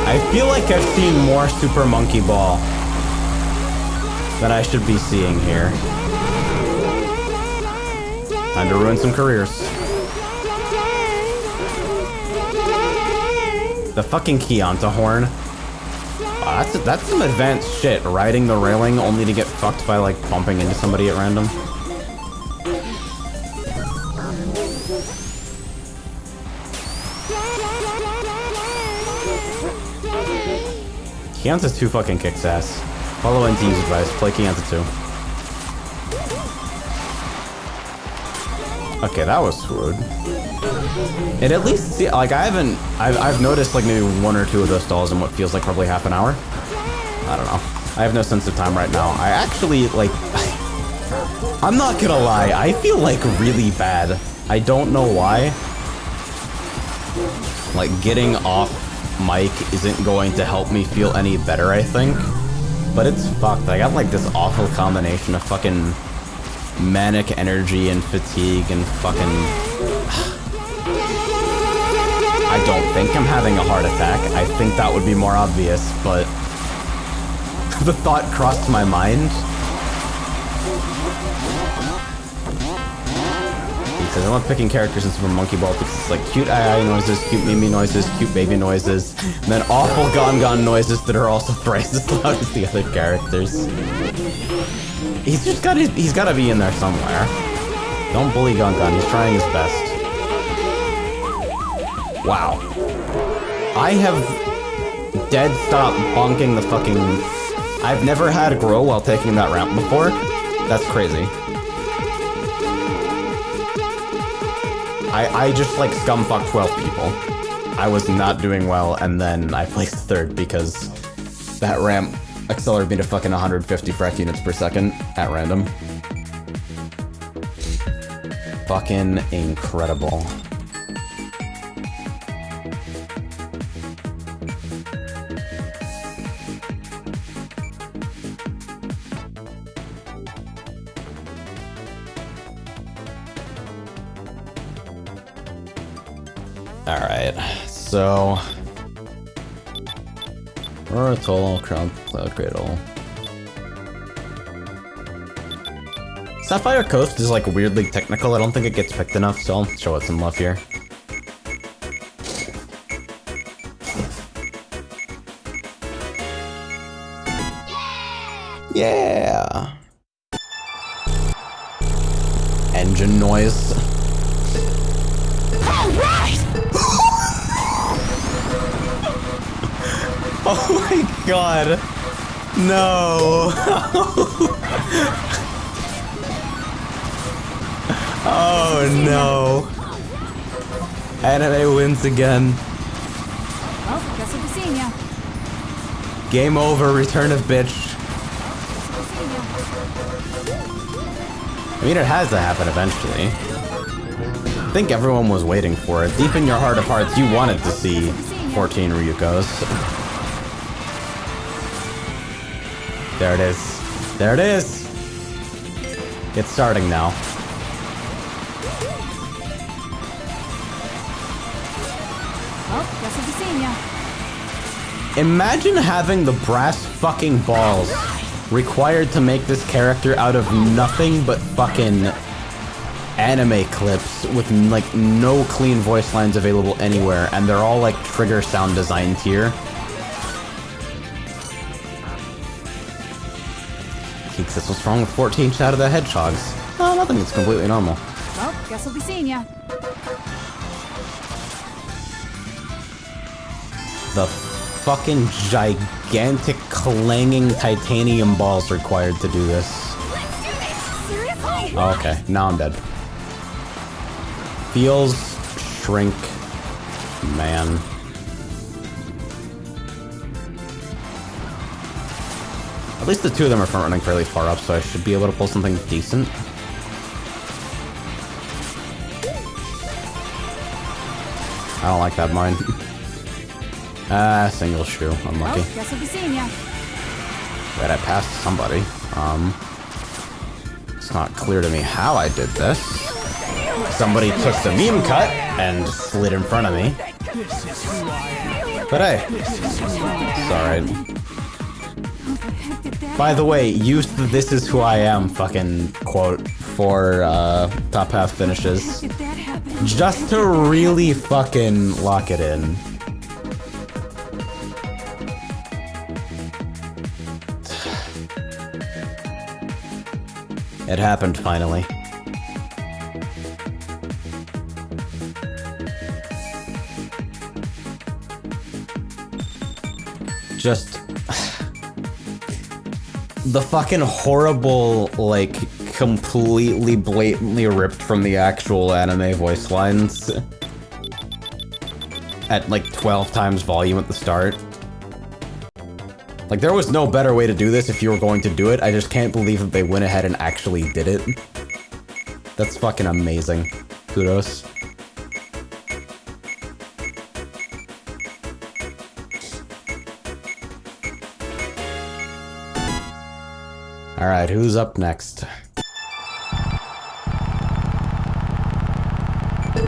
I feel like I've seen more Super Monkey Ball than I should be seeing here. Time to ruin some careers. The fucking Kianta horn. Wow, that's some advanced shit. Riding the railing only to get fucked by, like, bumping into somebody at random. Kianta 2 fucking kicks ass. Follow NTU's advice, play Kianta 2. Okay, that was rude. It at least, like, I've noticed, like, maybe 1 or 2 of those stalls in what feels like probably half an hour. I don't know. I have no sense of time right now. I actually, like, I'm not gonna lie, I feel, like, really bad. I don't know why. Like, getting off mic isn't going to help me feel any better, I think. But it's fucked. I got, like, this awful combination of fucking manic energy and fatigue and fucking... I don't think I'm having a heart attack. I think that would be more obvious, but... the thought crossed my mind. Because I love picking characters in Super Monkey Ball because it's like cute ai noises, cute mimi noises, cute baby noises, and then awful gon noises that are also thrice as loud as the other characters. He's gotta be in there somewhere. Don't bully Gon, he's trying his best. Wow. I have dead stop bonking the fucking... I've never had a grow while taking that ramp before. That's crazy. I just, like, scumfucked 12 people. I was not doing well, and then I placed 3rd because that ramp accelerated me to fucking 150 frac units per second at random. Fucking incredible. Alright, so... Oratoll, Cloud Cradle. Sapphire Coast is, like, weirdly technical. I don't think it gets picked enough, so I'll show it some love here. Yeah! Engine noise. All right! god. No. Oh no. Anime wins again. Well, guess we'll be seeing ya. Game over, return of bitch. I mean, it has to happen eventually. I think everyone was waiting for it. Deep in your heart of hearts, you wanted to see 14 Ryukos. There it is. There it is! It's starting now. Well, guess we'll be seeing ya. Imagine having the brass fucking balls required to make this character out of nothing but fucking anime clips with like no clean voice lines available anywhere, and they're all like trigger sound designed here. Keeks, this what's wrong with 14 Shadow the Hedgehogs? Oh, nothing, it's completely normal. Well, guess we'll be seeing ya. The fucking gigantic clanging titanium balls required to do this. Let's do this! Seriously? Oh, okay, now I'm dead. Feels shrink, man. At least the two of them are front running fairly far up, so I should be able to pull something decent. I don't like that mine. Single shoe. Unlucky. Well, guess we'll be seeing ya. Wait, I passed somebody. It's not clear to me how I did this. Somebody took the meme cut and slid in front of me. But hey, it's alright. By the way, use the "this is who I am" fucking quote for top half finishes. Did that happen? Just to really fucking lock it in. It happened finally. Just the fucking horrible, like, completely blatantly ripped from the actual anime voice lines at like 12 times volume at the start. Like, there was no better way to do this if you were going to do it. I just can't believe that they went ahead and actually did it. That's fucking amazing. Kudos. Alright, who's up next?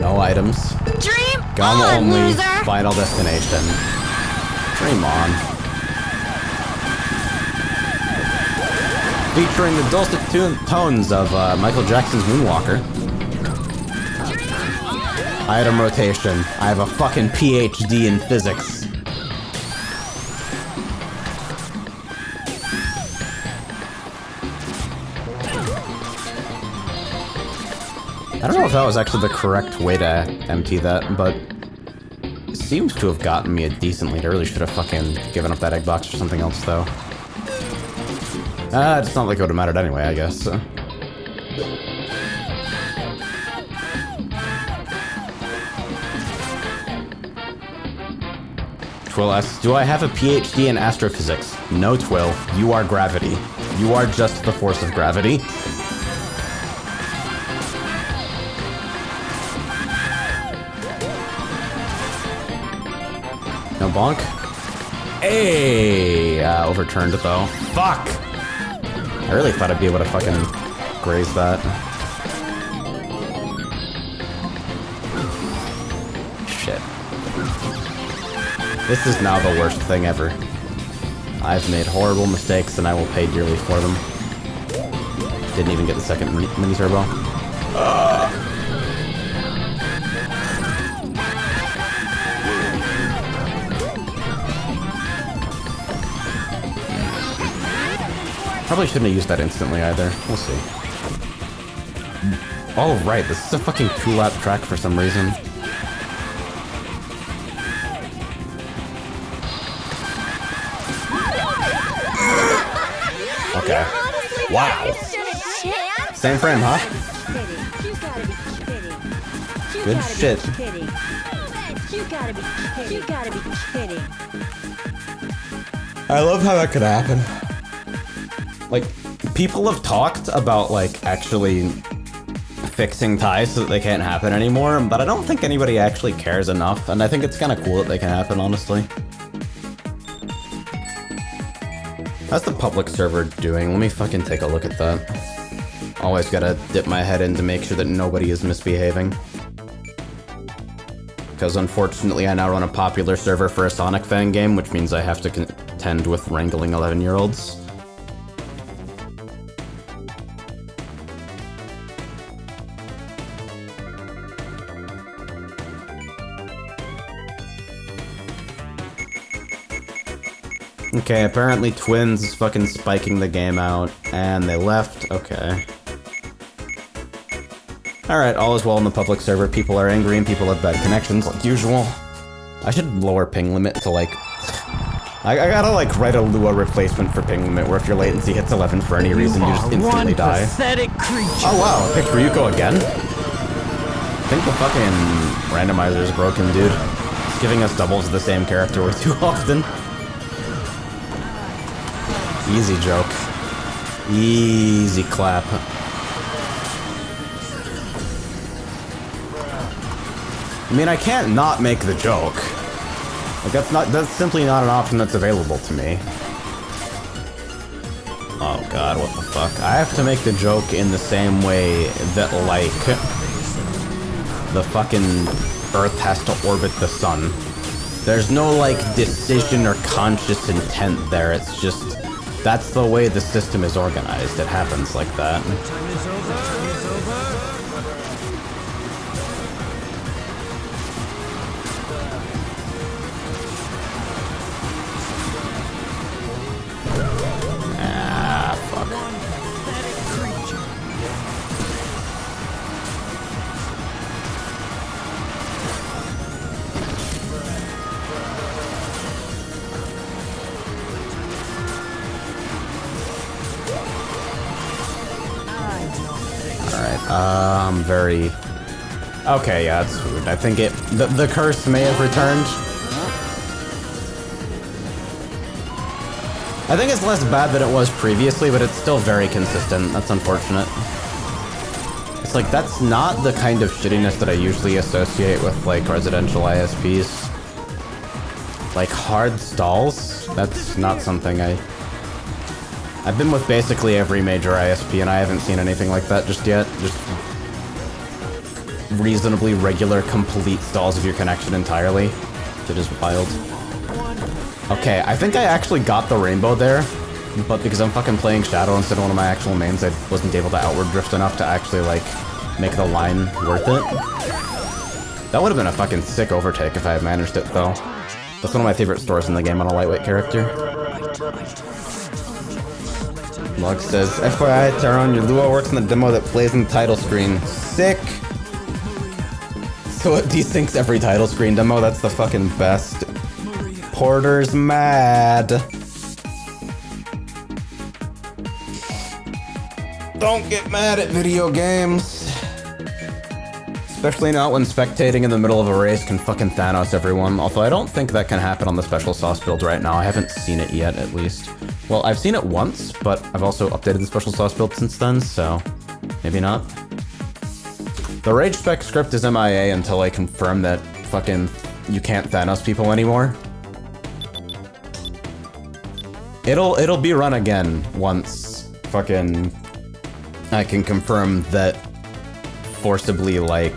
No items. Dream Gun on, only. loser! Final destination. Dream on. Featuring the dulcet tones of Michael Jackson's Moonwalker. Item rotation. I have a fucking PhD in physics. I don't know if that was actually the correct way to empty that, but it seems to have gotten me a decent lead. I really should have fucking given up that egg box for something else, though. It's not like it would have mattered anyway, I guess. So. Twill asks, do I have a PhD in astrophysics? No, Twill. You are gravity. You are just the force of gravity. No bonk. Hey! Overturned it though. Fuck! I really thought I'd be able to fucking graze that. Shit. This is now the worst thing ever. I've made horrible mistakes and I will pay dearly for them. Didn't even get the second mini turbo. Probably shouldn't have used that instantly either. We'll see. Oh, right. This is a fucking 2-lap track for some reason. Okay. Wow. Same frame, huh? Good shit. I love how that could happen. Like, people have talked about, like, actually fixing ties so that they can't happen anymore, but I don't think anybody actually cares enough, and I think it's kind of cool that they can happen, honestly. How's the public server doing? Let me fucking take a look at that. Always gotta dip my head in to make sure that nobody is misbehaving. Because unfortunately I now run a popular server for a Sonic fan game, which means I have to contend with wrangling 11-year-olds. Okay, apparently Twins is fucking spiking the game out, and they left. Okay. Alright, all is well in the public server. People are angry and people have bad connections, like usual. I should lower ping limit to, like... I gotta, like, write a Lua replacement for ping limit, where if your latency hits 11 for any reason, you just instantly die. Oh wow, I picked Ryuko again? I think the fucking randomizer is broken, dude. It's giving us doubles of the same character way too often. Easy joke. Easy clap. I mean, I can't not make the joke. Like, that's simply not an option that's available to me. Oh god, what the fuck. I have to make the joke in the same way that, like, the fucking Earth has to orbit the sun. There's no, like, decision or conscious intent there, it's just... That's the way the system is organized. It happens like that. Ah, fuck. I'm very... Okay, yeah, it's food. I think the curse may have returned. I think it's less bad than it was previously, but it's still very consistent. That's unfortunate. It's like, that's not the kind of shittiness that I usually associate with, like, residential ISPs. Like, hard stalls? That's not something I've been with basically every major ISP, and I haven't seen anything like that just yet. Just reasonably regular, complete stalls of your connection entirely. It is wild. Okay, I think I actually got the rainbow there, but because I'm fucking playing Shadow instead of one of my actual mains, I wasn't able to outward drift enough to actually, like, make the line worth it. That would have been a fucking sick overtake if I had managed it, though. That's one of my favorite stores in the game on a lightweight character. Log says, FYI, Taron, your Lua works in the demo that plays in the title screen. Sick! So it desyncs every title screen demo, that's the fucking best. Porter's mad. Don't get mad at video games. Especially not when spectating in the middle of a race can fucking Thanos everyone. Although I don't think that can happen on the special sauce build right now. I haven't seen it yet, at least. Well, I've seen it once, but I've also updated the special sauce build since then, so maybe not. The rage spec script is MIA until I confirm that fucking you can't Thanos people anymore. It'll be run again once fucking I can confirm that forcibly, like,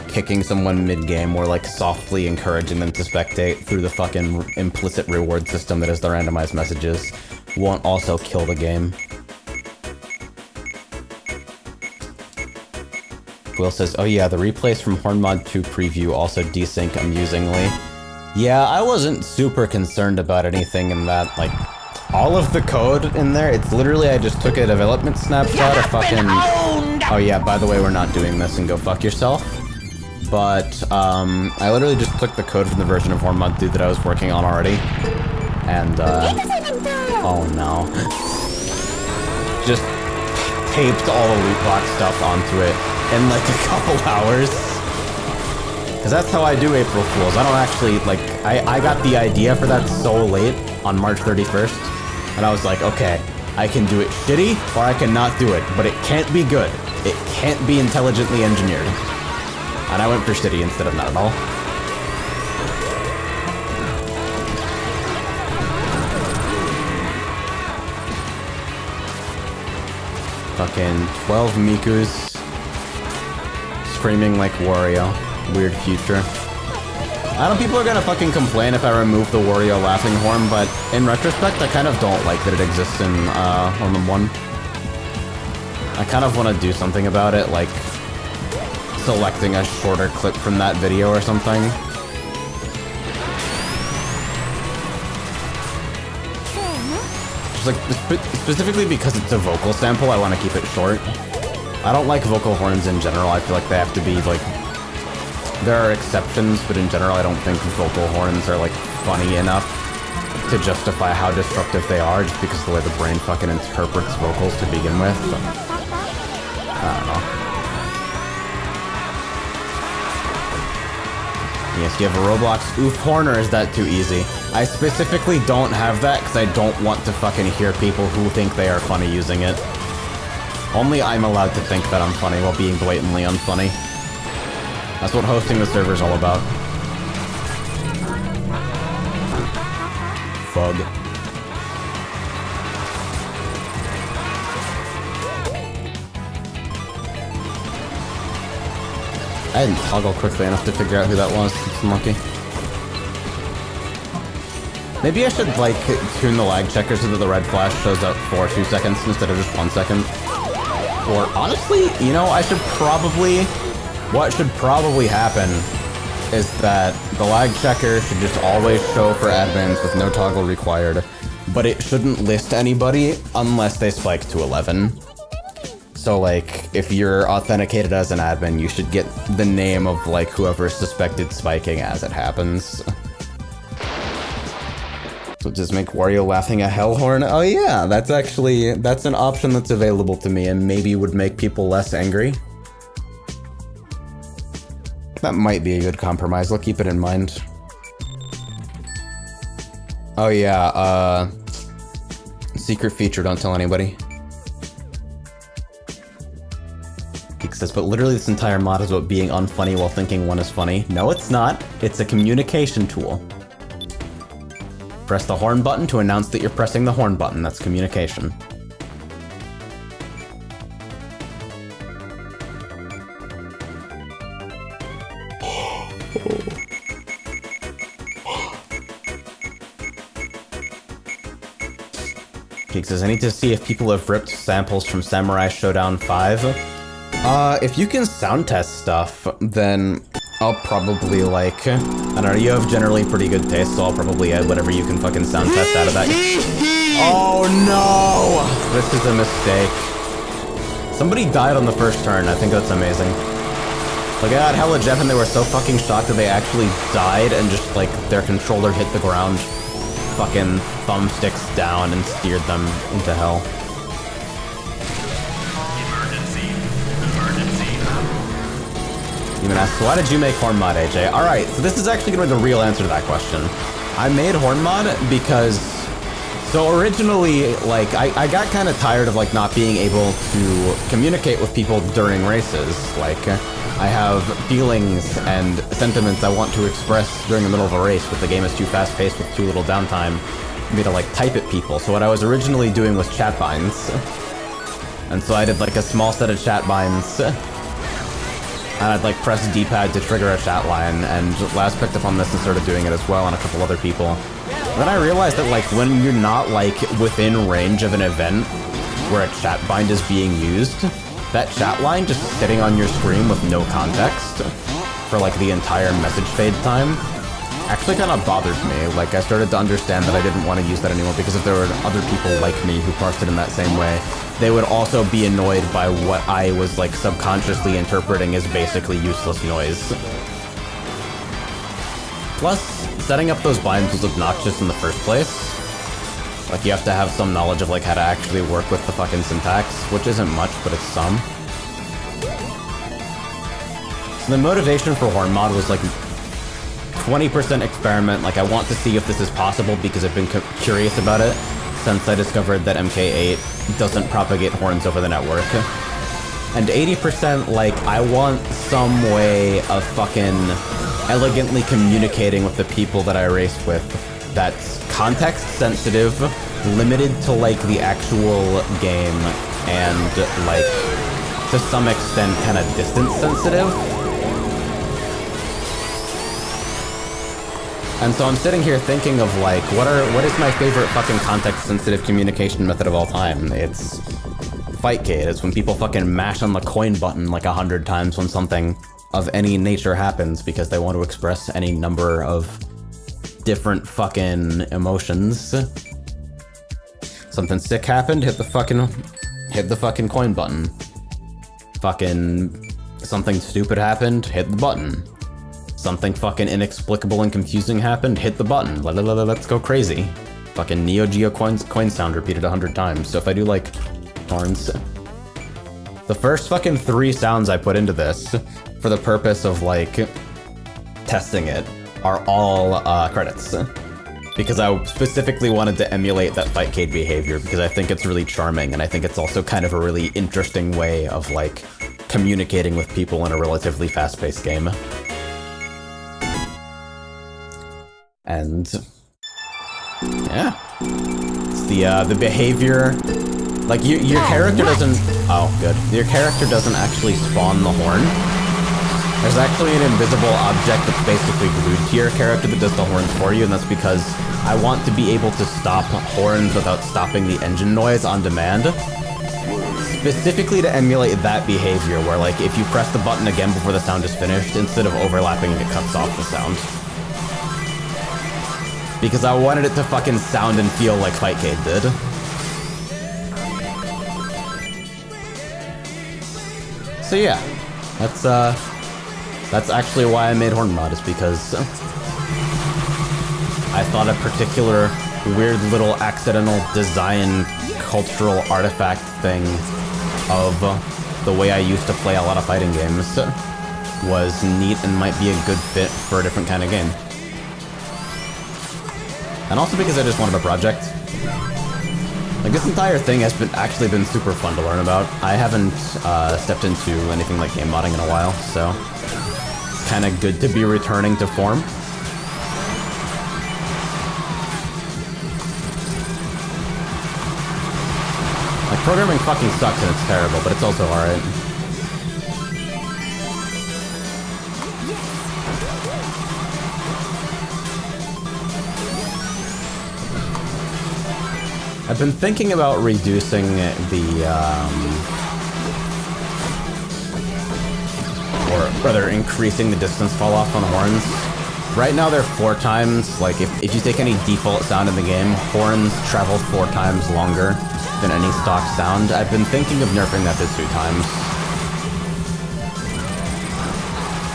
kicking someone mid-game or, like, softly encouraging them to spectate through the fucking implicit reward system that is the randomized messages won't also kill the game. Will says, oh yeah, the replays from Hornmod 2 preview also desync amusingly. Yeah, I wasn't super concerned about anything in that, like, all of the code in there, it's literally, I just took a development snapshot of fucking... Oh yeah, by the way, we're not doing this and go fuck yourself. But, I literally just took the code from the version of Hornmod 2 that I was working on already. And, oh no. just taped all the loot box stuff onto it in like a couple hours. Because that's how I do April Fools. I don't actually, like, I got the idea for that so late on March 31st, and I was like, okay, I can do it shitty, or I can not do it, but it can't be good. It can't be intelligently engineered. And I went for shitty instead of not at all. Fucking 12 Mikus screaming like Wario. Weird future. I know people are gonna fucking complain if I remove the Wario laughing horn, but in retrospect, I kind of don't like that it exists in Horn 1. I kind of want to do something about it, like selecting a shorter clip from that video or something. Just like, specifically because it's a vocal sample, I want to keep it short. I don't like vocal horns in general. I feel like they have to be, like, there are exceptions, but in general, I don't think vocal horns are, like, funny enough to justify how disruptive they are, just because of the way the brain fucking interprets vocals to begin with. But, I don't know. Yes, you have a Roblox oof horn, or is that too easy? I specifically don't have that because I don't want to fucking hear people who think they are funny using it. Only I'm allowed to think that I'm funny while being blatantly unfunny. That's what hosting the server is all about. Fug. I didn't toggle quickly enough to figure out who that was. It's lucky. Maybe I should, like, tune the lag checker so that the red flash shows up for 2 seconds instead of just 1 second. Or, honestly, you know, I should probably... What should probably happen is that the lag checker should just always show for admins with no toggle required, but it shouldn't list anybody unless they spike to 11. So, like, if you're authenticated as an admin, you should get the name of, like, whoever's suspected spiking as it happens. So just make Wario laughing a hell horn? Oh yeah, that's actually, that's an option that's available to me and maybe would make people less angry. That might be a good compromise, I'll keep it in mind. Oh yeah, secret feature, don't tell anybody. Geek says, but literally this entire mod is about being unfunny while thinking one is funny. No, it's not. It's a communication tool. Press the horn button to announce that you're pressing the horn button. That's communication. Geek says, I need to see if people have ripped samples from Samurai Showdown 5. If you can sound test stuff, then I'll probably, like, I don't know, you have generally pretty good taste, so I'll probably add whatever you can fucking sound test out of that. Oh no! This is a mistake. Somebody died on the first turn, I think that's amazing. Like, I got hella Jeff and they were so fucking shocked that they actually died and just, like, their controller hit the ground. Fucking thumbsticks down and steered them into hell. Even asks, why did you make Horn Mod, AJ? Alright, so this is actually gonna be the real answer to that question. I made Horn Mod because... So originally, like, I got kind of tired of, like, not being able to communicate with people during races. Like, I have feelings and sentiments I want to express during the middle of a race, but the game is too fast-paced with too little downtime for me to, like, type at people. So what I was originally doing was chat binds. And so I did, like, a small set of chat binds. And I'd, like, press D-pad to trigger a chat line, and Laz picked up on this and started doing it as well, and a couple other people. And then I realized that, like, when you're not, like, within range of an event where a chat bind is being used, that chat line just sitting on your screen with no context for, like, the entire message fade time actually kind of bothered me. Like, I started to understand that I didn't want to use that anymore, because if there were other people like me who parsed it in that same way, they would also be annoyed by what I was, like, subconsciously interpreting as basically useless noise. Plus, setting up those binds was obnoxious in the first place. Like, you have to have some knowledge of, like, how to actually work with the fucking syntax, which isn't much, but it's some. So the motivation for Horn Mod was, like, 20% experiment. Like, I want to see if this is possible because I've been curious about it since I discovered that MK8 doesn't propagate horns over the network. And 80%, like, I want some way of fucking elegantly communicating with the people that I race with that's context-sensitive, limited to, like, the actual game, and, like, to some extent, kind of distance-sensitive. And so I'm sitting here thinking of, like, what is my favorite fucking context-sensitive communication method of all time? It's Fightcade. It's when people fucking mash on the coin button like 100 times when something of any nature happens because they want to express any number of different fucking emotions. Something sick happened, hit the fucking coin button. Fucking something stupid happened, hit the button. Something fucking inexplicable and confusing happened, hit the button. Let's go crazy. Fucking Neo Geo coin sound repeated 100 times. So if I do like horns, the first fucking 3 sounds I put into this for the purpose of like testing it are all credits. Because I specifically wanted to emulate that Fightcade behavior because I think it's really charming, and I think it's also kind of a really interesting way of like communicating with people in a relatively fast-paced game. And yeah, it's the behavior. Like your character doesn't. Oh, good. Your character doesn't actually spawn the horn. There's actually an invisible object that's basically glued to your character that does the horns for you, and that's because I want to be able to stop horns without stopping the engine noise on demand. Specifically to emulate that behavior, where like if you press the button again before the sound is finished, instead of overlapping, it cuts off the sound. Because I wanted it to fucking sound and feel like Fightcade did. So yeah, that's actually why I made Horn Mod, is because I thought a particular weird little accidental design cultural artifact thing of the way I used to play a lot of fighting games was neat and might be a good fit for a different kind of game. And also because I just wanted a project. Like, this entire thing has actually been super fun to learn about. I haven't stepped into anything like game modding in a while, so it's kind of good to be returning to form. Like, programming fucking sucks and it's terrible, but it's also alright. I've been thinking about reducing or rather increasing the distance fall off on horns. Right now they're 4 times, like if you take any default sound in the game, horns travel 4 times longer than any stock sound. I've been thinking of nerfing that to 2 times.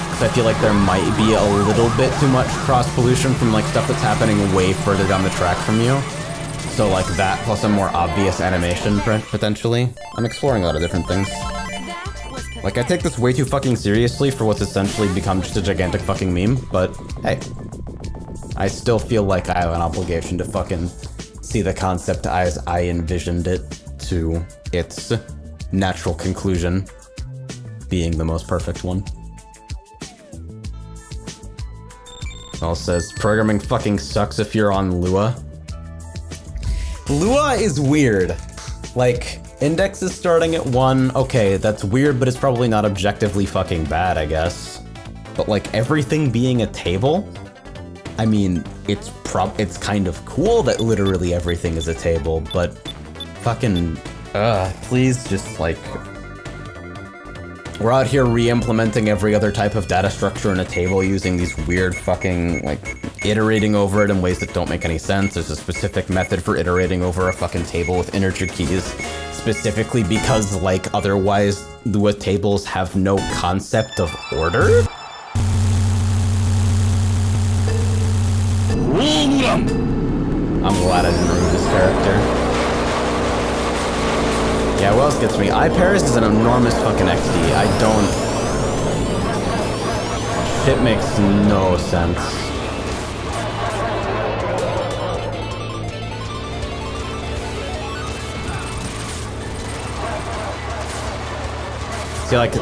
Because I feel like there might be a little bit too much cross pollution from like stuff that's happening way further down the track from you. So like that, plus a more obvious animation, potentially. I'm exploring a lot of different things. Like, I take this way too fucking seriously for what's essentially become just a gigantic fucking meme, but hey. I still feel like I have an obligation to fucking see the concept as I envisioned it to its natural conclusion being the most perfect one. All says, programming fucking sucks if you're on Lua. Lua is weird. Like, index is starting at 1. Okay, that's weird, but it's probably not objectively fucking bad, I guess. But like, everything being a table? I mean, it's kind of cool that literally everything is a table, but fucking, please just like... We're out here re-implementing every other type of data structure in a table using these weird fucking, like, iterating over it in ways that don't make any sense. There's a specific method for iterating over a fucking table with integer keys, specifically because, like, otherwise Lua tables have no concept of order? I'm glad I didn't read this character. Yeah, what else gets me? Paris is an enormous fucking XD. I don't... Shit makes no sense. See, like,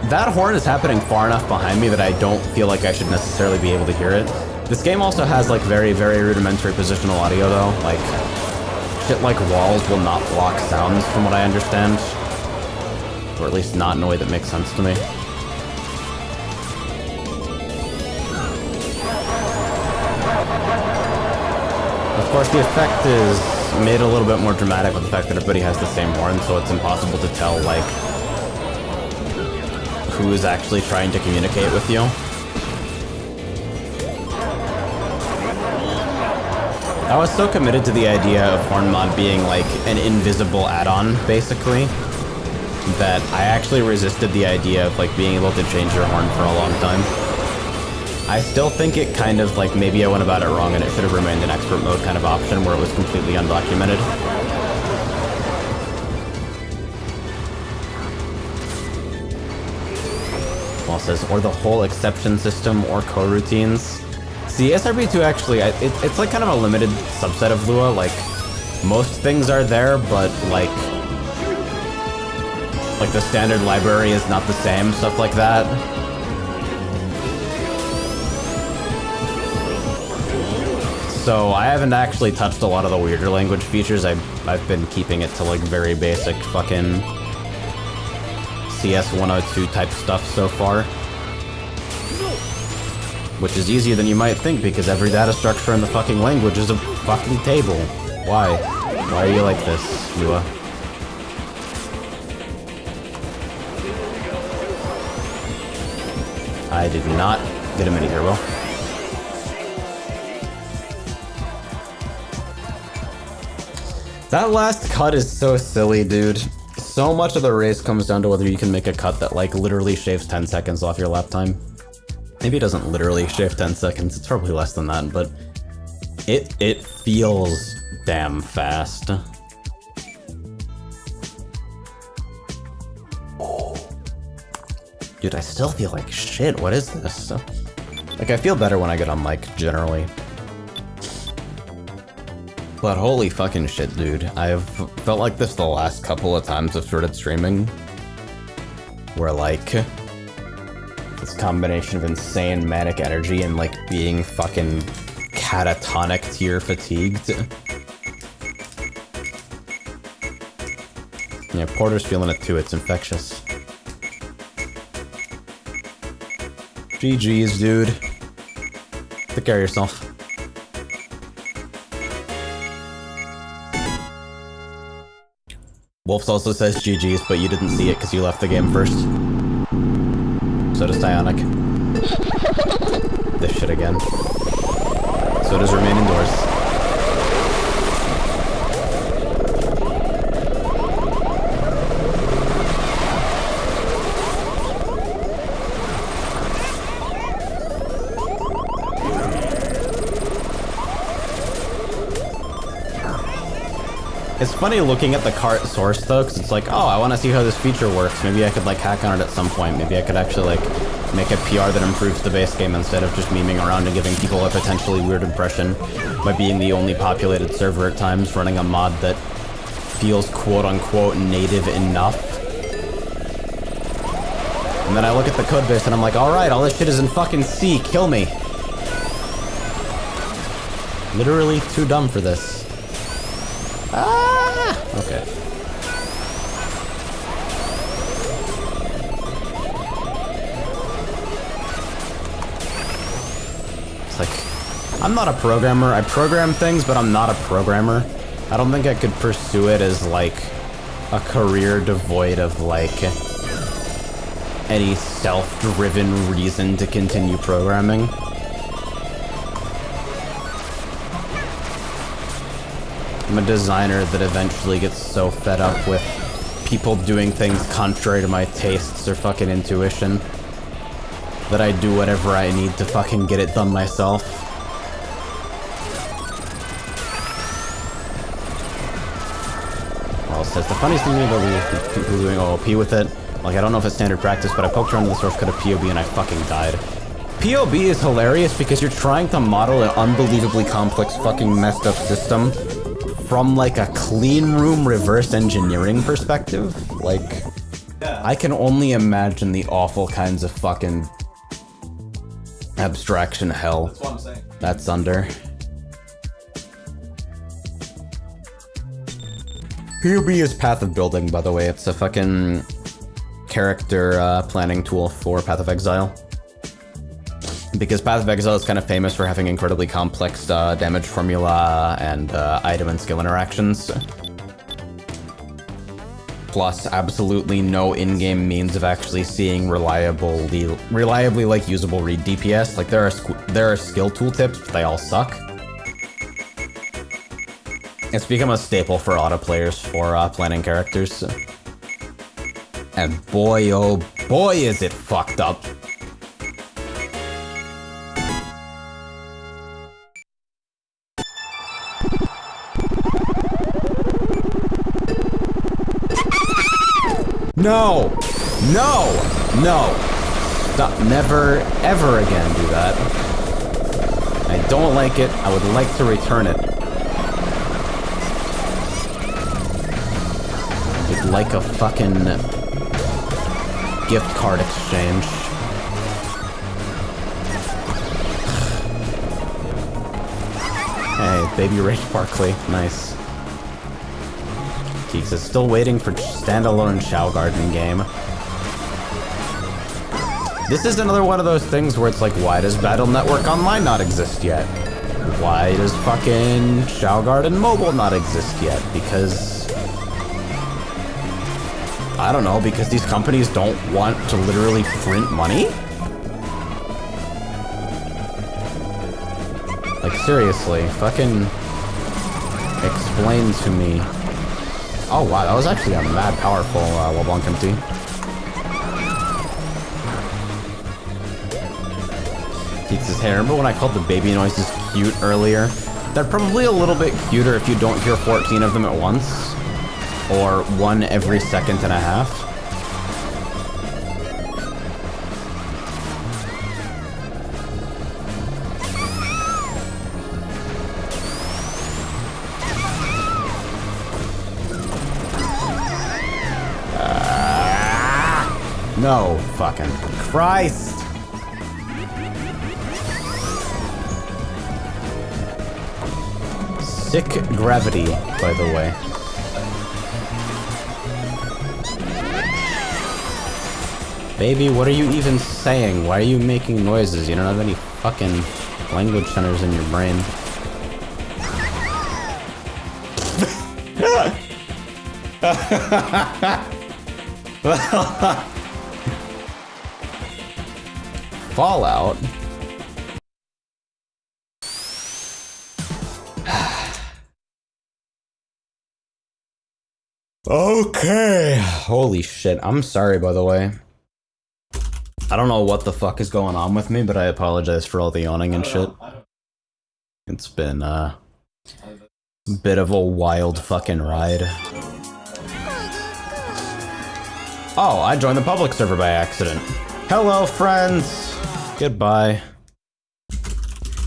that horn is happening far enough behind me that I don't feel like I should necessarily be able to hear it. This game also has, like, very, very rudimentary positional audio, though. Like, shit like walls will not block sounds, from what I understand. Or at least not in a way that makes sense to me. Of course, the effect is made a little bit more dramatic with the fact that everybody has the same horn, so it's impossible to tell, like, who is actually trying to communicate with you. I was so committed to the idea of horn mod being like an invisible add-on, basically, that I actually resisted the idea of like being able to change your horn for a long time. I still think it kind of like maybe I went about it wrong and it should have remained an expert mode kind of option where it was completely undocumented. Well, it says, or the whole exception system or coroutines. See, SRB2 actually, it's like kind of a limited subset of Lua. Like, most things are there, but like the standard library is not the same, stuff like that. So I haven't actually touched a lot of the weirder language features. I've been keeping it to like very basic fucking CS 102 type stuff so far. Which is easier than you might think, because every data structure in the fucking language is a fucking table. Why? Why are you like this, Lua? I did not get a mini turbo. That last cut is so silly, dude. So much of the race comes down to whether you can make a cut that like literally shaves 10 seconds off your lap time. Maybe it doesn't literally shave 10 seconds, it's probably less than that, but it feels damn fast. Dude, I still feel like shit, what is this? Like, I feel better when I get on mic, generally. But holy fucking shit, dude. I've felt like this the last couple of times I've started streaming. Where, like, this combination of insane manic energy and, like, being fucking catatonic tier fatigued. Yeah, Porter's feeling it too, it's infectious. GG's, dude. Take care of yourself. Wolf's also says GG's, but you didn't see it because you left the game first. So does Psionic. This shit again. So does Remain Indoors. It's funny looking at the cart source though, because it's like, oh, I want to see how this feature works. Maybe I could like hack on it at some point. Maybe I could actually like make a PR that improves the base game instead of just memeing around and giving people a potentially weird impression by being the only populated server at times running a mod that feels quote-unquote native enough. And then I look at the codebase and I'm like, alright, all this shit is in fucking C, kill me. Literally too dumb for this. Ah! Okay. It's like, I'm not a programmer. I program things, but I'm not a programmer. I don't think I could pursue it as, like, a career devoid of, like, any self-driven reason to continue programming. I'm a designer that eventually gets so fed up with people doing things contrary to my tastes or fucking intuition that I do whatever I need to fucking get it done myself. else says. The funniest thing to me about people doing OOP with it, like I don't know if it's standard practice, but I poked around in the source code of POB and I fucking died. POB is hilarious because you're trying to model an unbelievably complex fucking messed up system from like a clean room reverse engineering perspective. Like, I can only imagine the awful kinds of fucking abstraction hell That's what I'm saying. that's under. POB is Path of Building, by the way. It's a fucking character planning tool for Path of Exile. Because Path of Exile is kind of famous for having incredibly complex damage formula and item and skill interactions. Plus, absolutely no in-game means of actually seeing reliably like usable read DPS. Like there are skill tooltips, but they all suck. It's become a staple for auto players for planning characters. And boy, oh boy, is it fucked up. No! No! No! Stop. Never, ever again do that. I don't like it. I would like to return it. It's like a fucking gift card exchange. Hey, baby Rage Barkley. Nice. Keeks is still waiting for standalone Shao Garden game. This is another one of those things where it's like, why does Battle Network Online not exist yet? Why does fucking Shao Garden Mobile not exist yet? Because... I don't know, because these companies don't want to literally print money? Like, seriously, fucking explain to me. Oh wow, that was actually a mad powerful LeBlanc MT. Keats his hair. Remember when I called the baby noises cute earlier? They're probably a little bit cuter if you don't hear 14 of them at once. Or one every second and a half. No fucking Christ! Sick gravity, by the way. Baby, what are you even saying? Why are you making noises? You don't have any fucking language centers in your brain. Fallout? Okay. Holy shit. I'm sorry, by the way. I don't know what the fuck is going on with me, but I apologize for all the yawning and shit. It's been a bit of a wild fucking ride. Oh, I joined the public server by accident. Hello, friends! Goodbye.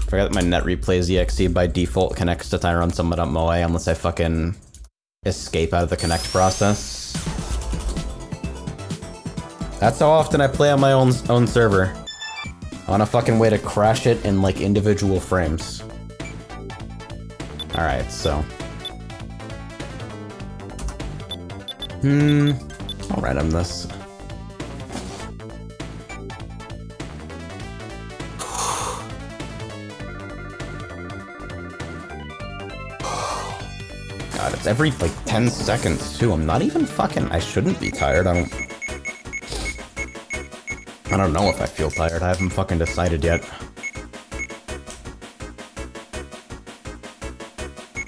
Forgot that my net replays exe by default connects to Tyron Summit.moe unless I fucking escape out of the connect process. That's how often I play on my own server. On a fucking way to crash it in like individual frames. Alright, so. I'll random this. God, it's every like 10 seconds too. I'm not even fucking, I shouldn't be tired. I don't know if I feel tired. I haven't fucking decided yet.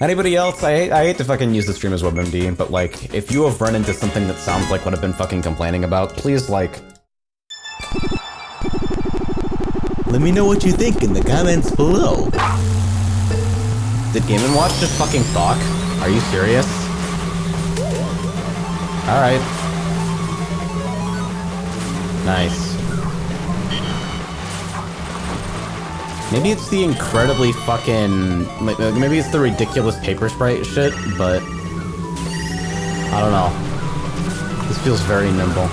Anybody else? I hate to fucking use the stream as WebMD, but like, if you have run into something that sounds like what I've been fucking complaining about, please like... let me know what you think in the comments below. Did Game & Watch just fucking talk? Are you serious? Alright. Nice. Maybe it's the incredibly fucking... Maybe it's the ridiculous paper sprite shit, but... I don't know. This feels very nimble.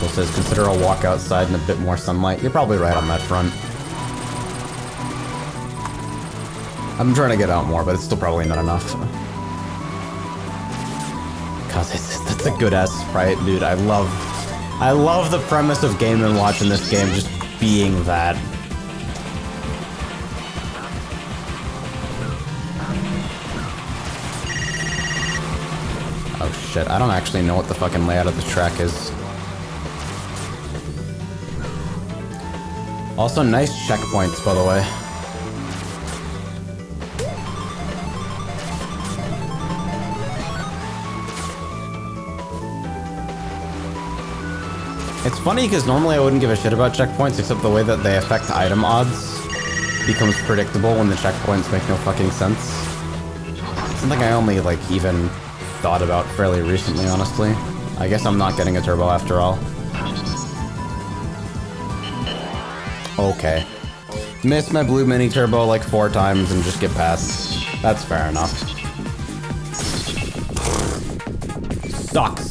It says, consider a walk outside and a bit more sunlight. You're probably right on that front. I'm trying to get out more, but it's still probably not enough. God, that's a good-ass sprite, dude. I love the premise of Game & Watch in this game just being that. Oh shit, I don't actually know what the fucking layout of the track is. Also, nice checkpoints, by the way. It's funny because normally I wouldn't give a shit about checkpoints, except the way that they affect item odds becomes predictable when the checkpoints make no fucking sense. Something I only, like, even thought about fairly recently, honestly. I guess I'm not getting a turbo after all. Okay. Missed my blue mini turbo like 4 times and just get past. That's fair enough. Sucks.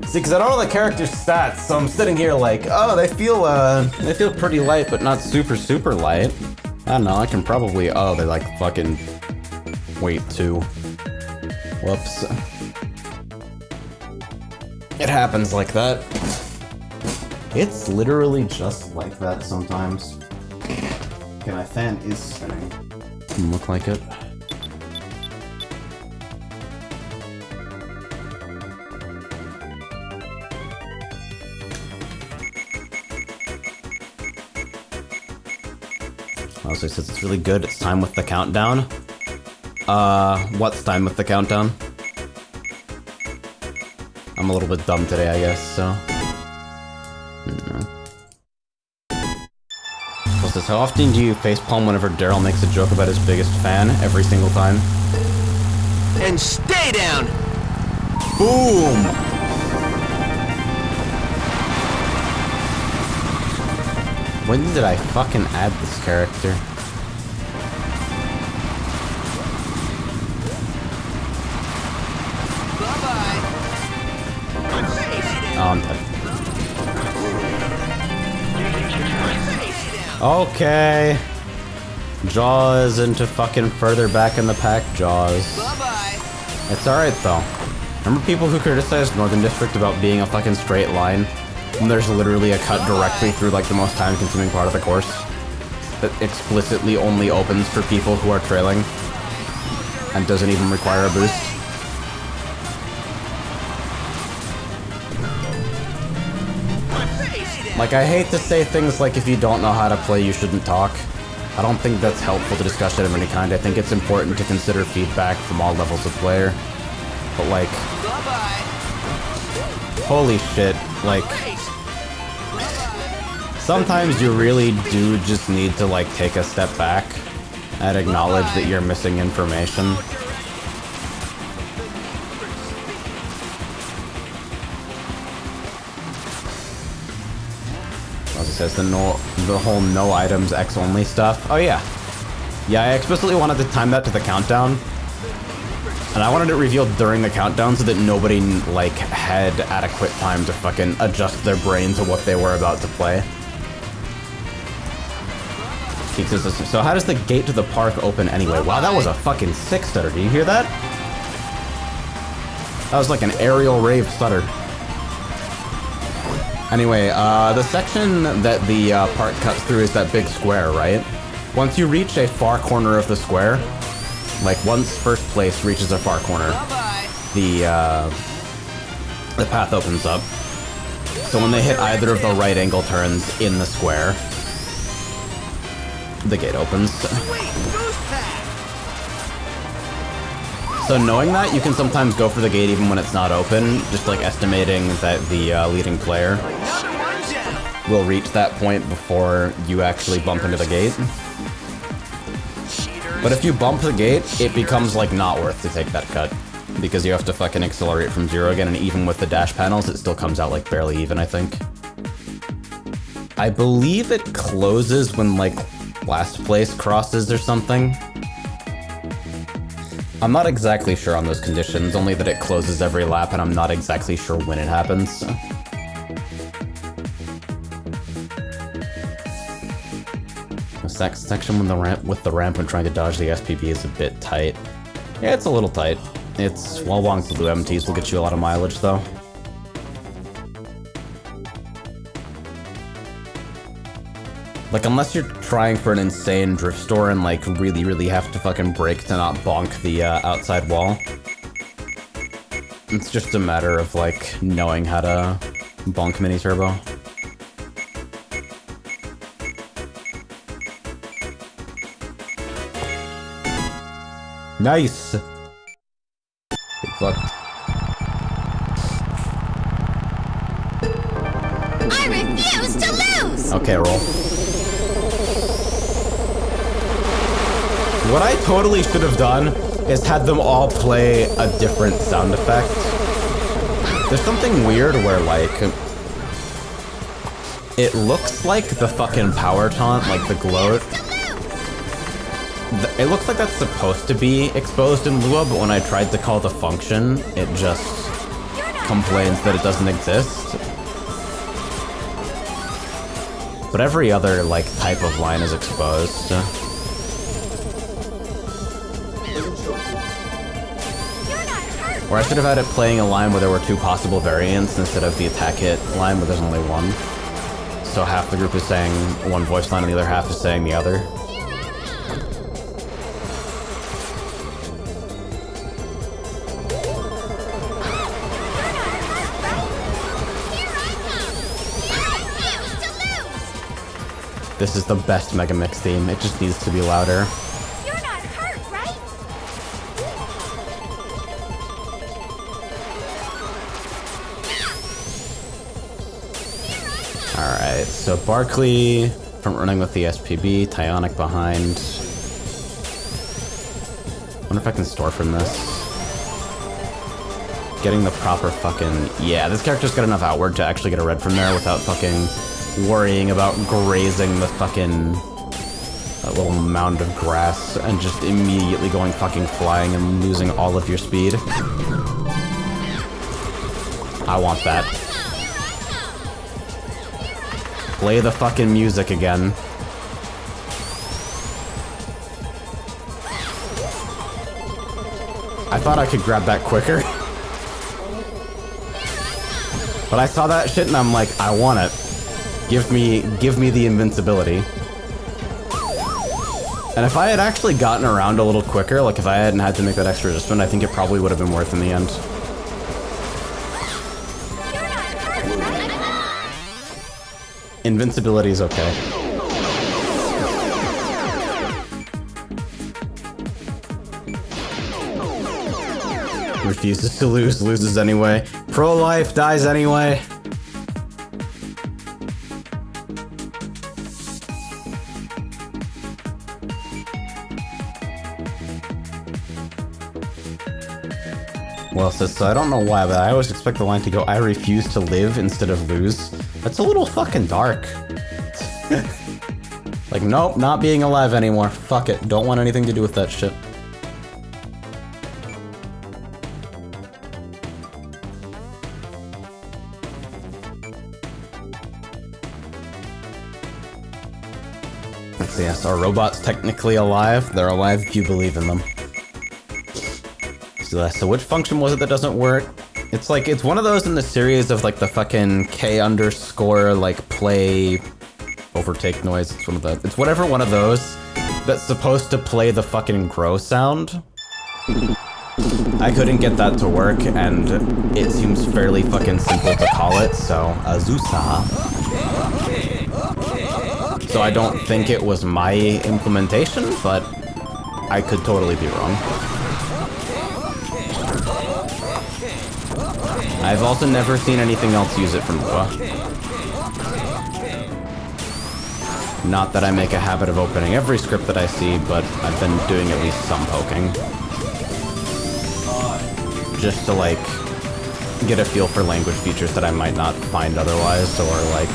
See, because I don't know the character's stats, so I'm sitting here like, oh, they feel pretty light, but not super, super light. I don't know, I can probably, oh, they like fucking weight 2. Whoops. It happens like that. It's literally just like that sometimes. Okay, my fan is spinning. Doesn't look like it. Also, since it's really good, it's time with the countdown. What's time with the countdown? I'm a little bit dumb today, I guess, so... What's this? How often do you facepalm whenever Daryl makes a joke about his biggest fan? Every single time? And stay down! Boom! When did I fucking add this character? Oh, I'm dead. Okay. Jaws into fucking further back in the pack, Jaws. It's alright though. Remember people who criticized Northern District about being a fucking straight line? And there's literally a cut directly through like the most time-consuming part of the course that explicitly only opens for people who are trailing and doesn't even require a boost. Like, I hate to say things like if you don't know how to play, you shouldn't talk. I don't think that's helpful to discussion of any kind. I think it's important to consider feedback from all levels of player. But like, holy shit, like, sometimes you really do just need to like take a step back and acknowledge that you're missing information. As it says, the whole no items X only stuff. Oh yeah. Yeah, I explicitly wanted to time that to the countdown. And I wanted it revealed during the countdown so that nobody, like, had adequate time to fucking adjust their brain to what they were about to play. Keek says this, so how does the gate to the park open anyway? Wow, that was a fucking sick stutter. Did you hear that? That was like an aerial rave stutter. Anyway, the section that the park cuts through is that big square, right? Once you reach a far corner of the square, like once first place reaches a far corner, the path opens up. So when they hit either of the right angle turns in the square, the gate opens. So knowing that, you can sometimes go for the gate even when it's not open, just like estimating that the leading player will reach that point before you actually bump into the gate. But if you bump the gate, it becomes like not worth to take that cut. Because you have to fucking accelerate from 0 again, and even with the dash panels, it still comes out like barely even, I think. I believe it closes when like last place crosses or something. I'm not exactly sure on those conditions, only that it closes every lap, and I'm not exactly sure when it happens. The section with the ramp when trying to dodge the SPB is a bit tight. Yeah, it's a little tight. It's wall walking to blue MTs will get you a lot of mileage though. Like, unless you're trying for an insane drift store and like really have to fucking brake to not bonk the outside wall. It's just a matter of like knowing how to bonk mini turbo. Nice! Get fucked. I refuse to lose! Okay, roll. What I totally should have done is had them all play a different sound effect. There's something weird where, like, it looks like the fucking power taunt, like the gloat. It looks like that's supposed to be exposed in Lua, but when I tried to call the function, it just complains that it doesn't exist. But every other, like, type of line is exposed. Or I should have had it playing a line where there were 2 possible variants instead of the attack hit line where there's only 1. So half the group is saying one voice line and the other half is saying the other. This is the best Mega Mix theme. It just needs to be louder. You're not hurt, right? Alright, so Barkley front running with the SPB, Tyonic behind. Wonder if I can store from this. Getting the proper fucking... Yeah, this character's got enough outward to actually get a red from there without fucking worrying about grazing the fucking... that little mound of grass and just immediately going fucking flying and losing all of your speed. I want that. Play the fucking music again. I thought I could grab that quicker. But I saw that shit and I'm like, I want it. Give me the invincibility. And if I had actually gotten around a little quicker, like if I hadn't had to make that extra adjustment, I think it probably would have been worth in the end. Invincibility is okay. Refuses to lose, loses anyway. Pro-life, dies anyway. Well, so I don't know why, but I always expect the line to go, I refuse to live instead of lose. That's a little fucking dark. Like, nope, not being alive anymore. Fuck it, don't want anything to do with that shit. Let's see, yes, are robots technically alive? They're alive if you believe in them. So which function was it that doesn't work? It's like, it's one of those in the series of like the fucking K underscore like play overtake noise. It's one of the, it's whatever one of those that's supposed to play the fucking grow sound. I couldn't get that to work and it seems fairly fucking simple to call it, so Azusa. So I don't think it was my implementation, but I could totally be wrong. I've also never seen anything else use it from Lua. Not that I make a habit of opening every script that I see, but I've been doing at least some poking. Just to, like, get a feel for language features that I might not find otherwise, or, like,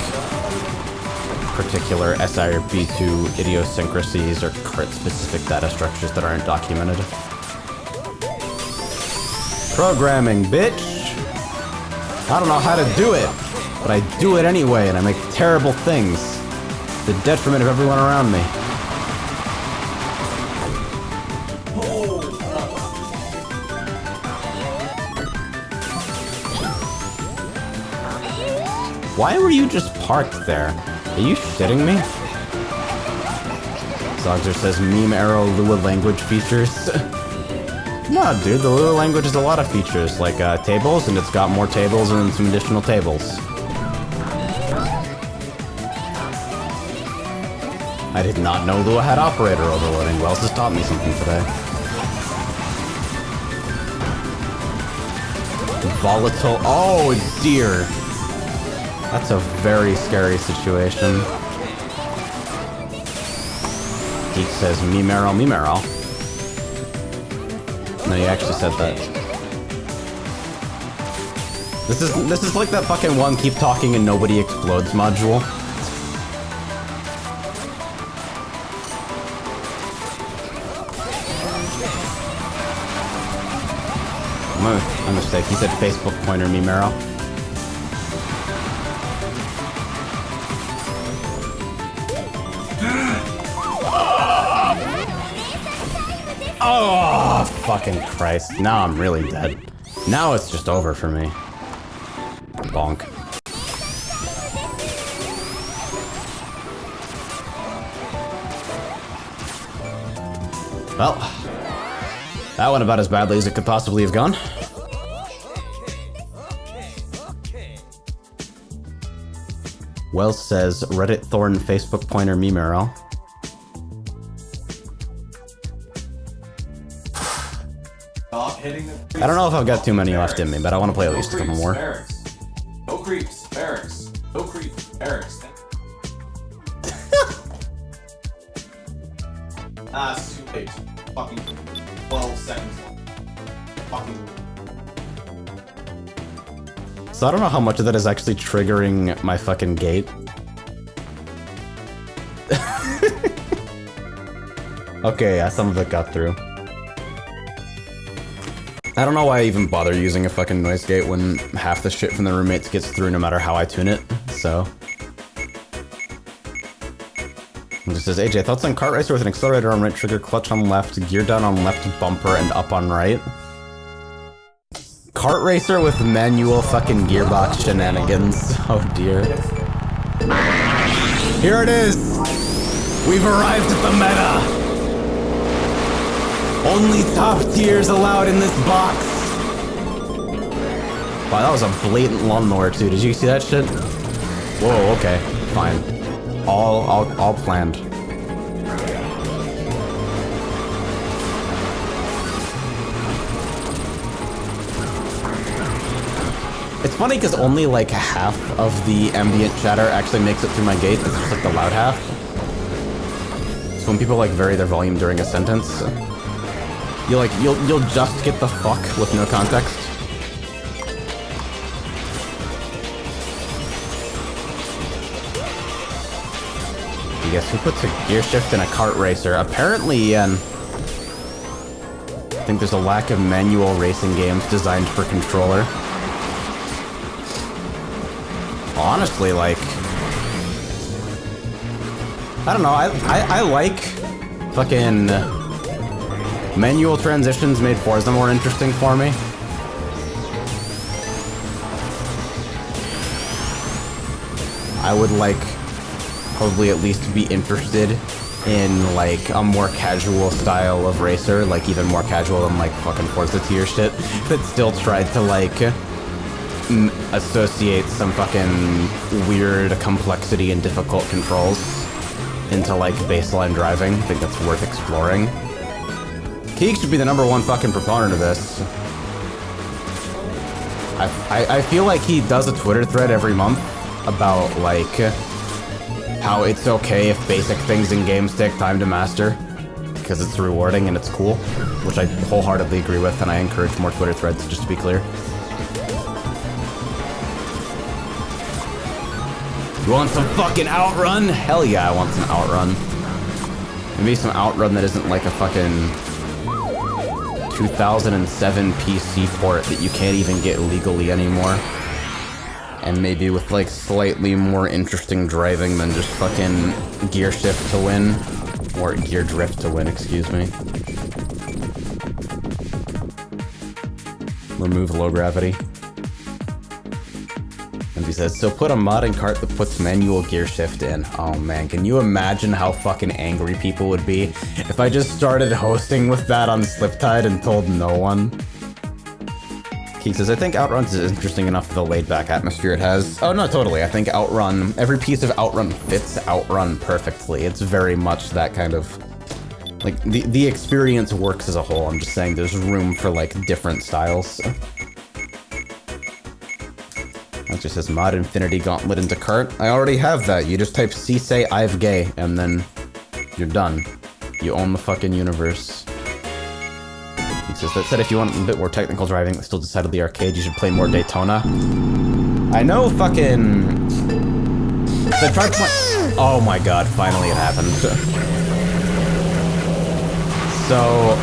particular SRB2 idiosyncrasies or cart-specific data structures that aren't documented. Programming, bitch! I don't know how to do it, but I do it anyway, and I make terrible things. To the detriment of everyone around me. Why were you just parked there? Are you shitting me? Zogzer says meme arrow Lua language features. No, dude, the Lua language has a lot of features, like tables, and it's got more tables and some additional tables. I did not know Lua had operator overloading. Wells has taught me something today. Volatile. Oh, dear. That's a very scary situation. Geek says, me Meryl, me Meryl. No, you actually said that. This is like that fucking one keep talking and nobody explodes module. My mistake. He said Facebook pointer me Meryl. Oh, fucking Christ. Now I'm really dead. Now it's just over for me. Bonk. Well, that went about as badly as it could possibly have gone. Wells says, Reddit Thorn Facebook pointer me Meryl. I don't know if I've got too many left in me, but I want to play at least a couple more. Barracks. No creeps, barracks. No creeps, barracks. It's too late. Fucking 12 seconds long. Fucking. So I don't know how much of that is actually triggering my fucking gate. Okay, yeah, some of it got through. I don't know why I even bother using a fucking noise gate when half the shit from the roommates gets through no matter how I tune it, so. It just says, AJ, thoughts on kart racer with an accelerator on right trigger, clutch on left, gear down on left bumper, and up on right? Kart racer with manual fucking gearbox shenanigans. Oh dear. Here it is! We've arrived at the meta! Only top tiers allowed in this box! Wow, that was a blatant lawnmower too. Did you see that shit? Whoa, okay. Fine. All planned. It's funny because only like half of the ambient chatter actually makes it through my gate. It's just like the loud half. So when people like vary their volume during a sentence, you'll just get the fuck with no context. I guess who puts a gear shift in a kart racer? Apparently, I think there's a lack of manual racing games designed for controller. Honestly, like, I don't know, I like fucking manual transitions made Forza more interesting for me. I would like probably at least be interested in like a more casual style of racer, like even more casual than like fucking Forza tier shit, that still tried to like associate some fucking weird complexity and difficult controls into like baseline driving. I think that's worth exploring. Keek should be the #1 fucking proponent of this. I feel like he does a Twitter thread every month about, like, how it's okay if basic things in games take time to master, because it's rewarding and it's cool, which I wholeheartedly agree with, and I encourage more Twitter threads, just to be clear. You want some fucking Outrun? Hell yeah, I want some Outrun. Maybe some Outrun that isn't like a fucking 2007 PC port that you can't even get legally anymore. And maybe with like slightly more interesting driving than just fucking gear shift to win. Or gear drift to win, excuse me. Remove low gravity. And he says, so put a mod in cart that puts manual gear shift in. Oh man, can you imagine how fucking angry people would be if I just started hosting with that on Sliptide and told no one? He says, I think Outrun is interesting enough for the laid-back atmosphere it has. Oh no, totally. I think Outrun, every piece of Outrun fits Outrun perfectly. It's very much that kind of, like, the experience works as a whole. I'm just saying there's room for, like, different styles. It just says mod Infinity Gauntlet into cart. I already have that. You just type say I've gay, and then you're done. You own the fucking universe. He says, that said, if you want a bit more technical driving that's still decidedly arcade, you should play more Daytona. I know fucking... So try oh my god, finally it happened. So...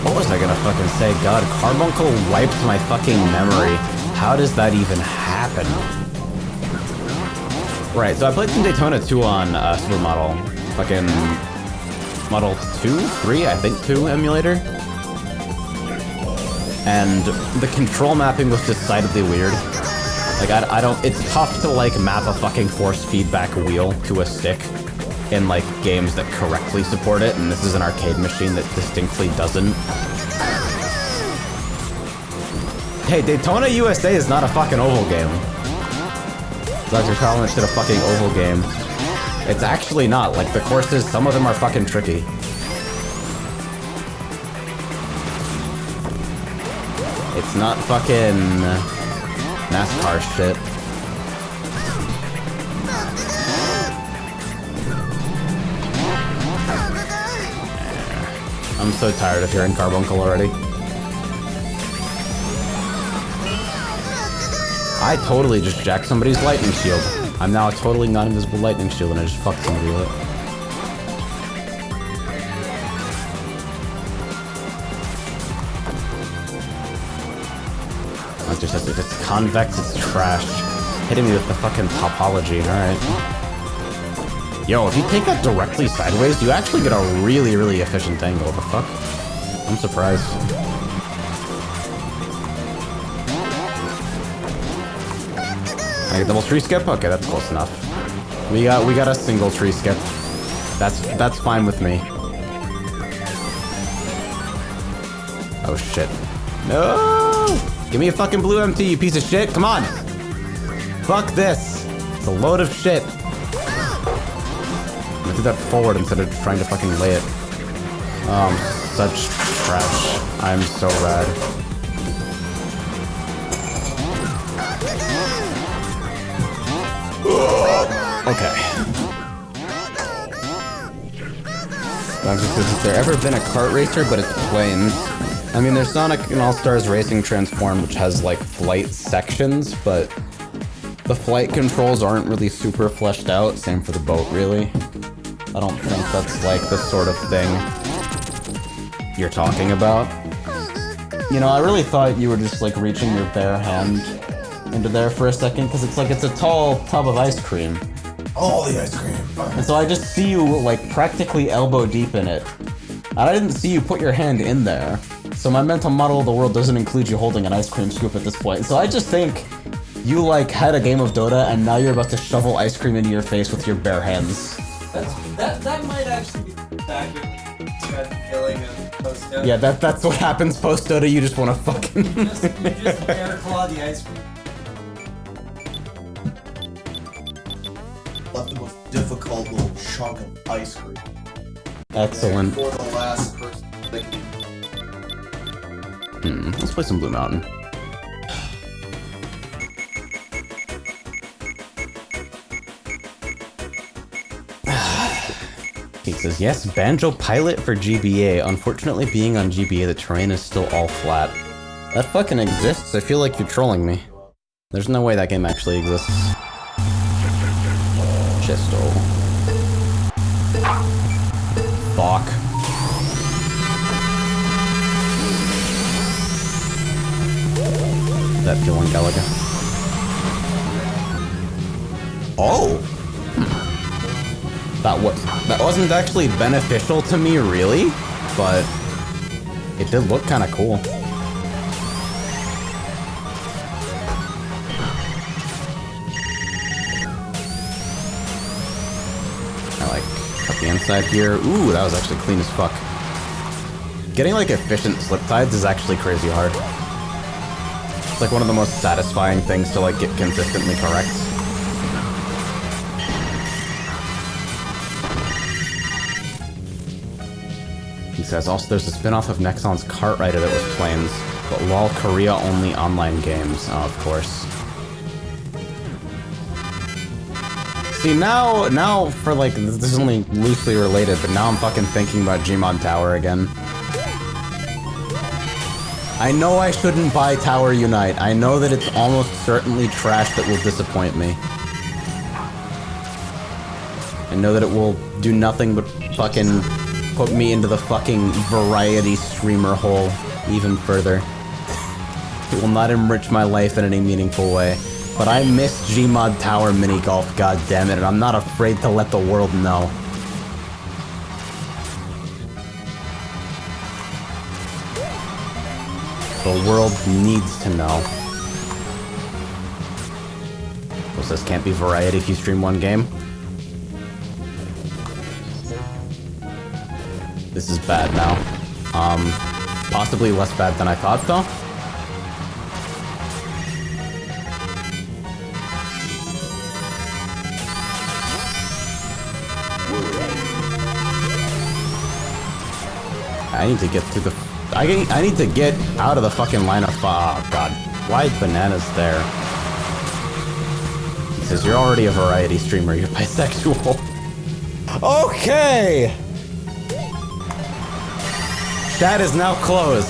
What was I gonna fucking say? God, Carbuncle wiped my fucking memory. How does that even happen? Right, so I played some Daytona 2 on Supermodel. Fucking... Model 2? 3? I think 2 emulator. And the control mapping was decidedly weird. Like, I don't... It's tough to, like, map a fucking force feedback wheel to a stick in, like, games that correctly support it, and this is an arcade machine that distinctly doesn't. Hey, Daytona USA is not a fucking oval game. Dr. Collins did a fucking oval game. It's actually not. Like, the courses, some of them are fucking tricky. It's not fucking NASCAR shit. I'm so tired of hearing Carbuncle already. I totally just jacked somebody's lightning shield. I'm now a totally non-invisible lightning shield and I just fucked somebody with it. It just says if it's convex, it's trash. Hitting me with the fucking topology, alright. Yo, if you take that directly sideways, you actually get a really, really efficient angle. The fuck? I'm surprised. I get double tree skip? Okay, that's close enough. We got a single tree skip. That's fine with me. Oh shit. No! Give me a fucking blue MT, you piece of shit! Come on! Fuck this! It's a load of shit. I'm gonna do that forward instead of trying to fucking lay it. Oh, I'm such trash. I'm so rad. Okay. Has there ever been a kart racer, but it's planes? I mean, there's Sonic and All-Stars Racing Transformed, which has, like, flight sections, but the flight controls aren't really super fleshed out. Same for the boat, really. I don't think that's, like, the sort of thing you're talking about. You know, I really thought you were just, like, reaching your bare hand into there for a second, because it's like it's a tall tub of ice cream. All the ice cream. And so I just see you, like, practically elbow deep in it. And I didn't see you put your hand in there. So my mental model of the world doesn't include you holding an ice cream scoop at this point. So I just think you, like, had a game of Dota and now you're about to shovel ice cream into your face with your bare hands. That might actually be accurate. Feeling of post-Dota. Yeah, that's what happens post-Dota. You just want to fucking... you just air claw the ice cream. Left the most difficult little chunk of ice cream. Excellent. For the last person. Let's play some Blue Mountain. says, yes, Banjo Pilot for GBA. Unfortunately, being on GBA, the terrain is still all flat. That fucking exists? I feel like you're trolling me. There's no way that game actually exists. Chesto. Fuck. That feeling, Gallagher. Oh! That wasn't actually beneficial to me, really, but it did look kind of cool. I like cut the inside here. Ooh, that was actually clean as fuck. Getting like efficient slip tides is actually crazy hard. It's like one of the most satisfying things to like get consistently correct. He says, also there's a spin-off of Nexon's Kart Rider that was Planes, but LOL Korea only online games. Oh, of course. See, now for like, this is only loosely related, but now I'm fucking thinking about Gmod Tower again. I know I shouldn't buy Tower Unite. I know that it's almost certainly trash that will disappoint me. I know that it will do nothing but fucking put me into the fucking variety streamer hole even further. It will not enrich my life in any meaningful way. But I miss Gmod Tower mini golf, goddammit, and I'm not afraid to let the world know. The world needs to know. What's this? Can't be variety if you stream one game? This is bad now. Possibly less bad than I thought, though. I need to get through the... I need to get out of the fucking line of... Oh, God. Why is Bananas there? He says, you're already a variety streamer. You're bisexual. Okay! Chat is now closed.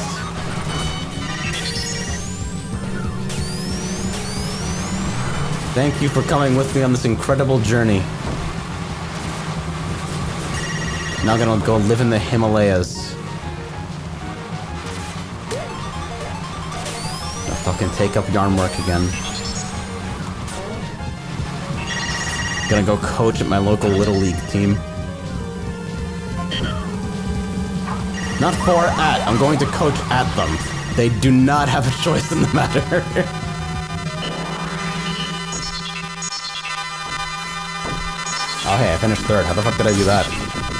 Thank you for coming with me on this incredible journey. Now gonna go live in the Himalayas. Gonna fucking take up yarn work again. Gonna go coach at my local Little League team. Not for at, I'm going to coach at them. They do not have a choice in the matter. Oh hey, I finished third. How the fuck did I do that?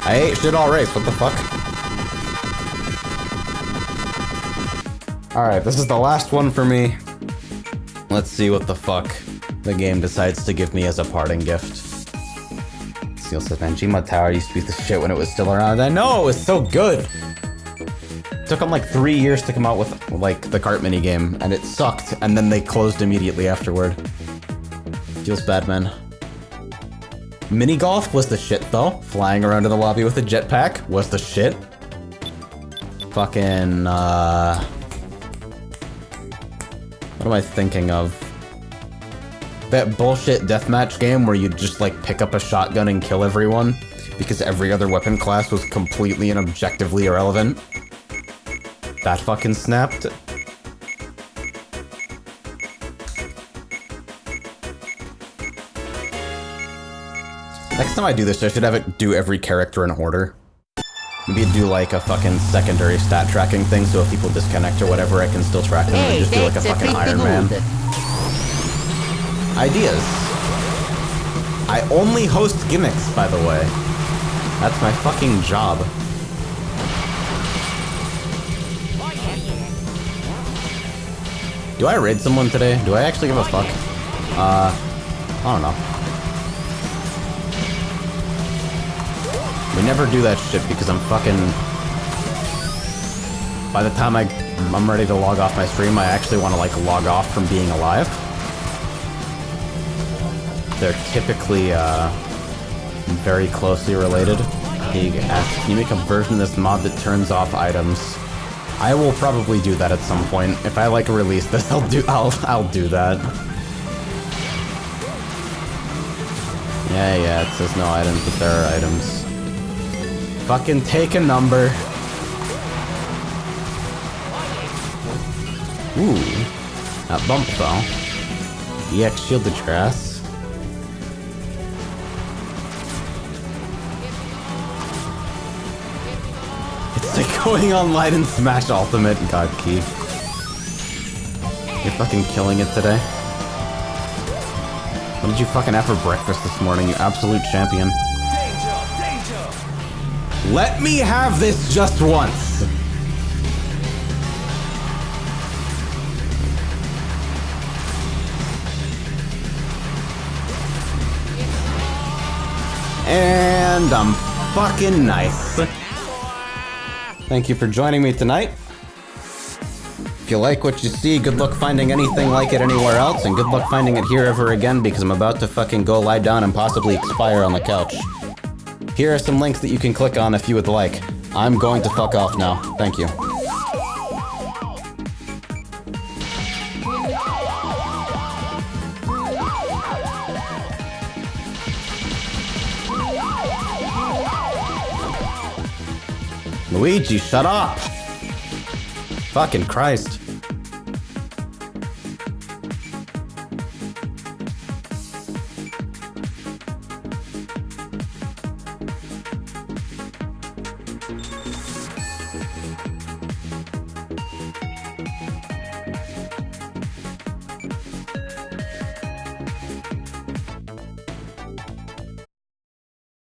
I ate shit all race, what the fuck? Alright, this is the last one for me. Let's see what the fuck the game decides to give me as a parting gift. Seal says, man, Gmod Tower used to be the shit when it was still around. I know, it was so good! It took them like 3 years to come out with like the kart minigame, and it sucked, and then they closed immediately afterward. Feels bad, man. Mini golf was the shit though. Flying around in the lobby with a jetpack was the shit. Fucking what am I thinking of? That bullshit deathmatch game where you just like pick up a shotgun and kill everyone because every other weapon class was completely and objectively irrelevant. That fucking snapped. Next time I do this, I should have it do every character in order. Maybe do like a fucking secondary stat tracking thing, so if people disconnect or whatever, I can still track them and just do like a fucking Iron Man. Ideas. I only host gimmicks, by the way. That's my fucking job. Do I raid someone today? Do I actually give a fuck? I don't know. We never do that shit because I'm fucking... By the time I'm ready to log off my stream, I actually want to like log off from being alive. They're typically very closely related. Pig asks, can you make a version of this mod that turns off items? I will probably do that at some point. If I like release this, I'll do that. Yeah, it says no items, but there are items. Fucking take a number. Ooh. That bump though. EX shielded grass. It's like going online and Smash Ultimate, God Keith. You're fucking killing it today. What did you fucking have for breakfast this morning, you absolute champion? Danger! Danger! Let me have this just once! And I'm fucking nice. Thank you for joining me tonight. If you like what you see, good luck finding anything like it anywhere else, and good luck finding it here ever again, because I'm about to fucking go lie down and possibly expire on the couch. Here are some links that you can click on if you would like. I'm going to fuck off now. Thank you. Luigi, shut up! Fucking Christ.